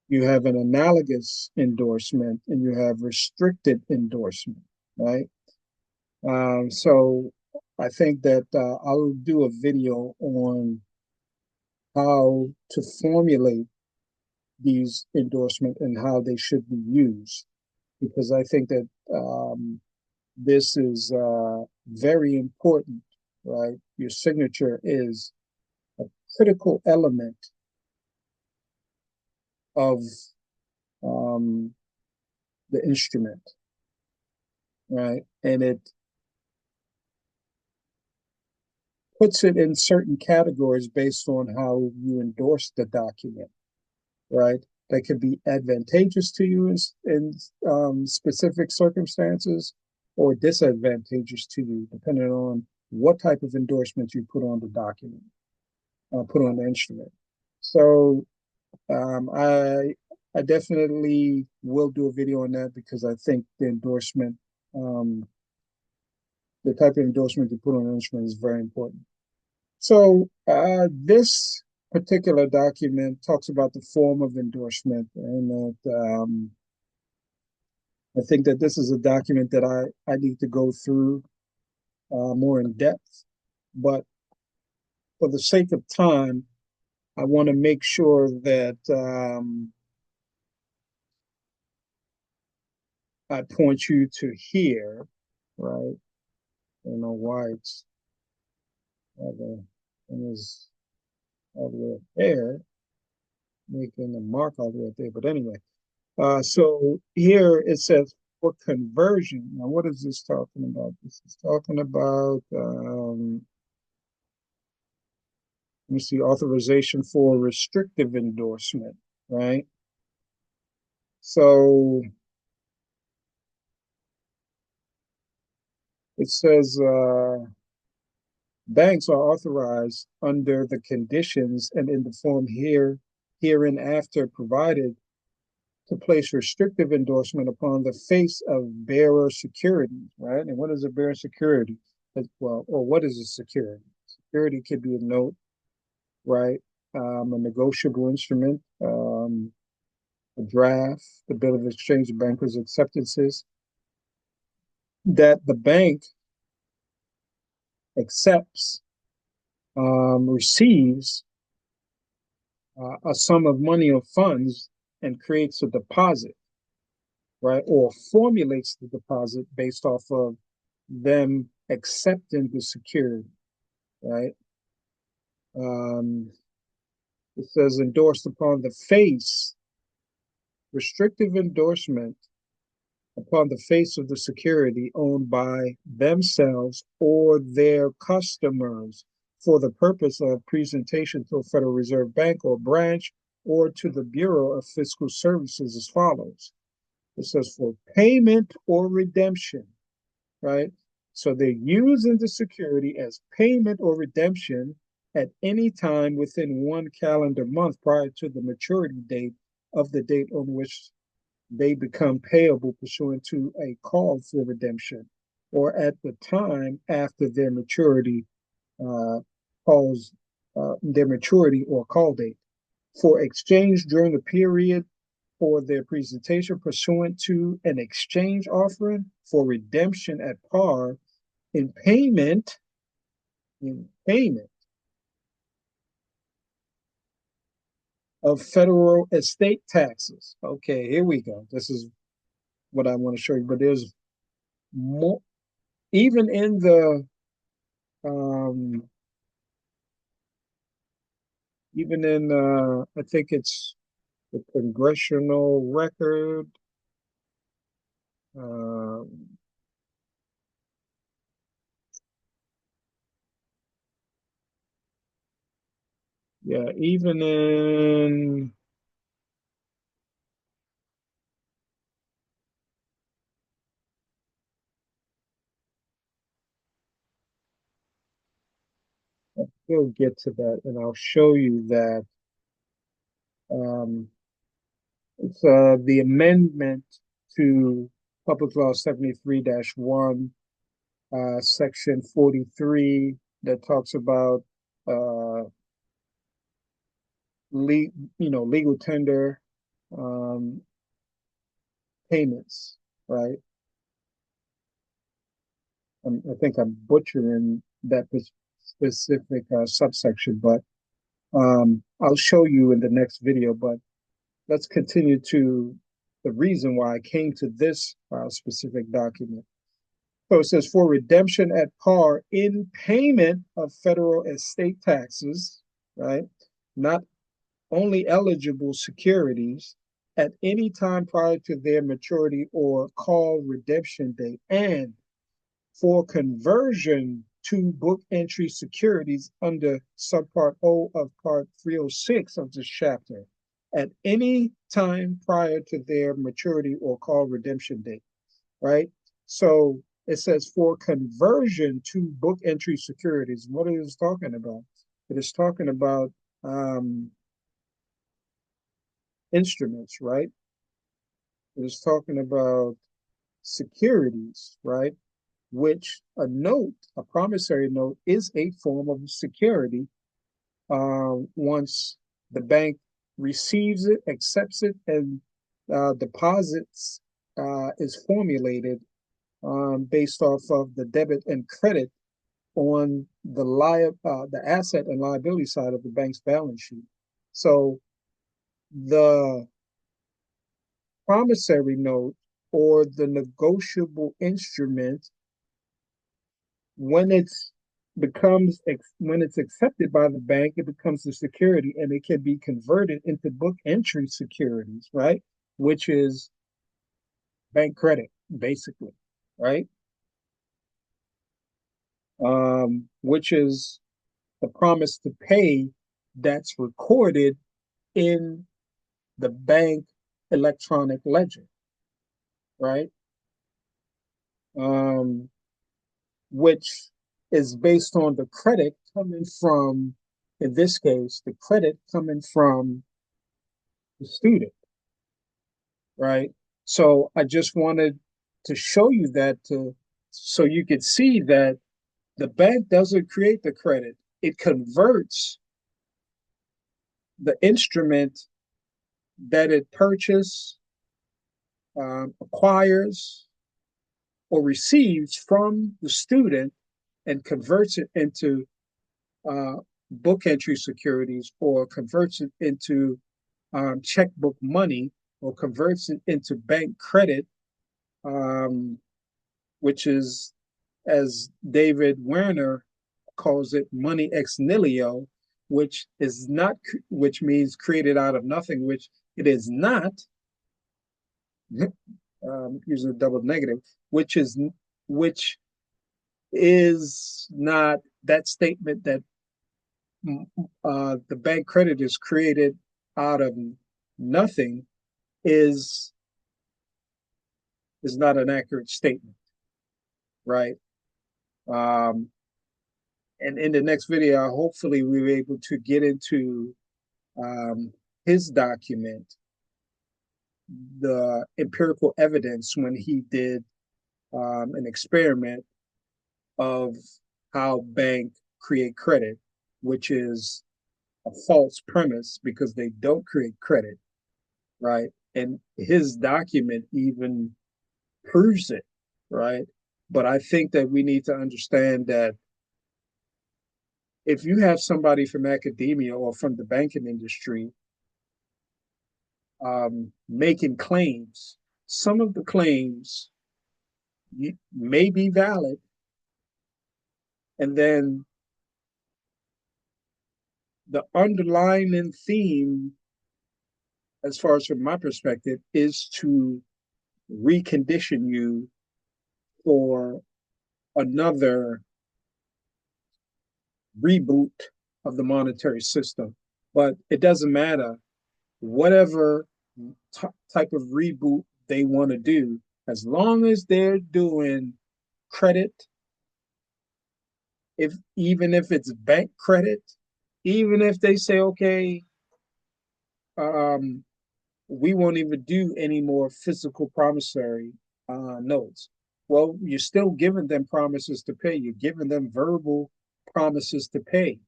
you have an analogous endorsement and you have restricted endorsement, right? So I think that I'll do a video on how to formulate these endorsements and how they should be used, because I think that this is very important, right? Your signature is a critical element of um, the instrument, right? And it puts it in certain categories based on how you endorse the document, right? That could be advantageous to you in specific circumstances or disadvantageous to you, depending on what type of endorsement you put on the document, put on the instrument. So Um, I definitely will do a video on that because I think the endorsement, the type of endorsement you put on an instrument is very important. So this particular document talks about the form of endorsement, and that I think that this is a document that I need to go through more in depth. But for the sake of time, I want to make sure that I point you to here, right? I don't know why it's other and is all the way up there, making a mark all the way up there. But anyway, so here it says for conversion. Now, what is this talking about? This is talking about, let me see, authorization for restrictive endorsement, right? So it says banks are authorized under the conditions and in the form hereinafter provided to place restrictive endorsement upon the face of bearer securities, right? And what is a bearer security? Well, or what is a security? Security could be a note, right? A negotiable instrument, a draft, the bill of exchange, of bankers' acceptances that the bank accepts, receives a sum of money or funds and creates a deposit, right? Or formulates the deposit based off of them accepting the security, right? Um, it says endorsed upon the face, restrictive endorsement upon the face of the security owned by themselves or their customers for the purpose of presentation to a Federal Reserve Bank or branch or to the Bureau of Fiscal Services as follows. It says for payment or redemption, right? So they're using the security as payment or redemption at any time within one calendar month prior to the maturity date of the date on which they become payable pursuant to a call for redemption, or at the time after their maturity uh, calls their maturity or call date for exchange during the period for their presentation pursuant to an exchange offering for redemption at par in payment in payment of federal estate taxes. Okay, here we go. This is what I want to show you. But there's more, even in the um, even in I think it's the congressional record. Um, yeah, even in we'll get to that, and I'll show you that um, it's the amendment to Public Law 73-1, Section 43, that talks about uh, legal tender um, payments, right? I think I'm butchering that specific subsection, but I'll show you in the next video. But let's continue to the reason why I came to this specific document. So it says for redemption at par in payment of federal estate taxes, right? Not only eligible securities at any time prior to their maturity or call redemption date, and for conversion to book entry securities under subpart O of part 306 of this chapter at any time prior to their maturity or call redemption date, right? So it says for conversion to book entry securities. What it is talking about? It is talking about instruments, right? It is talking about securities, right? Which a note, a promissory note, is a form of security once the bank receives it, accepts it, and deposits is formulated based off of the debit and credit on the asset and liability side of the bank's balance sheet. So the promissory note or the negotiable instrument, when it's accepted by the bank, it becomes a security and it can be converted into book entry securities, right? Which is bank credit, basically, right? Which is the promise to pay that's recorded in the bank electronic ledger, right? Um, which is based on the credit coming from, in this case, the credit coming from the student, right? So I just wanted to show you that so you could see that the bank doesn't create the credit. It converts the instrument that it purchases, acquires, or receives from the student and converts it into uh, book entry securities or converts it into checkbook money or converts it into bank credit, um, which is, as David Werner calls it, money ex nihilo, which is not, which means created out of nothing, which it is not, using a double negative, which is which is not that statement that the bank credit is created out of nothing is is not an accurate statement, right? Um, and in the next video, hopefully we were able to get into um, his document, the empirical evidence when he did an experiment of how banks create credit, which is a false premise because they don't create credit, right? And his document even proves it, right? But I think that we need to understand that if you have somebody from academia or from the banking industry making claims, some of the claims may be valid, and then the underlying theme, as far as from my perspective, is to recondition you for another reboot of the monetary system. But it doesn't matter whatever type of reboot they want to do, as long as they're doing credit, if even if it's bank credit, even if they say, okay, um, we won't even do any more physical promissory notes. Well, you're still giving them promises to pay. You're giving them verbal promises to pay,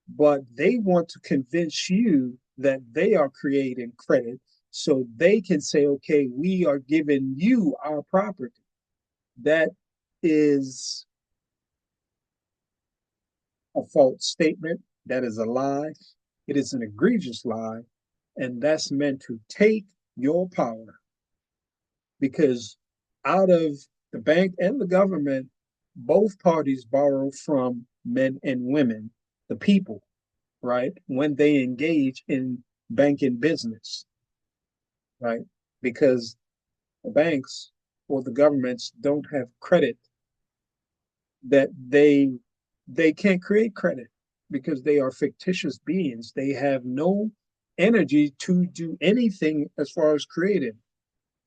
but they want to convince you that they are creating credit so they can say, okay, we are giving you our property. That is a false statement. That is a lie. It is an egregious lie. And that's meant to take your power because out of the bank and the government, both parties borrow from men and women, the people, right? When they engage in banking business, right? Because the banks or the governments don't have credit that they can't create credit because they are fictitious beings. They have no energy to do anything as far as creative.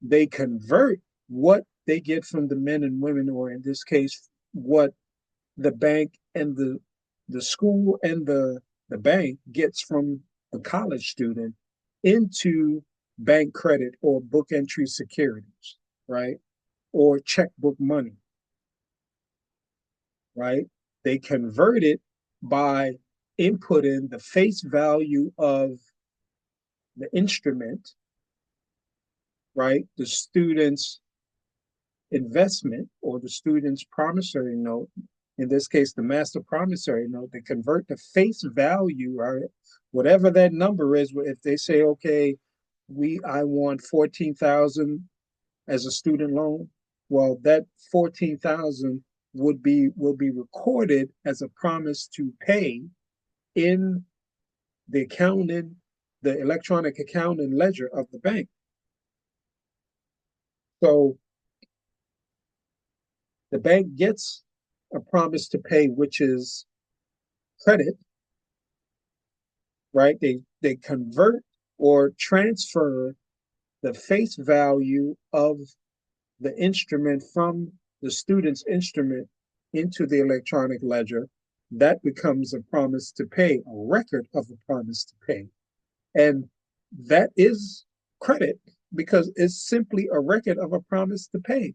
They convert what they get from the men and women, or in this case, what the bank and the school and the bank gets from the college student into bank credit or book entry securities, right? Or checkbook money, right? They convert it by inputting the face value of the instrument right? The student's investment or the student's promissory note, in this case, the master promissory note, they convert the face value, or whatever that number is. If they say, okay, I want 14,000 as a student loan, well, that 14,000 will be recorded as a promise to pay in the accounting, the electronic accounting ledger of the bank. So the bank gets a promise to pay, which is credit, right? They convert or transfer the face value of the instrument from the student's instrument into the electronic ledger. That becomes a promise to pay, a record of a promise to pay. And that is credit because it's simply a record of a promise to pay.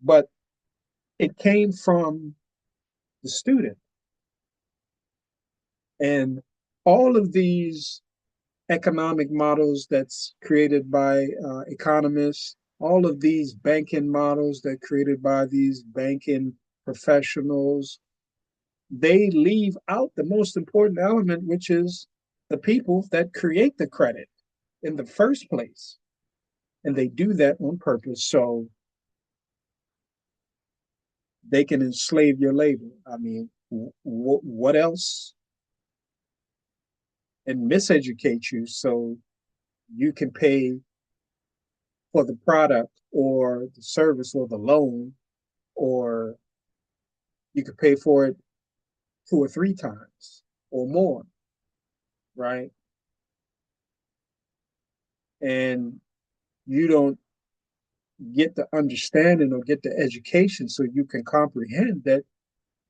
But it came from the student. And all of these economic models that's created by economists, all of these banking models that created by these banking professionals, they leave out the most important element, which is the people that create the credit in the first place. And they do that on purpose so they can enslave your labor. I mean, what else? And miseducate you so you can pay for the product or the service or the loan, or you could pay for it 2 or 3 times or more, right? And you don't get the understanding or get the education so you can comprehend that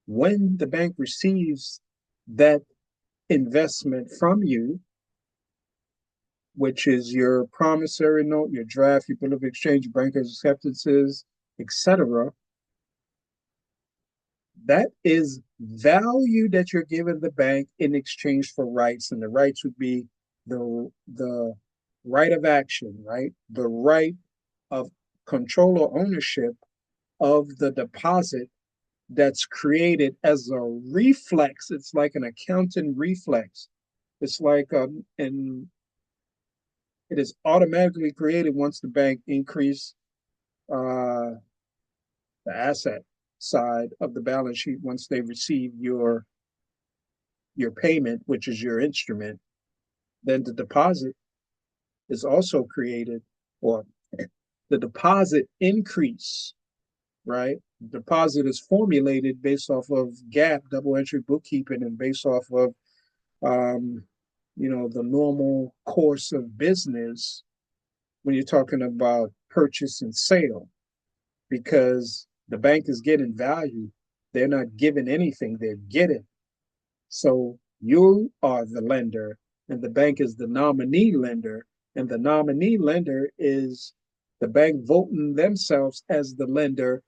when the bank receives that investment from you, which is your promissory note, your draft, your bill of exchange, your bankers' acceptances, etc., that is value that you're giving the bank in exchange for rights, and the rights would be the right of action, right? The right of control or ownership of the deposit that's created as a reflex. It's like an accounting reflex. It's like and it is automatically created once the bank increase uh, the asset side of the balance sheet once they receive your payment, which is your instrument. Then the deposit is also created, or the deposit increase, right? Deposit is formulated based off of GAAP, double entry bookkeeping, and based off of um, the normal course of business when you're talking about purchase and sale, because the bank is getting value. They're not giving anything, they're getting. So you are the lender, and the bank is the nominee lender, and the nominee lender is the bank voting themselves as the lender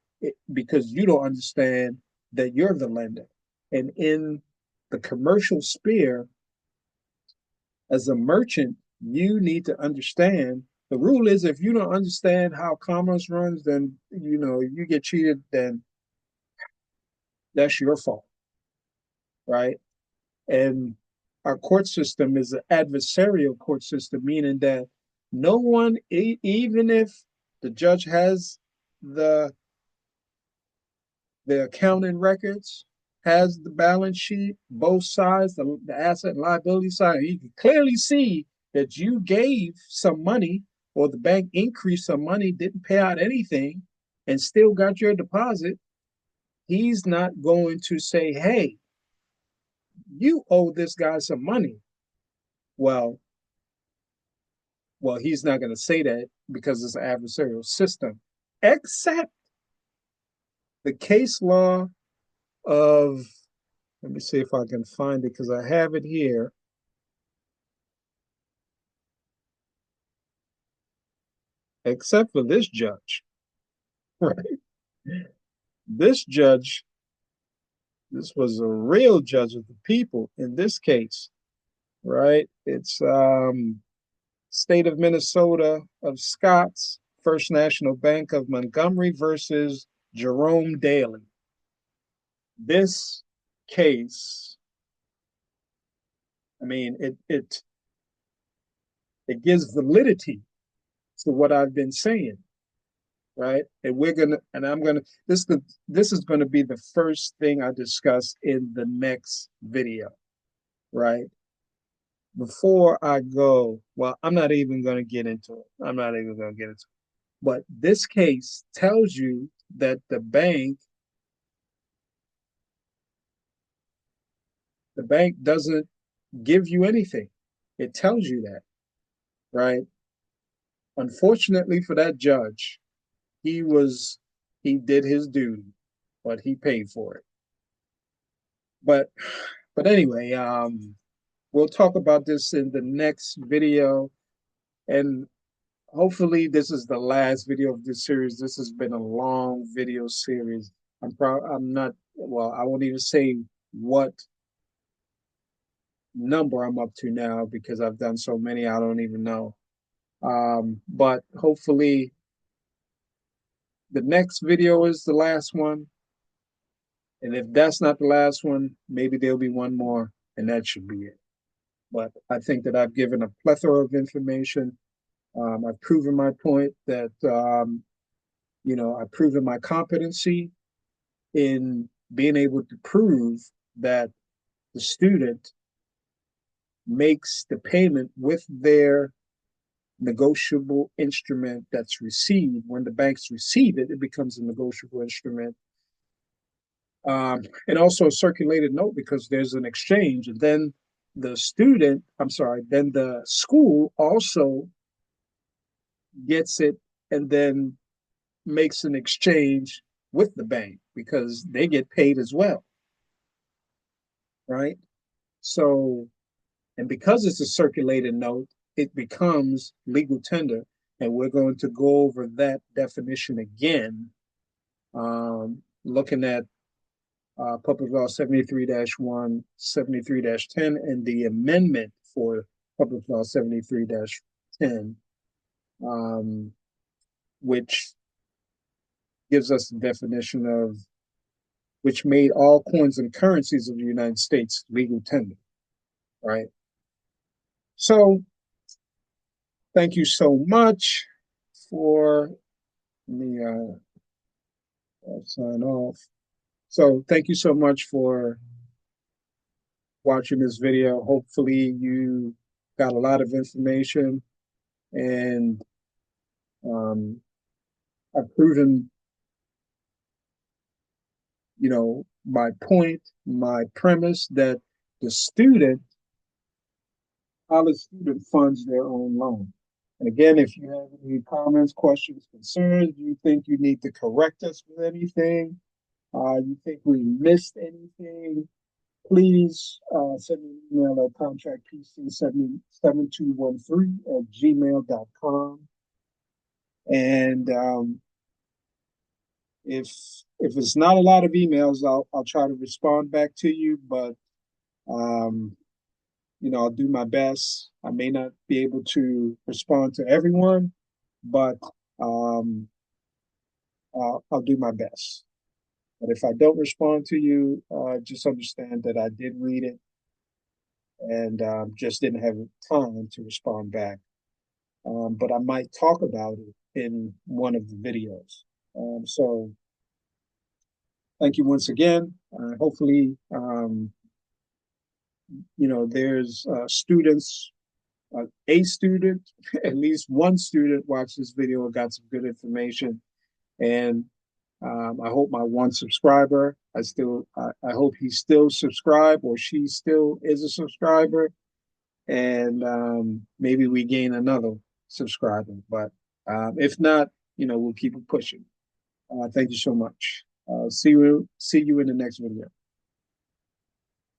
because you don't understand that you're the lender. And in the commercial sphere, as a merchant, you need to understand the rule is if you don't understand how commerce runs, then you get cheated, then that's your fault, right? And our court system is an adversarial court system, meaning that no one, even if the judge has the the accounting records, has the balance sheet, both sides, the asset and liability side, and you can clearly see that you gave some money or the bank increased some money, didn't pay out anything, and still got your deposit. He's not going to say, hey, you owe this guy some money. Well, he's not going to say that because it's an adversarial system, except the case law of, let me see if I can find it because I have it here. Except for this judge, right? This judge, this was a real judge of the people in this case, right? It's State of Minnesota of Scott's, First National Bank of Montgomery versus Jerome Daly. This case, I mean, it gives validity to what I've been saying, right? And we're gonna, and I'm gonna, this is gonna be the first thing I discuss in the next video, right? Before I go, well, I'm not even gonna get into it. I'm not even gonna get into it. But this case tells you that the bank doesn't give you anything. It tells you that, right? Unfortunately for that judge, he was he did his duty, but he paid for it. But anyway, we'll talk about this in the next video, and hopefully this is the last video of this series. This has been a long video series. I'm not, well, I won't even say what number I'm up to now because I've done so many I don't even know. But hopefully the next video is the last one. And if that's not the last one, maybe there'll be one more, and that should be it. But I think that I've given a plethora of information. I've proven my point that, I've proven my competency in being able to prove that the student makes the payment with their negotiable instrument that's received. When the banks receive it, it becomes a negotiable instrument. And also a circulated note because there's an exchange. And then then the school also gets it and then makes an exchange with the bank because they get paid as well, right? So, and because it's a circulated note, it becomes legal tender. And we're going to go over that definition again, looking at Public Law 73-1, 73-10, and the amendment for Public Law 73-10, which gives us the definition of which made all coins and currencies of the United States legal tender, right? So thank you so much for me. I'll sign off. So thank you so much for watching this video. Hopefully you got a lot of information, and I've proven, my point, my premise that the student, college student funds their own loan. And again, if you have any comments, questions, concerns, you think you need to correct us with anything, you think we missed anything, please send me an email at contractpc7213@gmail.com. And if it's not a lot of emails, I'll try to respond back to you, but I'll do my best. I may not be able to respond to everyone, but I'll do my best. But if I don't respond to you, just understand that I did read it and just didn't have time to respond back. But I might talk about it in one of the videos. So thank you once again. Hopefully, there's students, a student, at least one student watched this video and got some good information. And I hope my one subscriber, I hope he's still subscribed or she still is a subscriber. And maybe we gain another subscriber. But if not, we'll keep it pushing. Thank you so much. See you in the next video.